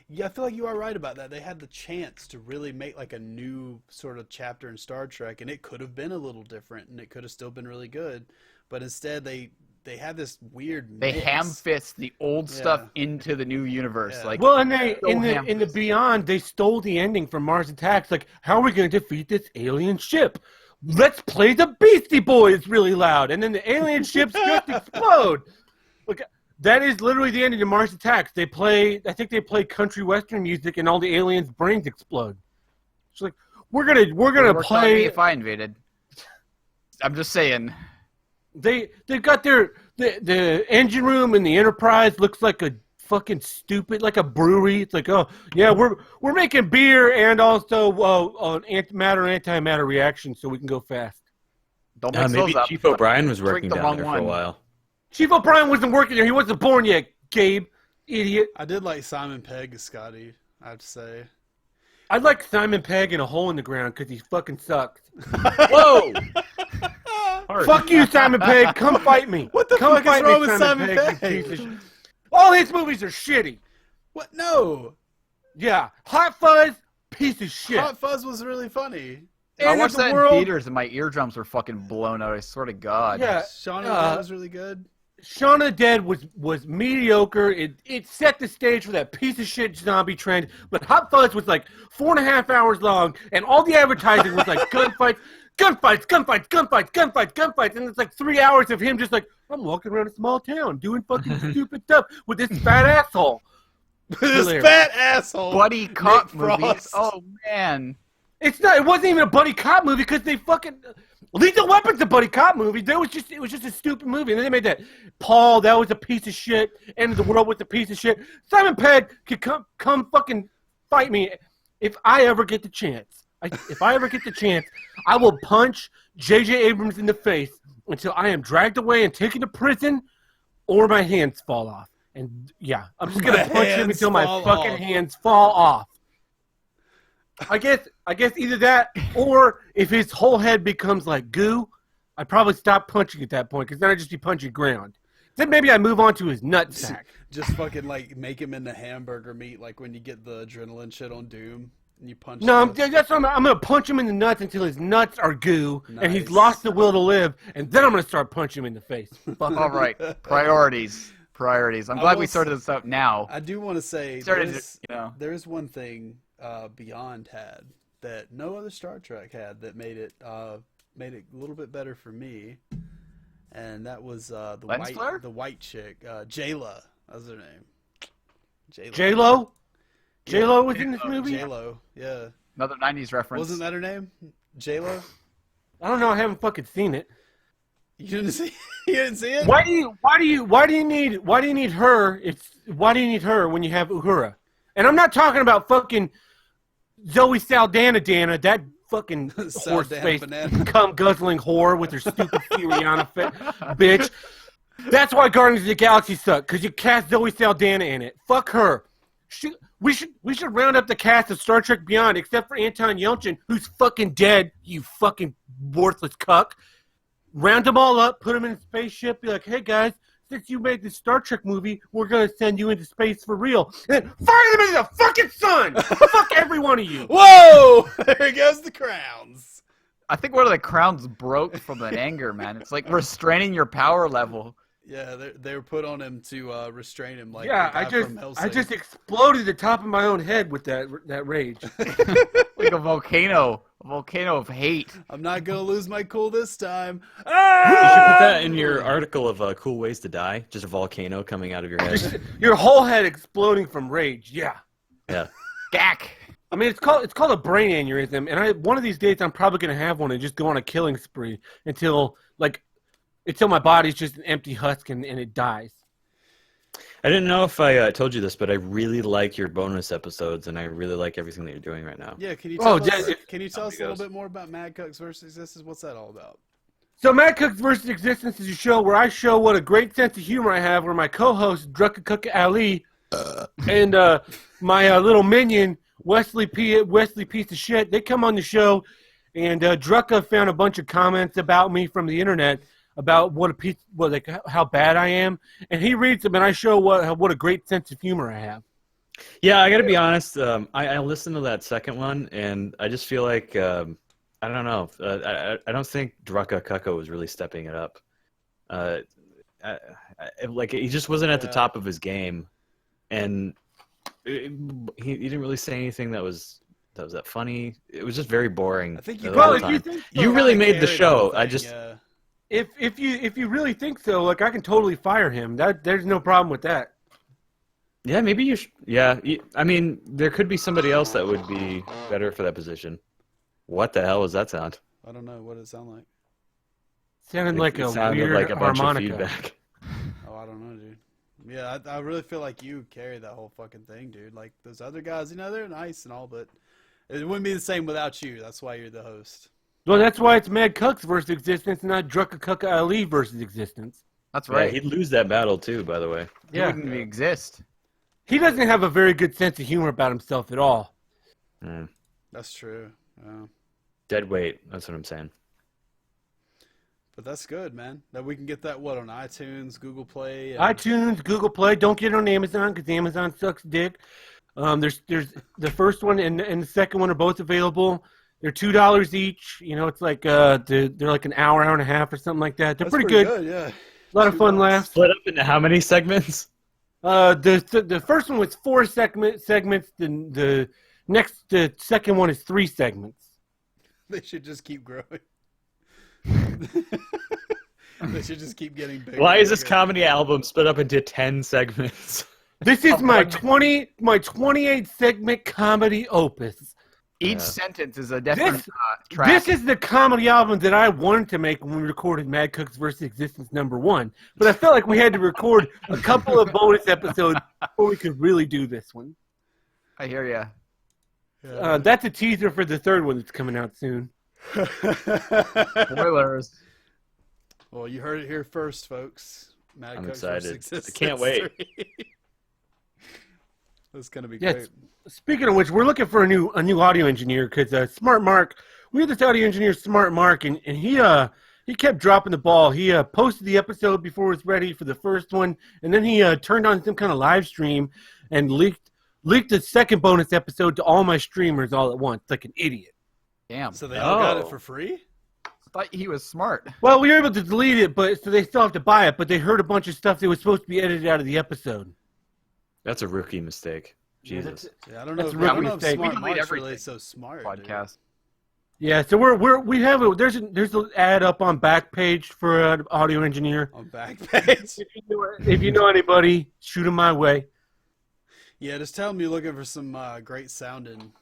you are right about that. They had the chance to really make like a new sort of chapter in Star Trek, and it could have been a little different, and it could have still been really good. But instead, they had this weird They mix. ham-fist the old stuff into the new universe. Yeah. Like, Well, and they so in the ham-fisted. Beyond, they stole the ending from Mars Attacks. Like, how are we going to defeat this alien ship? Let's play the Beastie Boys really loud, and then the alien ships just explode. Look, that is literally the ending of Mars Attacks. They play, I think they play country western music, and all the aliens' brains explode. It's like we're gonna It worked on me play. if I invaded. I'm just saying. They've got the engine room in the Enterprise looks like a fucking stupid, like a brewery. It's like, oh yeah, we're making beer and also matter-antimatter reaction so we can go fast. Don't mix Maybe those up. Chief O'Brien was Drink working the down wrong there for one. a while. Chief O'Brien wasn't working there. He wasn't born yet, Gabe. Idiot. I did like Simon Pegg as Scotty, I have to say. I'd like Simon Pegg in a hole in the ground because he fucking sucks. Whoa! Fuck you, Simon Pegg. Come fight me. What the Come fuck is fight me, wrong with Simon you Pegg? piece of shit. All his movies are shitty. What? No. Yeah. Hot Fuzz, piece of shit. Hot Fuzz was really funny. I End of watched the that world. in theaters and my eardrums were fucking blown out. I swear to God. Yeah. Shaun of the Dead was really good. Shaun of the Dead was mediocre. It set the stage for that piece of shit zombie trend. But Hot Fuzz was like 4.5 hours long, and all the advertising was like gunfights, and it's like 3 hours of him just like, I'm walking around a small town doing fucking stupid stuff with this fat asshole. This Hilarious. fat asshole. Buddy cop Nick Frost. movies. Oh, man. It wasn't even a buddy cop movie because they fucking Lethal Weapon's a buddy cop movie. It was just a stupid movie, and then they made that Paul. That was a piece of shit. End of the World was a piece of shit. Simon Pegg could come fucking fight me if I ever get the chance. If I ever get the chance, I will punch J.J. Abrams in the face until I am dragged away and taken to prison, or my hands fall off. And yeah, I'm just gonna punch him until my fucking hands fall off. I guess either that, or if his whole head becomes like goo, I'd probably stop punching at that point, because then I'd just be punching ground. Then maybe I move on to his nutsack. Just fucking like make him into hamburger meat, like when you get the adrenaline shit on Doom and you punch. No, him. that's what I'm going to punch him in the nuts until his nuts are goo, and he's Nice. lost the will to live, and then I'm going to start punching him in the face. Fuck him. All right. Priorities. I'm I glad will we started this up now. I do want to say Started, there's, you know. there's one thing Beyond had that no other Star Trek had that made it a little bit better for me, and that was the Lens flare? white chick, Jayla. That was her name. J-Lo? J-Lo was in this movie? J-Lo, yeah. Another 90s reference. Wasn't that her name? J-Lo? I don't know. I haven't fucking seen it. You didn't see? You didn't see it? Why do you need her? Why do you need her when you have Uhura? And I'm not talking about fucking Zoe Saldana, that fucking Salad horse Dan face, banana. cum guzzling whore with her stupid Fioriana bitch. That's why Guardians of the Galaxy suck, because you cast Zoe Saldana in it. Fuck her. We should round up the cast of Star Trek Beyond, except for Anton Yelchin, who's fucking dead, you fucking worthless cuck. Round them all up, put them in a spaceship, be like, hey guys, since you made this Star Trek movie, we're going to send you into space for real. And then fire them into the fucking sun! Fuck every one of you. Whoa! There goes the crowns. I think one of the crowns broke from that anger, man. It's like restraining your power level. Yeah, they were put on him to restrain him. Like Yeah, the guy from I Hellsing. just exploded the top of my own head with that rage. Like a volcano of hate. I'm not gonna lose my cool this time. You should put that in your article of cool ways to die. Just a volcano coming out of your head. Your whole head exploding from rage. Yeah. Yeah. Gack. I mean, it's called a brain aneurysm, and one of these days I'm probably gonna have one and just go on a killing spree until my body's just an empty husk and it dies. I didn't know if I told you this, but I really like your bonus episodes, and I really like everything that you're doing right now. Yeah, can you tell us a How it little goes. bit more about Mad Cooks versus Existence? What's that all about? So Mad Cooks vs. Existence is a show where I show what a great sense of humor I have, where my co-host, Drucka Cook Ali, and my little minion, Wesley Piece of Shit, they come on the show, and Drucka found a bunch of comments about me from the internet about how bad I am, and he reads them, and I show what a great sense of humor I have. Yeah, I got to be honest. I listened to that second one, and I just feel like I don't know. I don't think Drucka Cucko was really stepping it up. He just wasn't at the top of his game, and he didn't really say anything that was that funny. It was just very boring. I think the you. whole Well, if time. you think You really made the show. I just if you really think so, like I can totally fire him. There's no problem with that. yeah, maybe you should. Yeah, I mean, there could be somebody else that would be better for that position. What the hell was that sound? I don't know what did it sound like. Sounded like a sounded weird like a bunch harmonica. of feedback. Oh, I don't know, dude. Yeah, I really feel like you carry that whole fucking thing, dude. Like those other guys, they're nice and all, but it wouldn't be the same without you. That's why you're the host. Well, that's why it's Mad Cooks versus Existence, not Drucka Cook Ali versus Existence. That's Yeah, right. he'd lose that battle too, by the way. He wouldn't even exist. He doesn't have a very good sense of humor about himself at all. Mm. That's true. Yeah. Dead weight. That's what I'm saying. But that's good, man. That we can get that on iTunes, Google Play. iTunes, Google Play. Don't get it on Amazon because Amazon sucks dick. There's the first one and the second one are both available. They're $2 each. It's like they're like an hour and a half or something like that. They're That's pretty good. Yeah. A lot of fun laughs. Split up into how many segments? The first one was 4 segments. The second one is 3 segments. They should just keep growing. They should just keep getting bigger. Why is and this bigger. comedy album split up into 10 segments? This is my 28 segment comedy opus. Each Yeah. sentence is a different This- track. This is the comedy album that I wanted to make when we recorded Mad Cooks vs. Existence #1. But I felt like we had to record a couple of bonus episodes before we could really do this one. I hear ya. That's a teaser for the third one that's coming out soon. Spoilers. Well, you heard it here first, folks. Mad I'm Cooks excited. versus Existence I can't wait. 3. That's gonna be Yes. great. Speaking of which, we're looking for a new audio engineer because Smart Mark, we had this audio engineer, Smart Mark, and he kept dropping the ball. He posted the episode before it was ready for the first one, and then he turned on some kind of live stream and leaked the second bonus episode to all my streamers all at once, like an idiot. Damn. So they all got it Oh. for free? I thought he was smart. Well, we were able to delete it, but so they still have to buy it. But they heard a bunch of stuff that was supposed to be edited out of the episode. That's a rookie mistake. Jesus. Yeah, I don't know. That's If, a I don't rookie know if mistake. Smart We delete Mark's really everything. so smart. dude. Podcast. Yeah, so we have it. There's an ad up on Backpage for an audio engineer. On Backpage. If you know anybody, shoot them my way. Yeah, just tell them you're looking for some great sounds. I'm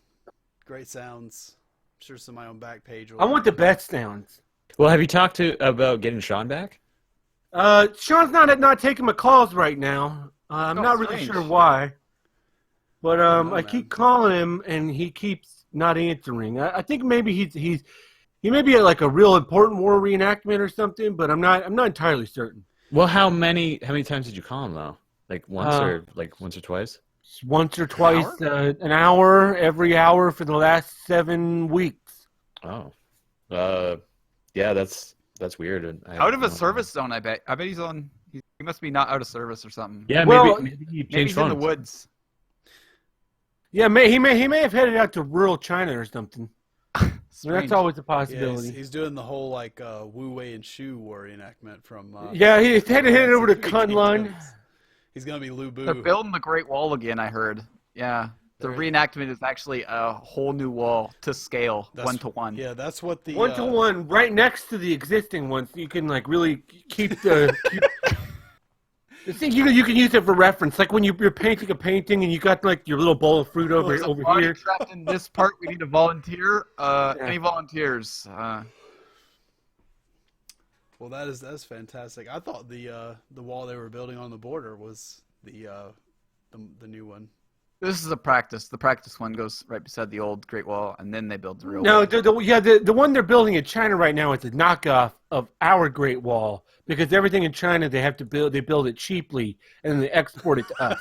sure somebody on Backpage will. I want the best sounds. Well, have you talked about getting Sean back? Sean's not taking my calls right now. I'm Oh, not really strange. sure why. But know, I man. keep calling him, and he keeps not answering. I think maybe he may be like a real important war reenactment or something, but I'm not entirely certain. Well, how many times did you call him though? Like once or twice? Once or twice, an hour every hour for the last 7 weeks. Oh, yeah, that's weird. Out of a service zone, I bet. I bet he's on. He must be not out of service or something. Yeah, Well, maybe he Maybe changed he's in the phones. woods. Yeah, he may have headed out to rural China or something. Strange. That's always a Yeah, possibility. he's doing the whole like Wu Wei and Shu war reenactment from. Yeah, he's headed over to Kunlun. He's gonna be Lu Bu. They're building the Great Wall again. I heard. Yeah, the reenactment is actually a whole new wall to scale, 1-to-1. Yeah, that's what the 1-to-1, right next to the existing one, so you can like really keep the. You can use it for reference, like when you're painting a painting and you got like your little bowl of fruit over There's a over body here. trapped in this part. We need a volunteer. Any volunteers? Well, that's fantastic. I thought the wall they were building on the border was the new one. This is a practice. The practice one goes right beside the old Great Wall, and then they build the real No, wall. the one they're building in China right now is a knockoff of our Great Wall because everything in China they build it cheaply and then they export it to us.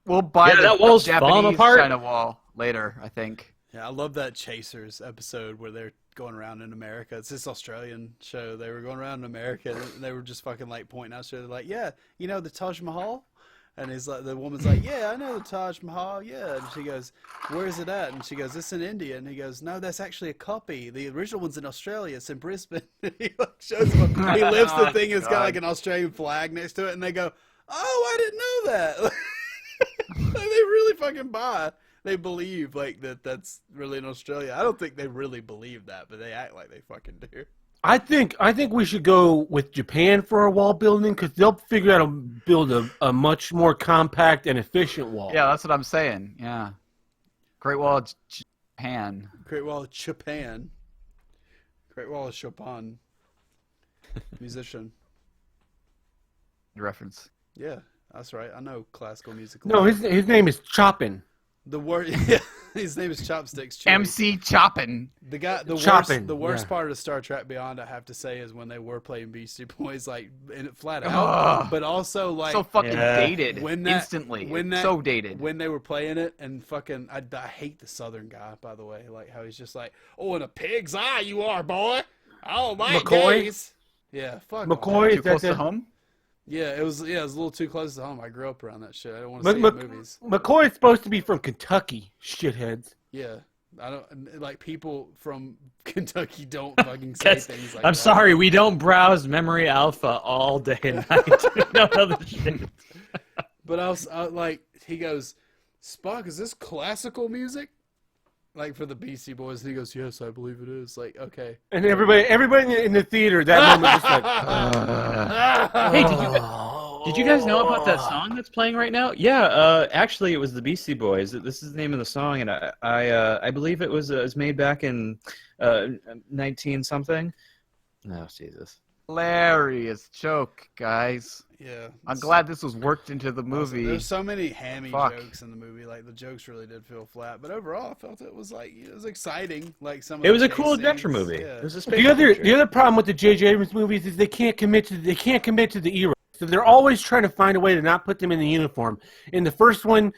We'll buy Yeah, the that wall's falling Japanese apart. China wall later, I think. Yeah, I love that Chasers episode where they're going around in America. It's this Australian show. They were going around in America and they were just fucking like pointing out shit. They're like, yeah, you know the Taj Mahal? And he's like, the woman's like, yeah, I know the Taj Mahal, yeah. And she goes, where is it at? And she goes, it's in India. And he goes, no, that's actually a copy. The original one's in Australia. It's in Brisbane. He like shows them. He lifts the thing. And it's got like an Australian flag next to it. And they go, oh, I didn't know that. Like, they really fucking buy. They believe like that's really in Australia. I don't think they really believe that, but they act like they fucking do. I think we should go with Japan for our wall building because they'll figure out how to build a much more compact and efficient wall. Yeah, that's what I'm saying. Yeah. Great Wall of Japan. Great Wall of Japan. Great Wall of Chopin. Musician. Reference. Yeah, that's right. I know classical music. No, his name is Chopin. The word. Yeah, his name is Chopsticks. Chewy. MC Choppin. The guy. The Choppin', worst yeah. part of Star Trek Beyond, I have to say, is when they were playing Beastie Boys, like in it flat out, but also like So fucking Yeah. dated. when that, Instantly. when that, So dated. when they were playing it and fucking. I hate the Southern guy, by the way. Like how he's just like, oh, in a pig's eye you are, boy. Oh my McCoy? days. Yeah, fuck. McCoy Too is close that to the, home? Yeah, it was a little too close to home. I grew up around that shit. I don't want to see it in movies. McCoy is supposed to be from Kentucky, shitheads. Yeah. I don't like people from Kentucky don't fucking say things like that. I'm sorry, we don't browse Memory Alpha all day and night. No other shit. But I was like, he goes, Spock, is this classical music? Like for the Beastie Boys, and he goes, yes, I believe it is. Like, okay. And everybody in the theater that moment was like, Hey, did you guys know about that song that's playing right now? Yeah, actually, it was the Beastie Boys. This is the name of the song, and I believe it was made back in 19 something. No, Jesus. Hilarious joke, guys. Yeah. I'm glad this was worked into the movie. There's so many hammy Fuck. jokes in the movie. Like the jokes really did feel flat, but overall, I felt it was like it was exciting. Like some. Of It was the a cool chase adventure scenes. movie. Yeah. It was a the space adventure. other problem with the J.J. Abrams movies is they can't commit to the era. So they're always trying to find a way to not put them in the uniform. In the first one,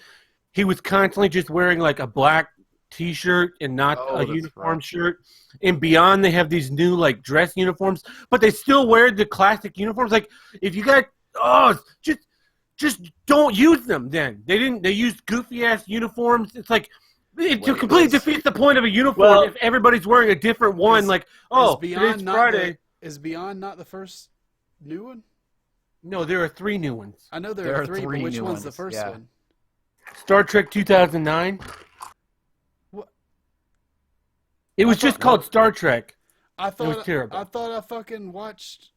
he was constantly just wearing like a black T-shirt and not a that's uniform right. shirt. And Beyond, they have these new like dress uniforms, but they still wear the classic uniforms. Like if you got just don't use them. Then they didn't. They used goofy ass uniforms. It's like it completely defeats the point of a uniform Well- if everybody's wearing a different one. Is- like today's Beyond not Friday. Is Beyond not the first new one? No, there are 3 new ones. I know there There are are three, but three which new one's the ones, first yeah. one? Star Trek 2009. What? It was just called Star Trek. I thought was terrible. I thought I fucking watched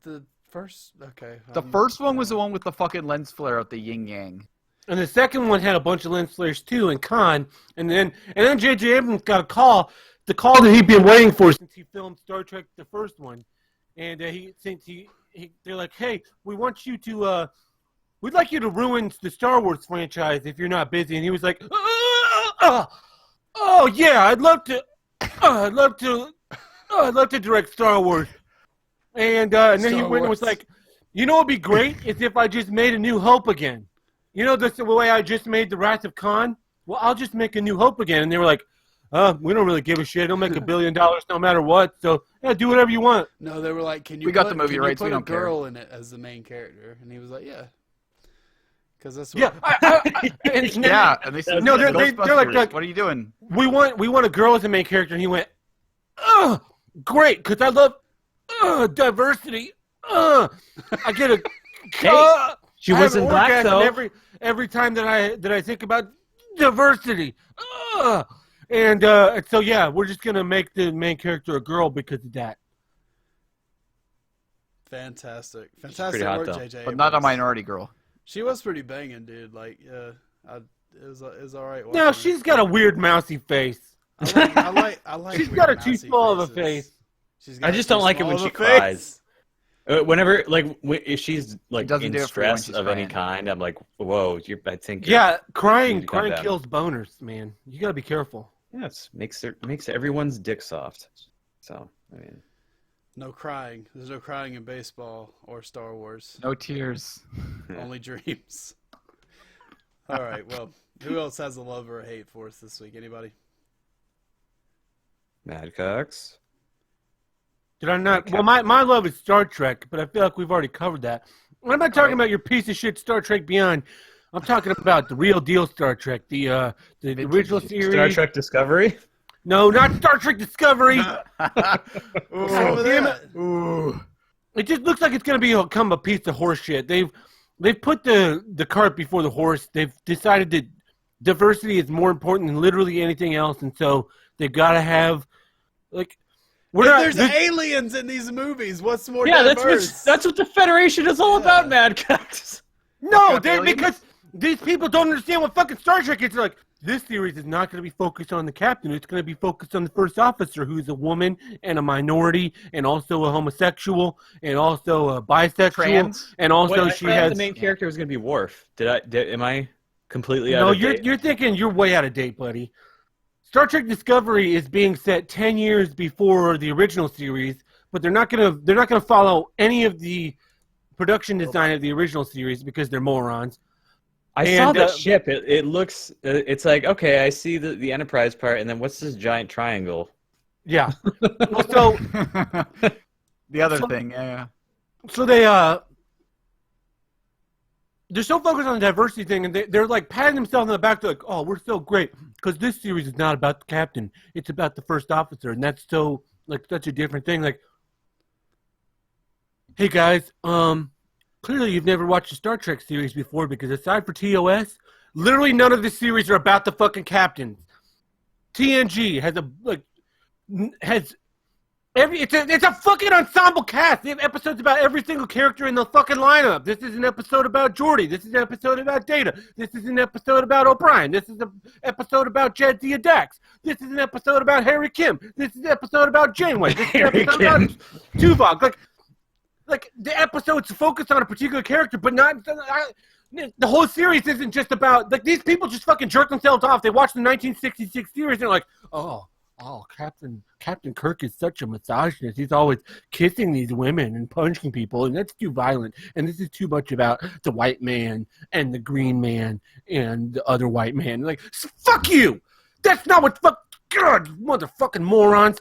the first. Okay. The first one was the one with the fucking lens flare at the yin yang. And the second one had a bunch of lens flares too, and Khan. And then J.J. Abrams got a call, the call that he'd been waiting for since he filmed Star Trek, the first one. And they're like, hey, we want you to, we'd like you to ruin the Star Wars franchise if you're not busy. And he was like, oh yeah, I'd love to direct Star Wars. And then he Star went and was Wars. like, you know what'd be great is if I just made A New Hope again. You know the way I just made The Wrath of Khan? Well, I'll just make A New Hope again. And they were like, we don't really give a shit. It'll make $1 billion no matter what. So yeah, do whatever you want. No, they were like, "Can you We got put, the movie can rights, you we put a don't care." girl in it as the main character?" And he was like, "Yeah." Because that's what Yeah, and Yeah, and they said, No, they're like, "Ghostbusters, what are you doing?" we want a girl as a main character, and he went, great, because I love diversity. I get a. Hey, she I have wasn't an black orgasm though. every time that I think about diversity. And so yeah, we're just gonna make the main character a girl because of that. fantastic pretty hot, work, though. JJ. But not a Abrams. minority girl. She was pretty banging, dude. Like, yeah, it was all right. No, watching her. she's got a weird mousy face. I like. She's weird got a too mousy small of a faces. face. She's I got just too don't like it small when of she a face. cries. Whenever, like, if she's like doesn't in do it for you when stress she's of any crying. kind, I'm like, whoa, I think you're- Yeah, you crying need to calm down. kills boners, man. You gotta be careful. Yeah, it makes everyone's dick soft. So I mean, No crying. There's no crying in baseball or Star Wars. No tears. Only dreams. All right. Well, who else has a love or a hate for us this week? Anybody? Madcox. Did I not? Well, my love is Star Trek, but I feel like we've already covered that. I'm not talking about your piece of shit Star Trek Beyond. I'm talking about the real deal Star Trek, the original series. Star Trek Discovery. No, not Star Trek Discovery. What's wrong with damn that? Ooh. It just looks like it's gonna become a piece of horse shit. They've put the cart before the horse. They've decided that diversity is more important than literally anything else, and so they've got to have like. There's aliens in these movies. What's more Yeah, diverse? that's what the Federation is all about, Madcox. No, Got aliens? because these people don't understand what fucking Star Trek is. They're like, this series is not going to be focused on the captain. It's going to be focused on the first officer, who's a woman and a minority, and also a homosexual, and also a bisexual, Trans? and also Wait, I she thought has. the main character was going to be Worf. Am I completely out No, of you're date? you're thinking you're way out of date, buddy. Star Trek Discovery is being set 10 years before the original series, but they're not gonna follow any of the production design of the original series because they're morons. I saw And, that ship. It looks. It's like, okay, I see the Enterprise part, and then what's this giant triangle? Yeah. Well, so The other thing, yeah. so they're so focused on the diversity thing, and they're like patting themselves on the back. They're like, "Oh, we're so great," because this series is not about the captain; it's about the first officer, and that's so like such a different thing. Like, hey guys, clearly you've never watched a Star Trek series before, because aside for TOS, literally none of the series are about the fucking captains. TNG has it's a fucking ensemble cast. They have episodes about every single character in the fucking lineup. This is an episode about Geordi. This is an episode about Data. This is an episode about O'Brien. This is an episode about Jadzia Dax. This is an episode about Harry Kim. This is an episode about Janeway. This is an Harry episode Kim. about Tuvok. Like the episodes focus on a particular character, but not. The whole series isn't just about like these people just fucking jerk themselves off. They watch the 1966 series and they're like, oh, Captain Kirk is such a misogynist. He's always kissing these women and punching people, and that's too violent. And this is too much about the white man and the green man and the other white man. Like, fuck you! That's not what God, motherfucking morons.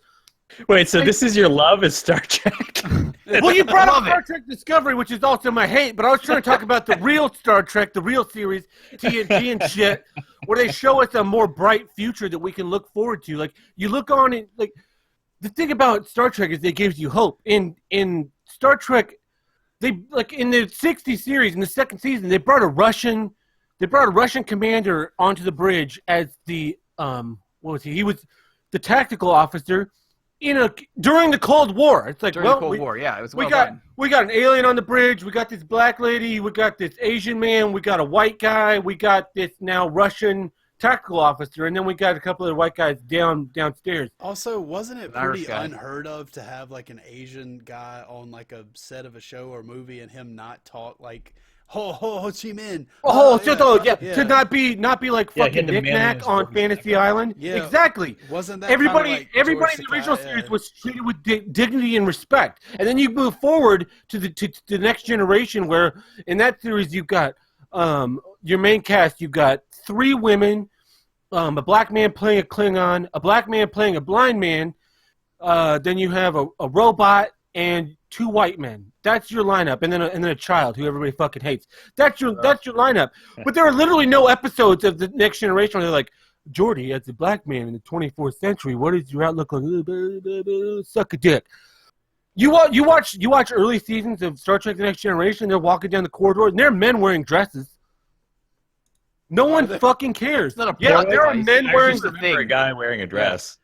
Wait, so this is your love is Star Trek? Well, you brought up Star Trek Discovery, which is also my hate, but I was trying to talk about the real Star Trek, the real series, TNG and shit, where they show us a more bright future that we can look forward to. Like, you look on it, like, the thing about Star Trek is it gives you hope. In Star Trek, they, like, in the 60 series, in the second season, they brought a Russian commander onto the bridge as the, what was he? He was the tactical officer during the Cold War. It's like, During the Cold War, yeah, it was well done. We got an alien on the bridge. We got this black lady. We got this Asian man. We got a white guy. We got this now Russian tactical officer, and then we got a couple of white guys downstairs. Also, wasn't it An Irish pretty guy. unheard of to have like an Asian guy on like a set of a show or movie and him not talk like Ho Chi Minh. To not be like Yeah, fucking hit the man in knickknack his on forehead. Fantasy Island. Yeah. Exactly. Wasn't that Everybody kinda like George in the original Takei? series Yeah. was treated with dignity and respect, and then you move forward to the next generation, where in that series you've got your main cast. You've got 3 women, a black man playing a Klingon, a black man playing a blind man. Then you have a robot and 2 white men. That's your lineup, and then a child who everybody fucking hates. That's your lineup. But there are literally no episodes of the Next Generation where they're like, Jordy, as a black man in the 24th century, what is your outlook on? Suck a dick. You watch early seasons of Star Trek: The Next Generation. They're walking down the corridor, and there are men wearing dresses. No one fucking cares. not a Yeah, plot there are device. men I wearing. just remember a guy wearing a dress.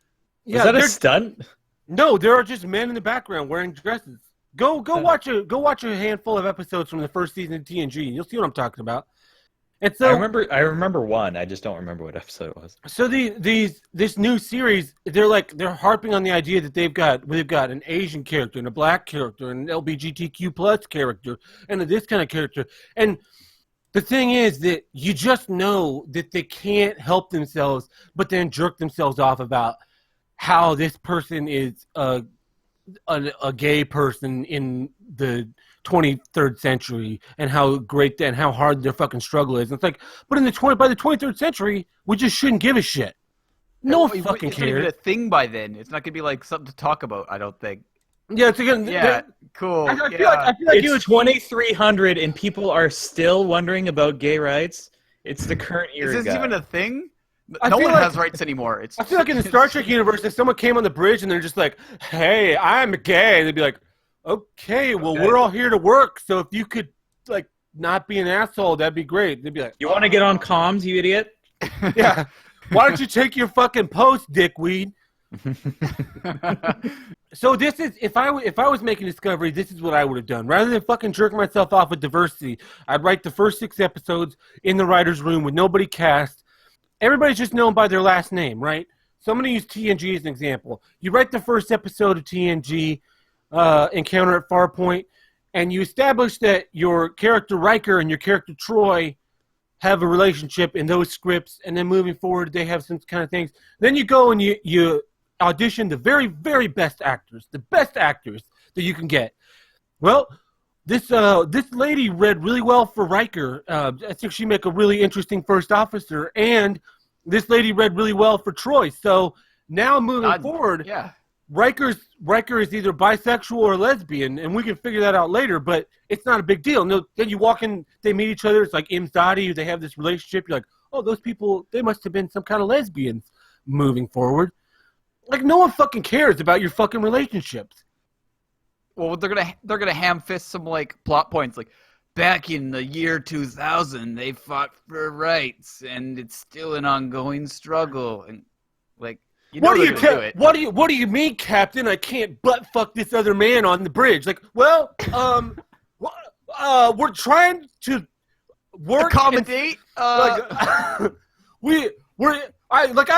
Yeah, Was that a they're- stunt? No, there are just men in the background wearing dresses. Go watch a handful of episodes from the first season of TNG, and you'll see what I'm talking about. And so I remember one. I just don't remember what episode it was. So this new series, they're harping on the idea that they've got an Asian character and a black character and an LGBTQ plus character and this kind of character. And the thing is that you just know that they can't help themselves, but then jerk themselves off about how this person is a gay person in the 23rd century and how great and how hard their fucking struggle is. And it's like, but by the 23rd century, we just shouldn't give a shit. No one fucking It's not even cares. a thing by then. It's not gonna be like something to talk about. I don't think. Yeah, it's again. Yeah, cool. I feel like It's 2300 and people are still wondering about gay rights. It's the current era. Is this guy. even a thing? I No feel one like- has rights anymore. It's. I feel like in the Star Trek universe, if someone came on the bridge and they're just like, "Hey, I'm gay," they'd be like, "Okay, well, we're all here to work. So if you could like not be an asshole, that'd be great." They'd be like, You want to get on comms, you idiot? "Yeah, why don't you take your fucking post, dickweed?" So this is if I was making Discovery, this is what I would have done. Rather than fucking jerk myself off with diversity, I'd write the first 6 episodes in the writer's room with nobody cast. Everybody's just known by their last name, right? So I'm going to use TNG as an example. You write the first episode of TNG, Encounter at Farpoint, and you establish that your character Riker and your character Troy have a relationship in those scripts, and then moving forward, they have some kind of things. Then you go and you audition the very, very best actors, the best actors that you can get. Well, this lady read really well for Riker. I think she'd make a really interesting first officer, and this lady read really well for Troy. So now moving forward, Yeah. Riker is either bisexual or lesbian, and we can figure that out later, but it's not a big deal. No, then you walk in, they meet each other, it's like Imzadi, they have this relationship, you're like, oh, those people, they must have been some kind of lesbians moving forward. Like, no one fucking cares about your fucking relationships. Well, they're gonna ham fist some like plot points like back in the year 2000 they fought for rights and it's still an ongoing struggle and like you know they're gonna do it. What do you mean, Captain? I can't butt fuck this other man on the bridge. Like, well, we're trying to work Accommodate. I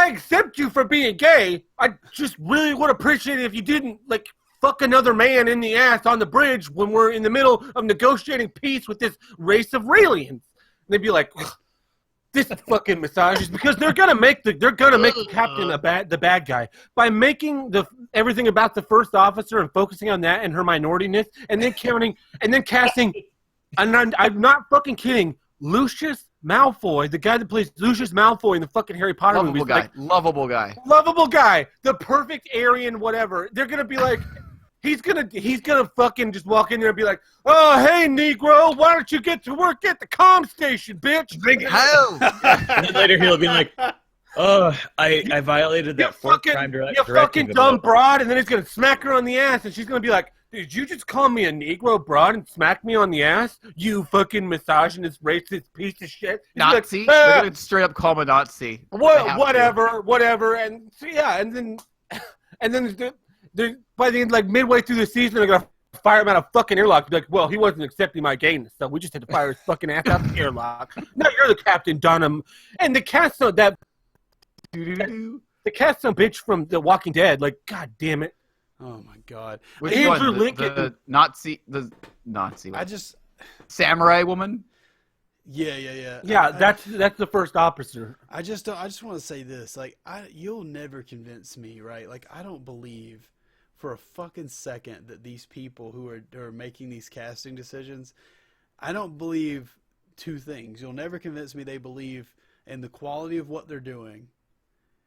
accept you for being gay. I just really would appreciate it if you didn't like fuck another man in the ass on the bridge when we're in the middle of negotiating peace with this race of aliens. And they'd be like, this is fucking massages, because they're gonna make the captain the bad guy by making everything about the first officer and focusing on that and her minorityness, and then casting. And I'm not fucking kidding. Lucius Malfoy, the guy that plays Lucius Malfoy in the fucking Harry Potter movies, Lovable guy. lovable guy, the perfect Aryan, whatever. They're gonna be like, he's gonna fucking just walk in there and be like, oh hey Negro, why don't you get to work at the comm station, bitch? Big hell. And then later he'll be like, oh, I violated that fourth crime you fucking dumb broad, and then he's gonna smack her on the ass, and she's gonna be like, did you just call me a Negro broad and smack me on the ass? You fucking misogynist, racist piece of shit. He's Nazi. like, They're gonna straight up call him a Nazi. whatever, and so yeah, and then by the end, like midway through the season, they're gonna fire him out of fucking airlock. Be like, well, he wasn't accepting my gayness, so we just had to fire his fucking ass out the airlock. Now you're the Captain Dunham, and the cast some bitch from The Walking Dead. Like, god damn it. Oh my god. Which Andrew one? Lincoln. The Nazi. I just Samurai woman. Yeah, that's the first officer. I just want to say this. Like, you'll never convince me, right? Like, I don't believe for a fucking second that these people who are making these casting decisions, I don't believe two things. You'll never convince me they believe in the quality of what they're doing,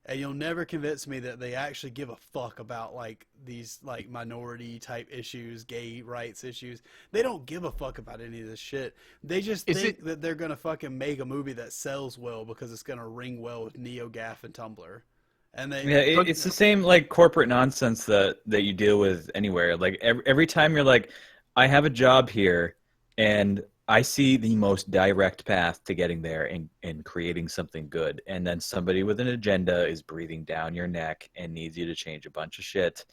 and you'll never convince me that they actually give a fuck about like these like minority type issues, gay rights issues. They don't give a fuck about any of this shit. They just think that they're gonna fucking make a movie that sells well because it's gonna ring well with NeoGAF and Tumblr. And it's the same like corporate nonsense that you deal with anywhere. Like every time you're like, I have a job here, and I see the most direct path to getting there and creating something good. And then somebody with an agenda is breathing down your neck and needs you to change a bunch of shit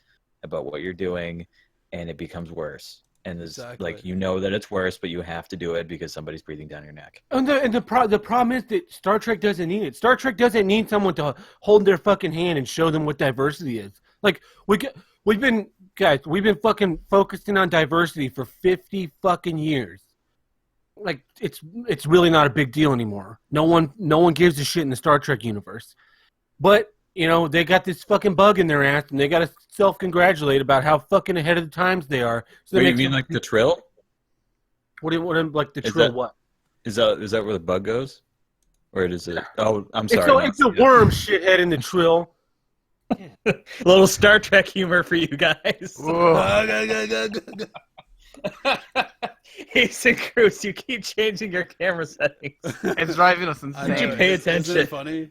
about what you're doing, and it becomes worse. And it's like, you know that it's worse, but you have to do it because somebody's breathing down your neck. And the problem is that Star Trek doesn't need it. Star Trek doesn't need someone to hold their fucking hand and show them what diversity is. Like we've been fucking focusing on diversity for 50 fucking years. Like it's really not a big deal anymore. No one gives a shit in the Star Trek universe. But you know, they got this fucking bug in their ass, and they got to self-congratulate about how fucking ahead of the times they are. So you mean like the trill? What like the trill? What is that where the bug goes, or is it? Oh, I'm sorry. It's a worm, shithead, in the trill. A little Star Trek humor for you guys. Hasten Cruz, you keep changing your camera settings. It's driving us insane. Did you pay attention? Isn't it funny?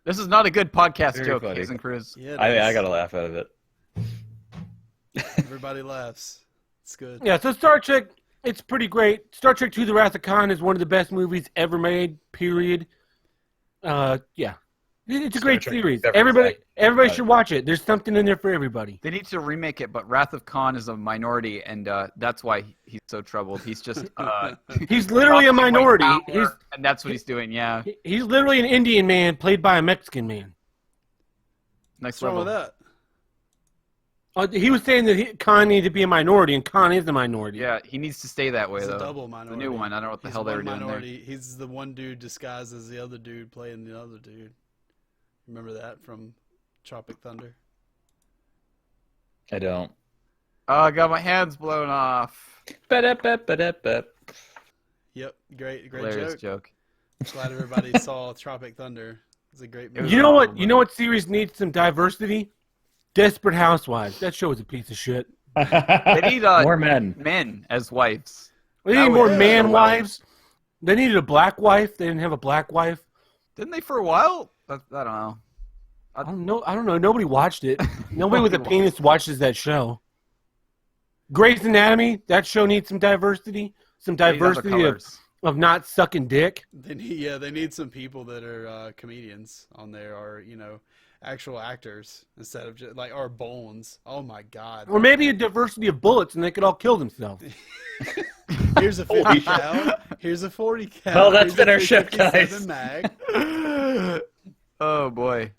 This is not a good podcast Very joke, funny. Hazen Cruz. Yeah, I got a laugh out of it. Everybody laughs. It's good. Yeah, so Star Trek, it's pretty great. Star Trek II: The Wrath of Khan is one of the best movies ever made, period. Yeah. It's a great series. Everybody should watch it. There's something in there for everybody. They need to remake it, but Wrath of Khan is a minority, and that's why he's so troubled. He's just he's literally a minority. And that's what he's doing. Yeah. He's literally an Indian man played by a Mexican man. Next What's wrong level. with that? He was saying that Khan needed to be a minority, and Khan is a minority. Yeah, he needs to stay that way, He's though. a double minority. The new one. I don't know what the hell they were doing there. He's the one dude disguised as the other dude playing the other dude. Remember that from Tropic Thunder? I don't. Oh, I got my hands blown off. Yep, great Hilarious joke. Glad everybody saw Tropic Thunder. It's a great movie. You know what? You know what series needs some diversity? Desperate Housewives. That show is a piece of shit. They need more men. Men as wives. They need more man wives. They needed a black wife. They didn't have a black wife. Didn't they for a while? I don't know. I don't know. Nobody watched it. Nobody with a penis watches that show. Grey's Anatomy. That show needs some diversity. Some diversity of not sucking dick. They need some people that are comedians on there, or actual actors instead of just like or bones. Oh my god. Or maybe a diversity of bullets, and they could all kill themselves. Here's a 50 cal. Here's a 40 cal. Well, that's been our show, guys. Mag. Oh boy.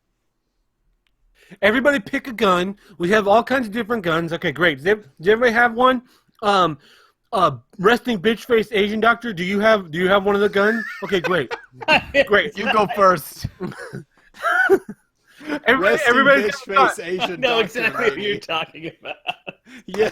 Everybody pick a gun. We have all kinds of different guns. Okay, great. Does everybody have one? Resting bitch face Asian doctor. Do you have one of the guns? Okay, great. Great. You go first. Everybody bitch face Asian I know doctor, exactly what baby. you're talking about. Yeah.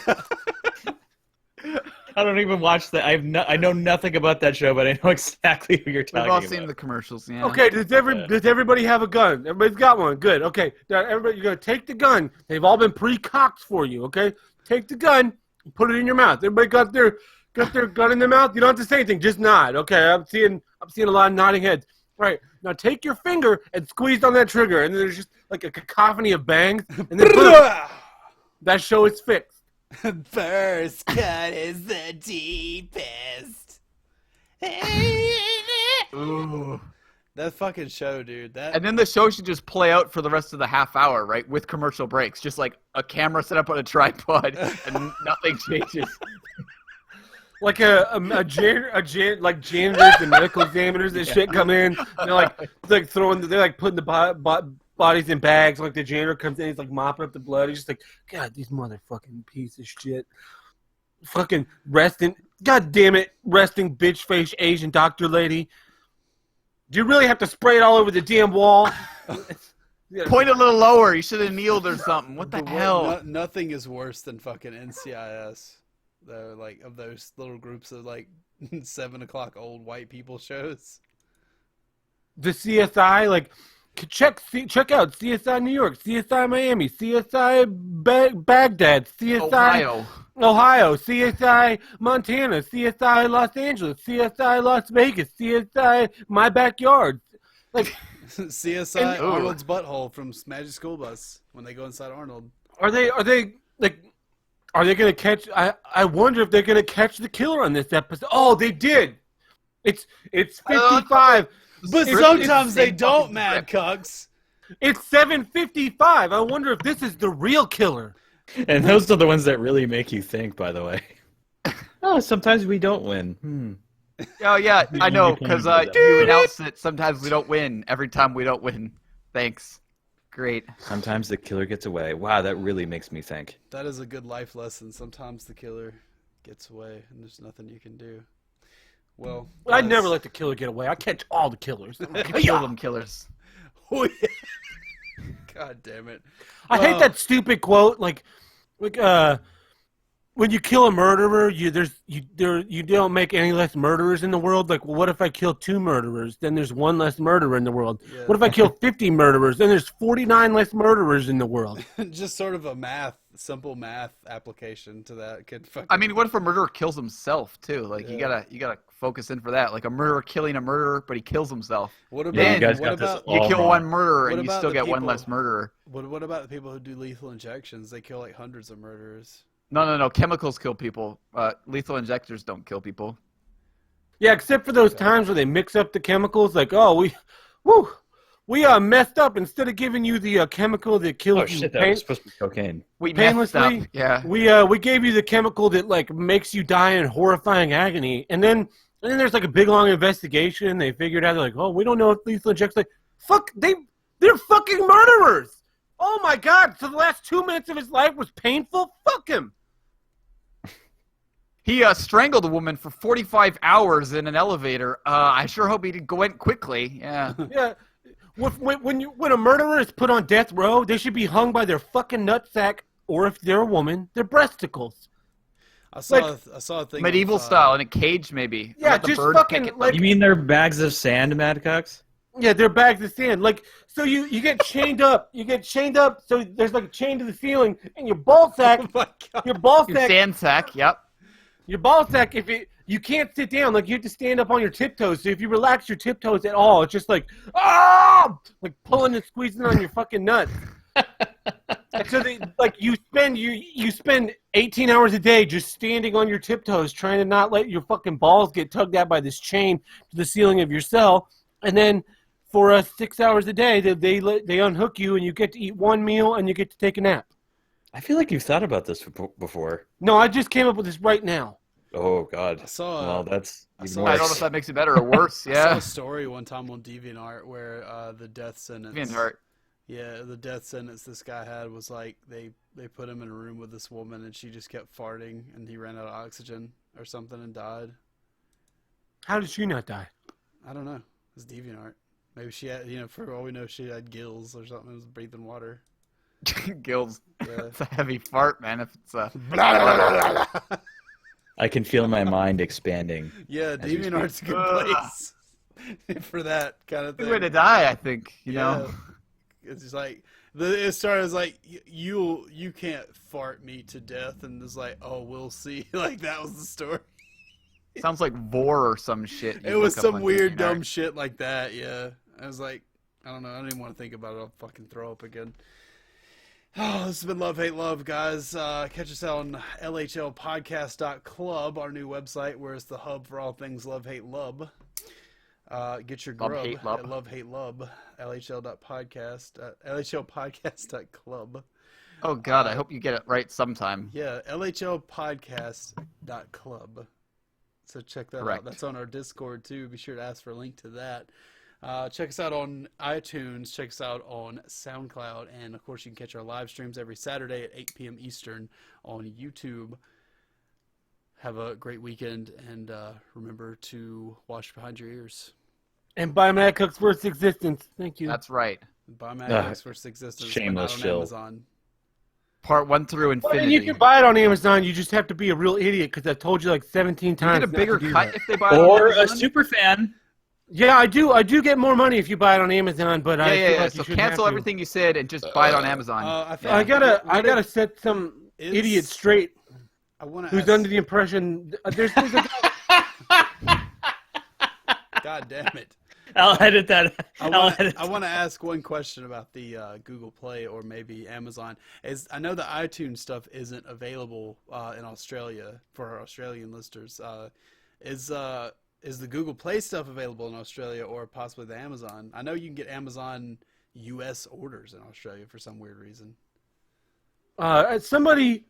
I don't even watch that. I know nothing about that show, but I know exactly who you're talking We've all about. seen the commercials. Yeah. Okay, does everybody have a gun? Everybody's got one. Good. Okay, now everybody, you're gonna take the gun. They've all been pre-cocked for you. Okay, take the gun, put it in your mouth. Everybody got their gun in their mouth. You don't have to say anything. Just nod. Okay, I'm seeing a lot of nodding heads. All right, now take your finger and squeeze on that trigger, and there's just like a cacophony of bangs, and then boom, that show is fixed. First cut is the deepest. Ooh. That fucking show, dude. And then the show should just play out for the rest of the half hour, right? With commercial breaks. Just like a camera set up on a tripod and nothing changes. Like like janitors and medical examiners and shit come in. They're like putting the bodies in bags. Like the janitor comes in, he's like mopping up the blood. He's just like, God, these motherfucking piece of shit. fucking resting. God damn it, resting bitch face Asian doctor lady. Do you really have to spray it all over the damn wall? Point a little lower. You should have kneeled or something. What the But hell? nothing is worse than fucking NCIS. Though, like, of those little groups of like 7 o'clock old white people shows. The CSI, like, check out CSI New York, CSI Miami, CSI Baghdad, CSI Ohio, CSI Montana, CSI Los Angeles, CSI Las Vegas, CSI My Backyard. Like, CSI Arnold's butthole from Magic School Bus when they go inside Arnold. are they gonna catch? I wonder if they're gonna catch the killer on this episode. Oh, they did. It's 55. But sometimes they don't, Mad Cucks. It's 7:55. I wonder if this is the real killer. And those are the ones that really make you think, by the way. Oh, sometimes we don't win. Oh, yeah, I know, You because can't do that. you announced it. Sometimes we don't win. Every time we don't win. Thanks. Great. Sometimes the killer gets away. Wow, that really makes me think. That is a good life lesson. Sometimes the killer gets away, and there's nothing you can do. Well, I'd never let the killer get away. I catch all the killers. Kill them killers. Oh, yeah. God damn it! I hate that stupid quote. Like, when you kill a murderer, you don't make any less murderers in the world. Like, well, what if I kill 2 murderers? Then there's 1 less murderer in the world. Yeah. What if I kill 50 murderers? Then there's 49 less murderers in the world. Just sort of a simple math application to that. Could fucking... I mean, what if a murderer kills himself too? Like Yeah. you gotta focus in for that. Like a murderer killing a murderer, but he kills himself. What Yeah, you about guys what got this about You all kill wrong. one murderer What and you about still the get one people- less murderer. what about the people who do lethal injections? They kill like hundreds of murderers. No. Chemicals kill people. Lethal injectors don't kill people. Yeah, except for those times where they mix up the chemicals. Like, oh, we messed up. Instead of giving you the chemical that kills Oh you shit, that was supposed to be cocaine. We messed up. painlessly, Yeah. we gave you the chemical that like makes you die in horrifying agony, and then there's like a big long investigation. They figured out, they're like, oh, we don't know if lethal injections. Like, fuck, they're fucking murderers. Oh my god! So the last 2 minutes of his life was painful. Fuck him. He strangled a woman for 45 hours in an elevator. I sure hope he didn't go in quickly. Yeah. Yeah. When a murderer is put on death row, they should be hung by their fucking nutsack, or if they're a woman, their breasticles. I saw a thing Medieval of, style in a cage, maybe. Yeah, Let the just bird fucking, pick it. like- You mean they're bags of sand, Madcox? Yeah, they're bags of sand. Like, so you get chained up. You get chained up. So there's like a chain to the ceiling, and your ball sack, Oh my god! your ball Your sack, sand sack. Yep. your ball sack. You can't sit down. Like, you have to stand up on your tiptoes. So if you relax your tiptoes at all, it's just like like pulling and squeezing on your fucking nuts. So you spend 18 hours a day just standing on your tiptoes, trying to not let your fucking balls get tugged at by this chain to the ceiling of your cell, and then for 6 hours a day, they unhook you and you get to eat 1 meal and you get to take a nap. I feel like you've thought about this before. No, I just came up with this right now. Oh god. I saw. Well, that's I even saw- I worse. don't know if that makes it better or worse. I saw Yeah. a story one time on DeviantArt where the death sentence. DeviantArt. Yeah, the death sentence this guy had was like they put him in a room with this woman and she just kept farting and he ran out of oxygen or something and died. How did she not die? I don't know. It's DeviantArt. Maybe she had, for all we know, she had gills or something. It was breathing water. Gills. Yeah. It's a heavy fart, man. If it's I can feel my mind expanding. Yeah, As we DeviantArt's a good Ugh. place for that kind of good thing. way to die, I think. You know. It's just like it started as like you can't fart me to death, and it's like, oh, we'll see. Like that was the story. Sounds like vor or some shit. It you was look up some on weird DeviantArt. dumb shit like that. Yeah, I was like, I don't know. I don't even want to think about it. I'll fucking throw up again. Oh, this has been Love Hate Love, guys. Catch us out on lhlpodcast.club, our new website, where it's the hub for all things Love Hate Love. Get your Love, grub hate, love. at Love Hate Love, lhl.podcast, lhlpodcast.club. Oh God, I hope you get it right sometime. Yeah, lhlpodcast.club. So check that Correct. out. That's on our Discord too. Be sure to ask for a link to that. Check us out on iTunes. Check us out on SoundCloud. And, of course, you can catch our live streams every Saturday at 8 p.m. Eastern on YouTube. Have a great weekend, and remember to wash behind your ears. And buy Mad Cook's First Existence. Thank you. That's right. Buy Mad Cook's First Existence, shameless but not on shill. Amazon. Part 1 through Well, infinity. and you can buy it on Amazon. You just have to be a real idiot because I've told you like 17 You times. get a not to bigger do cut that. if they buy it Or on a Amazon? super fan. Yeah, I do. I do get more money if you buy it on Amazon, but I feel like you So shouldn't cancel have to. everything you said and just buy it on Amazon. I gotta set some Is- idiot straight I want to who's ask. under the impression there's a God damn it! I'll edit that. I I'll want to ask one question about the Google Play or maybe Amazon. I know the iTunes stuff isn't available in Australia for our Australian listeners. Is the Google Play stuff available in Australia or possibly the Amazon? I know you can get Amazon U.S. orders in Australia for some weird reason. somebody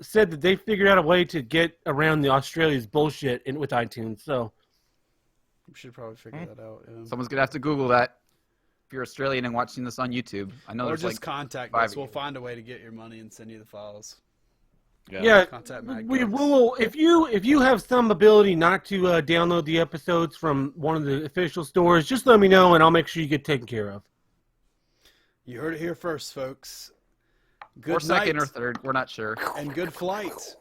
said that they figured out a way to get around the Australia's bullshit with iTunes. So We should probably figure that out. Yeah. Someone's going to have to Google that if you're Australian and watching this on YouTube. I know Or there's just like contact 5 us. of We'll you. find a way to get your money and send you the files. yeah, Contact Mad we Cooks. will. If you have some ability not to download the episodes from one of the official stores, just let me know and I'll make sure you get taken care of. You heard it here first, folks. or Good second night or third. We're not sure. and good flight.